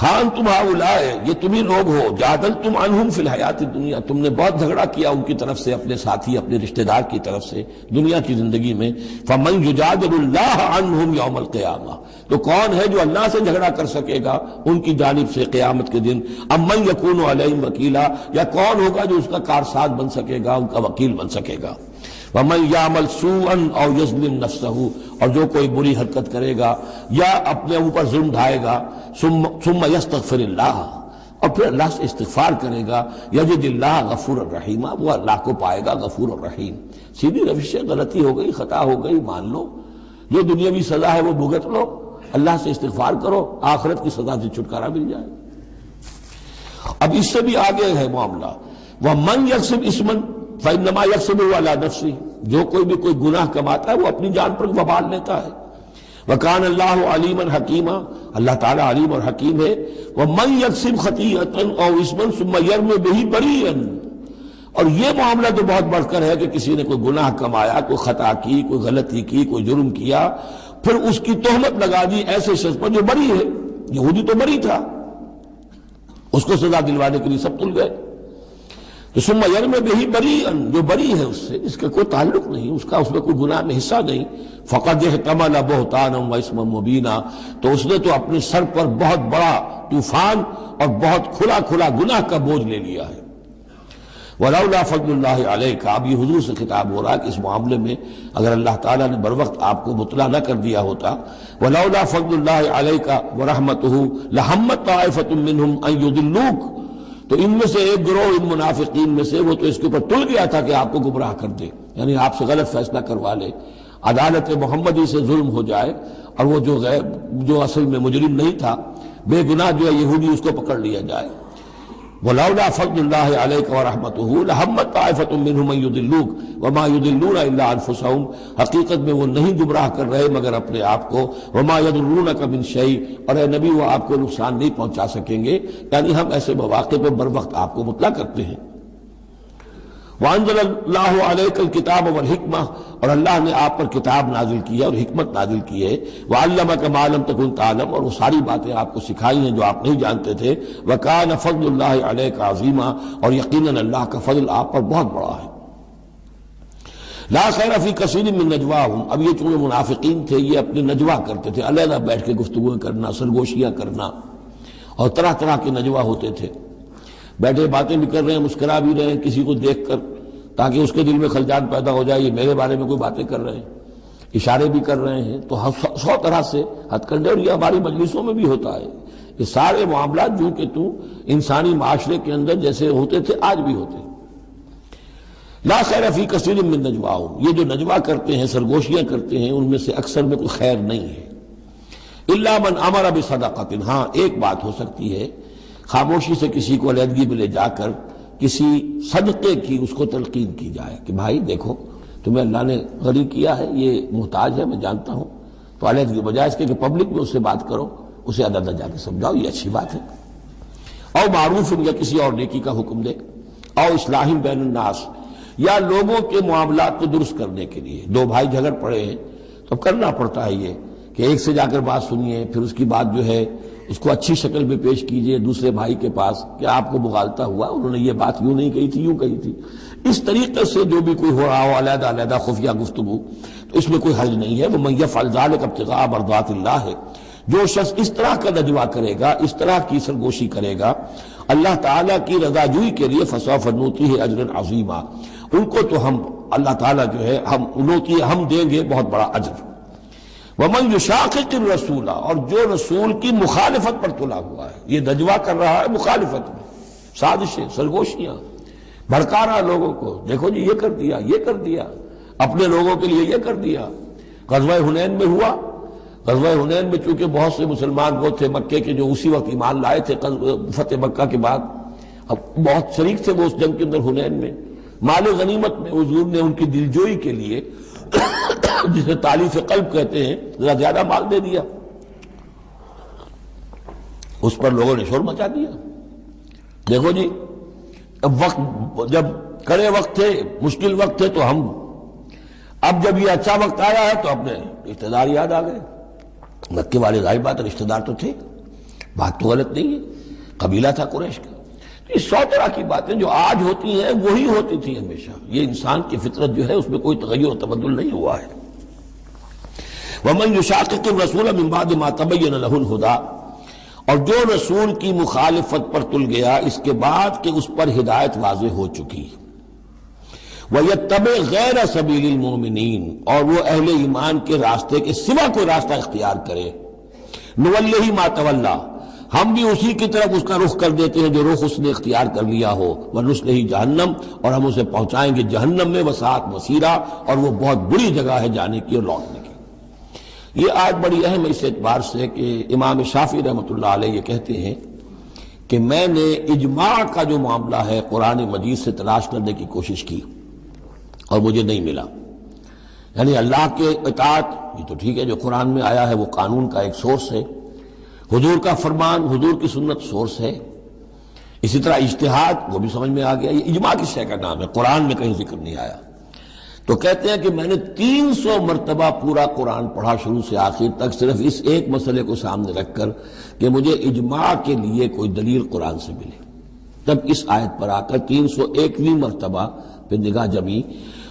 ہاں تم ہؤلاء، یہ تمہیں لوگ ہو، جادلتم عنہم فی الحیات الدنیا، تم نے بہت جھگڑا کیا ان کی طرف سے، اپنے ساتھی، اپنے رشتہ دار کی طرف سے دنیا کی زندگی میں۔ فمن یجادل اللہ عنہم یوم القیامہ، تو کون ہے جو اللہ سے جھگڑا کر سکے گا ان کی جانب سے قیامت کے دن؟ ام من یکون علیہم وکیلا، یا کون ہوگا جو اس کا کارساز بن سکے گا، ان کا وکیل بن سکے گا؟ وَمَن يَعْمَلْ سُوءًا أَوْ يَظْلِمْ نَفْسَهُ، اور جو کوئی بری حرکت کرے گا یا اپنے اوپر ظلم ڈھائے گا، ثم يستغفر اللہ، اور پھر اللہ سے استغفار کرے گا، یجد اللہ غفور الرحیم، وہ اللہ کو پائے گا غفور الرحیم۔ سیدھی روش سے غلطی ہو گئی، خطا ہو گئی، مان لو، جو دنیاوی سزا ہے وہ بھگت لو، اللہ سے استغفار کرو، آخرت کی سزا سے چھٹکارا مل جائے۔ اب اس سے بھی آگے ہے معاملہ، وَمَن يَكْسِبْ إِثْمًا فَإِنَّمَا يَكْسِبُهُ عَلَى نَفْسِهِ، جو کوئی بھی کوئی گناہ کماتا ہے وہ اپنی جان پر وبال لیتا ہے۔ وَكَانَ اللَّهُ عَلِيمًا حَكِيمًا، اللہ تعالیٰ علیم اور حکیم ہے۔ وَمَن يَكْسِبْ خَطِيئَةً أَوْ إِثْمًا ثُمَّ يَرْمِ بِهِ بَرِيئًا، اور یہ معاملہ تو بہت بڑھ کر ہے کہ کسی نے کوئی گناہ کمایا، کوئی خطا کی، کوئی غلطی کی، کوئی جرم کیا، پھر اس کی تہمت لگا دی ایسے شخص پر جو بری ہے۔ یہودی تو بری تھا، اس کو سزا دلوانے کے لیے سب تل گئے۔ تو ثم یرمی بہ بریئا، جو بری ہے اس سے، اس کا کوئی تعلق نہیں، اس کا اس میں کوئی گناہ میں حصہ نہیں، فقد احتمل بہتانا و اسما مبینا، تو اس نے تو اپنے سر پر بہت بڑا طوفان اور بہت کھلا کھلا گناہ کا بوجھ لے لیا ہے۔ ولولا فضل اللہ علیک، اب یہ حضور سے خطاب ہو رہا ہے کہ اس معاملے میں اگر اللہ تعالیٰ نے بر وقت آپ کو مطلع نہ کر دیا ہوتا، ولولا فضل اللہ علیک ورحمتہ لہمت طائفۃ منہم ان یضلوک، تو ان میں سے ایک گروہ ان منافقین میں سے وہ تو اس کے اوپر تل گیا تھا کہ آپ کو گمراہ کر دے، یعنی آپ سے غلط فیصلہ کروا لے، عدالت محمدی سے ظلم ہو جائے، اور وہ جو اصل میں مجرم نہیں تھا، بے گناہ جو ہے یہودی، اس کو پکڑ لیا جائے۔ وَلَوْلَا فَضْلُ اللَّهِ عَلَيْكَ وَرَحْمَتُهُ لَهَمَّتْ طَائِفَةٌ مِّنْهُمْ أَن يُضِلُّوكَ وَمَا يُضِلُّونَ إِلَّا أَنفُسَهُمْ، حقیقت میں وہ نہیں گمراہ کر رہے مگر اپنے آپ کو، وَمَا يَضُرُّونَكَ مِن شَيْءٍ، اور اے نبی وہ آپ کو نقصان نہیں پہنچا سکیں گے، یعنی ہم ایسے مواقع پہ بر وقت آپ کو مطلع کرتے ہیں۔ وَأَنزَلَ اللَّهُ عَلَيْكَ الْكِتَابَ وَالْحِكْمَةَ، اور اللہ نے آپ پر کتاب نازل کی ہے اور حکمت نازل کی ہے۔ وَعَلَّمَكَ مَا لَمْ تَكُنْ تَعْلَمُ، اور وہ ساری باتیں آپ کو سکھائی ہیں جو آپ نہیں جانتے تھے۔ وَكَانَ فَضْلُ اللَّهِ عَلَيْكَ عَظِيمًا، اور یقیناً اللہ کا فضل آپ پر بہت بڑا ہے۔ لا خیر فی کثیر من نجواہم، اب یہ چونکہ منافقین تھے یہ اپنے نجوا کرتے تھے، علیحدہ بیٹھ کے گفتگویں کرنا، سرگوشیاں کرنا، اور طرح طرح کے نجوا ہوتے تھے، بیٹھے باتیں بھی کر رہے ہیں، مسکرا بھی رہے ہیں کسی کو دیکھ کر، تاکہ اس کے دل میں خلجان پیدا ہو جائے یہ میرے بارے میں کوئی باتیں کر رہے ہیں، اشارے بھی کر رہے ہیں، تو 100 طرح سے ہتھ کنڈے، اور یہ ہماری مجلسوں میں بھی ہوتا ہے۔ یہ سارے معاملات جو کہ انسانی معاشرے کے اندر جیسے ہوتے تھے آج بھی ہوتے ہیں۔ لا خیر فی کثیر من نجواہم، یہ جو نجوا کرتے ہیں، سرگوشیاں کرتے ہیں، ان میں سے اکثر میں کوئی خیر نہیں ہے۔ الا من امر بصدقۃ، ہاں ایک بات ہو سکتی ہے، خاموشی سے کسی کو علیحدگی میں لے جا کر کسی صدقے کی اس کو تلقین کی جائے کہ بھائی دیکھو تمہیں اللہ نے غنی کیا ہے، یہ محتاج ہے میں جانتا ہوں، تو علیحدگی بجائے اس کے کہ پبلک میں اس سے بات کرو، اسے عدد جا کے سمجھاؤ، یہ اچھی بات ہے۔ او معروف، یا کسی اور نیکی کا حکم دے، او اصلاح بین الناس، یا لوگوں کے معاملات کو درست کرنے کے لیے، دو بھائی جھگڑ پڑے ہیں تو کرنا پڑتا ہے یہ کہ ایک سے جا کر بات سنیے، پھر اس کی بات جو ہے اس کو اچھی شکل میں پیش کیجئے دوسرے بھائی کے پاس کہ آپ کو مغالطہ ہوا، انہوں نے یہ بات یوں نہیں کہی تھی یوں کہی تھی۔ اس طریقے سے جو بھی کوئی ہو رہا ہو علیحدہ علیحدہ خفیہ گفتگو، تو اس میں کوئی حرج نہیں ہے۔ وَمَن يَفْعَلْ ذَلِكَ ابْتِغَاءَ مَرْضَاتِ اللَّهِ، جو شخص اس طرح کا نجوا کرے گا، اس طرح کی سرگوشی کرے گا اللہ تعالیٰ کی رضا جوئی کے لیے، فَسَوْفَ نُؤْتِيهِ أَجْرًا عَظِيمًا، ان کو تو ہم اللہ تعالیٰ جو ہے ہم دیں گے بہت بڑا اجر۔ وَمَن يُشَاقِقِ الرَّسُولَ، اور جو رسول کی مخالفت پر تلا ہوا ہے، یہ نجوا کر رہا ہے مخالفت میں، سازشیں، سرگوشیاں، بھڑکا رہا لوگوں کو، دیکھو جی یہ کر دیا، یہ کر دیا، اپنے لوگوں کے لیے یہ کر دیا۔ غزوہ حنین میں ہوا، غزوہ حنین میں چونکہ بہت سے مسلمان وہ تھے مکے کے جو اسی وقت ایمان لائے تھے فتح مکہ کے بعد، اب بہت شریک تھے وہ اس جنگ کے اندر حنین میں، مال غنیمت میں حضور نے ان کی دلجوئی کے لیے جسے تالیف قلب کہتے ہیں ذرا زیادہ مال دے دیا، اس پر لوگوں نے شور مچا دیا۔ دیکھو جی اب وقت جب کڑے وقت تھے، مشکل وقت تھے تو ہم، اب جب یہ اچھا وقت آیا ہے تو اپنے رشتہ دار یاد آ گئے۔ مکے والے ظاہر بات رشتہ دار تو تھے، بات تو غلط نہیں ہے، قبیلہ تھا قریش کا۔ یہ 100 طرح کی باتیں جو آج ہوتی ہیں وہی ہوتی تھی ہمیشہ، یہ انسان کی فطرت جو ہے اس میں کوئی تغیر و تبدل نہیں ہوا ہے۔ وَمَن يُشَاقِقِ الرَّسُولَ مِن بَعْدِ مَا تَبَيَّنَ لَهُ الْهُدَىٰ، اور جو رسول کی مخالفت پر تل گیا اس کے بعد کہ اس پر ہدایت واضح ہو چکی، وَيَتَّبِعْ غَيْرَ سَبِيلِ الْمُؤْمِنِينَ، اور وہ اہل ایمان کے راستے کے سوا کوئی راستہ اختیار کرے، نُوَلِّهِ مَا تَوَلَّىٰ، ہم بھی اسی کی طرف اس کا رخ کر دیتے ہیں جو رخ اس نے اختیار کر لیا ہو، وَنُصْلِهِ جہنم، اور ہم اسے پہنچائیں گے جہنم میں، وَسَاءَتْ مَصِيرًا، اور وہ بہت بری جگہ ہے جانے کی اور لوٹنے کی۔ یہ آیت بڑی اہم ہے اس اعتبار سے کہ امام شافعی رحمۃ اللہ علیہ یہ کہتے ہیں کہ میں نے اجماع کا جو معاملہ ہے قرآن مجید سے تلاش کرنے کی کوشش کی اور مجھے نہیں ملا۔ یعنی اللہ کے اطاعت یہ تو ٹھیک ہے، جو قرآن میں آیا ہے وہ قانون کا ایک سورس ہے، حضور کا فرمان، حضور کی سنت سورس ہے، اسی طرح اجتہاد وہ بھی سمجھ میں آ گیا۔ یہ اجماع کس شے کا نام ہے؟ قرآن میں کہیں ذکر نہیں آیا۔ تو کہتے ہیں کہ میں نے 300 مرتبہ پورا قرآن پڑھا شروع سے آخر تک، صرف اس ایک مسئلے کو سامنے رکھ کر کہ مجھے اجماع کے لیے کوئی دلیل قرآن سے ملے۔ تب اس آیت پر آ کر 301ویں مرتبہ پہ نگاہ جمی،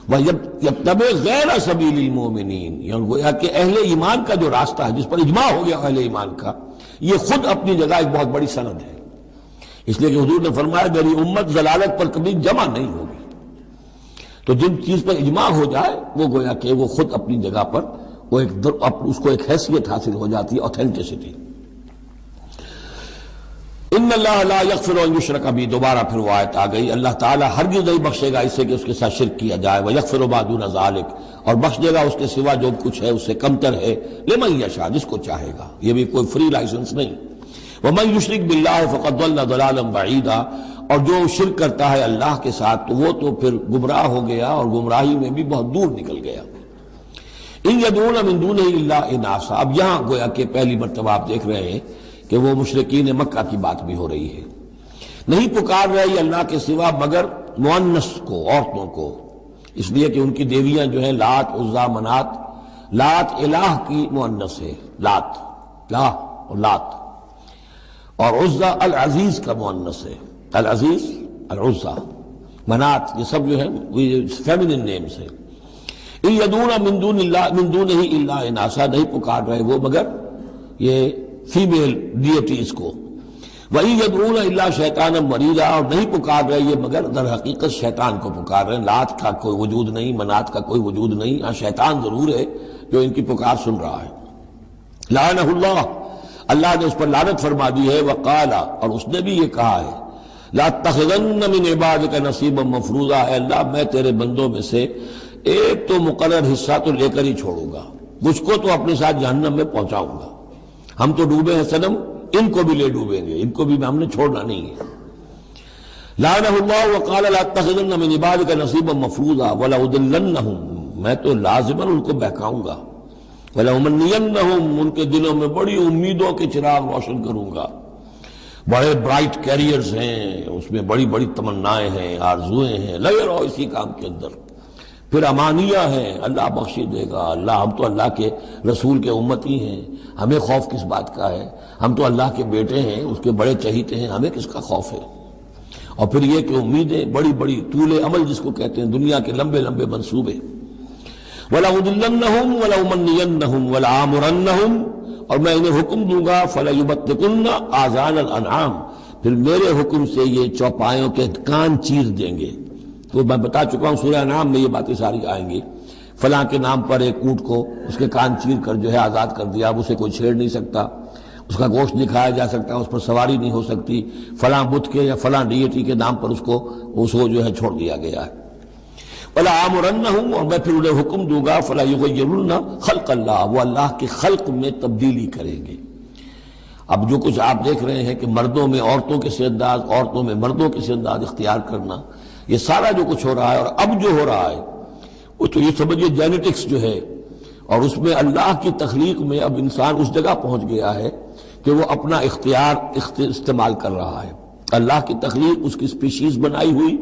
وَيَتَّبِعْ غَيْرَ سَبِيلِ الْمُؤْمِنِينَ، یعنی گویا کہ اہل ایمان کا جو راستہ ہے جس پر اجماع ہو گیا اہل ایمان کا، یہ خود اپنی جگہ ایک بہت بڑی سند ہے، اس لیے کہ حضور نے فرمایا میری امت ضلالت پر کبھی جمع نہیں ہوگی۔ تو جن چیز پر اجماع ہو جائے وہ گویا کہ وہ خود اپنی جگہ پر وہ اس کو ایک حیثیت حاصل ہو جاتی ہے، اوتھینٹسٹی۔ ان اللہ لا یغفر ان یشرک بہ، دوبارہ پھر وہ آیت آ گئی، اللہ تعالیٰ ہرگز نہیں بخشے گا اسے کہ اس کے ساتھ شرک کیا جائے، ویغفر ما دون ذلک، اور بخش دے گا اس کے سوا جو کچھ ہے اس سے کمتر ہے، لمن یشاء، جس کو چاہے گا، یہ بھی کوئی فری لائسنس نہیں۔ ومن یشرک باللہ فقد ضل ضلالا بعیدا، اور جو شرک کرتا ہے اللہ کے ساتھ تو وہ تو پھر گمراہ ہو گیا اور گمراہی میں بھی بہت دور نکل گیا۔ ان یدعون من دونہ الا اناثا، اب یہاں گویا کہ پہلی مرتبہ آپ دیکھ رہے ہیں کہ وہ مشرکین مکہ کی بات بھی ہو رہی ہے، نہیں پکار رہے اللہ کے سوا مگر مؤنث کو، عورتوں کو، اس لیے کہ ان کی دیویاں جو ہیں لات، عزا، منات، لات الہ کی مؤنث ہے، لات، لا اور لات، اور عزا العزیز کا مؤنث ہے، العزیز، العزا، منات، یہ سب جو ہے فیمینن نیمز ہیں۔ ان یدعون من دونہ الا اناثا، نہیں پکار رہے وہ مگر یہ فیمیل ڈیٹیز کو، وَإِن يَدْعُونَ إِلَّا شَيْطَانًا مَرِيدًا، اور نہیں پکار رہے یہ مگر در حقیقت شیطان کو پکار رہے ہیں۔ لات کا کوئی وجود نہیں، منات کا کوئی وجود نہیں، ہاں شیطان ضرور ہے جو ان کی پکار سن رہا ہے۔ لعنہ اللہ، اللہ نے اس پر لعنت فرما دی ہے، وقال، اور اس نے بھی یہ کہا ہے، لَأَتَّخِذَنَّ مِنْ عِبَادِكَ نَصِيبًا مَفْرُوضًا، اے اللہ میں تیرے بندوں میں سے ایک تو مقرر حصہ تو لے کر ہی چھوڑوں گا، مجھ کو تو اپنے ساتھ جہنم میں پہنچاؤں گا۔ ہم تو ڈوبے ہیں صنم، ان کو بھی لے ڈوبیں گے، ان کو بھی ہم نے چھوڑنا نہیں ہے۔ لعنہ اللہ وقال لَأَتَّخِذَنَّ مِنْ عِبَادِكَ نَصِيبًا مَفْرُوضًا وَلَأُضِلَّنَّهُمْ، میں تو لازماً ان کو بہکاؤں گا، وَلَأُمَنِّيَنَّهُمْ، ان کے دلوں میں بڑی امیدوں کے چراغ روشن کروں گا، بڑے برائٹ کیریئرز ہیں، اس میں بڑی بڑی تمنائیں ہیں، آرزویں ہیں، لگے رہو اسی کام کے اندر۔ پھر امانیہ ہیں، اللہ بخشی دے گا، اللہ ہم تو اللہ کے رسول کے امتی ہیں، ہمیں خوف کس بات کا ہے، ہم تو اللہ کے بیٹے ہیں، اس کے بڑے چہیتے ہیں، ہمیں کس کا خوف ہے۔ اور پھر یہ کہ امیدیں بڑی بڑی، طول عمل جس کو کہتے ہیں، دنیا کے لمبے لمبے منصوبے۔ وَلَأُضِلَّنَّهُمْ وَلَأُمَنِّيَنَّهُمْ وَلَآمُرَنَّهُمْ، اور میں انہیں حکم دوں گا، فَلَيُبَتِّكُنَّ آذَانَ الْأَنْعَامِ، پھر میرے حکم سے یہ چوپایوں کے کان چیر دیں گے۔ تو میں بتا چکا ہوں سورہ انعام میں یہ باتیں ساری آئیں گی، فلاں کے نام پر ایک اونٹ کو اس کے کان چیر کر جو ہے آزاد کر دیا، اب اسے کوئی چھیڑ نہیں سکتا، اس کا گوشت نہیں کھایا جا سکتا، اس پر سواری نہیں ہو سکتی، فلاں بت کے یا فلاں ڈیٹی کے نام پر اس کو جو ہے چھوڑ دیا گیا ہے۔ وَلَآمُرَنَّهُمْ، اور میں پھر انہیں حکم دوں گا، فَلَا يُغَيِّرُنَّ خَلْقَ اللَّهِ، وہ اللہ کے خلق میں تبدیلی کریں گے۔ اب جو کچھ آپ دیکھ رہے ہیں کہ مردوں میں عورتوں کے سے انداز، عورتوں میں مردوں کے سے انداز اختیار کرنا، یہ سارا جو کچھ ہو رہا ہے اور اب جو ہو رہا ہے وہ تو یہ سمجھیے جینیٹکس جو ہے، اور اس میں اللہ کی تخلیق میں اب انسان اس جگہ پہنچ گیا ہے کہ وہ اپنا اختیار استعمال کر رہا ہے۔ اللہ کی تخلیق، اس کی سپیشیز بنائی ہوئی،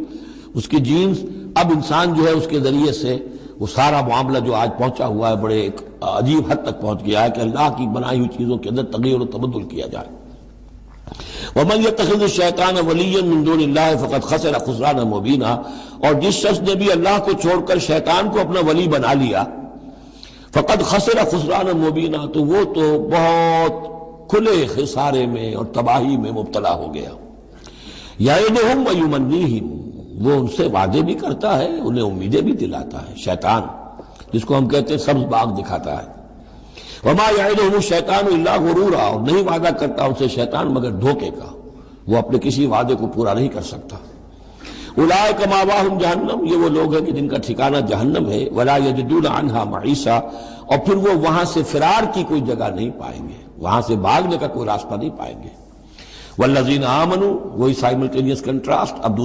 اس کی جینز، اب انسان جو ہے اس کے ذریعے سے وہ سارا معاملہ جو آج پہنچا ہوا ہے بڑے ایک عجیب حد تک پہنچ گیا ہے کہ اللہ کی بنائی ہوئی چیزوں کے اندر تغیر و تبدل کیا جائے۔ وَمَنْ يَتَّخِذِ الشَّيْطَانَ وَلِيًّا مِّن دُونِ اللَّهِ فَقَدْ خَسِرَ خُسْرَانًا مُبِينًا، اور جس شخص نے بھی اللہ کو چھوڑ کر شیطان کو اپنا ولی بنا لیا، فَقَدْ خَسِرَ خُسْرَانًا مُبِينًا، تو وہ تو بہت کھلے خسارے میں اور تباہی میں مبتلا ہو گیا۔ یعدہم ویمنیہم، وہ ان سے وعدے بھی کرتا ہے، انہیں امیدیں بھی دلاتا ہے، شیطان جس کو ہم کہتے ہیں سبز باغ دکھاتا ہے۔ وما یعدہم الشیطان الا غرورا، اور نہیں وعدہ کرتا ان سے شیطان مگر دھوکے کا، وہ اپنے کسی وعدے کو پورا نہیں کر سکتا۔ اولئک مأواہم جہنم، یہ وہ لوگ ہیں کہ جن کا ٹھکانہ جہنم ہے، ولا یجدون عنہا محیصا، اور پھر وہ وہاں سے فرار کی کوئی جگہ نہیں پائیں گے، وہاں سے بھاگنے کا کوئی راستہ نہیں پائیں گے۔ والذین آمنوا، وہی سائملٹینیس کنٹراسٹ، اب دوسرے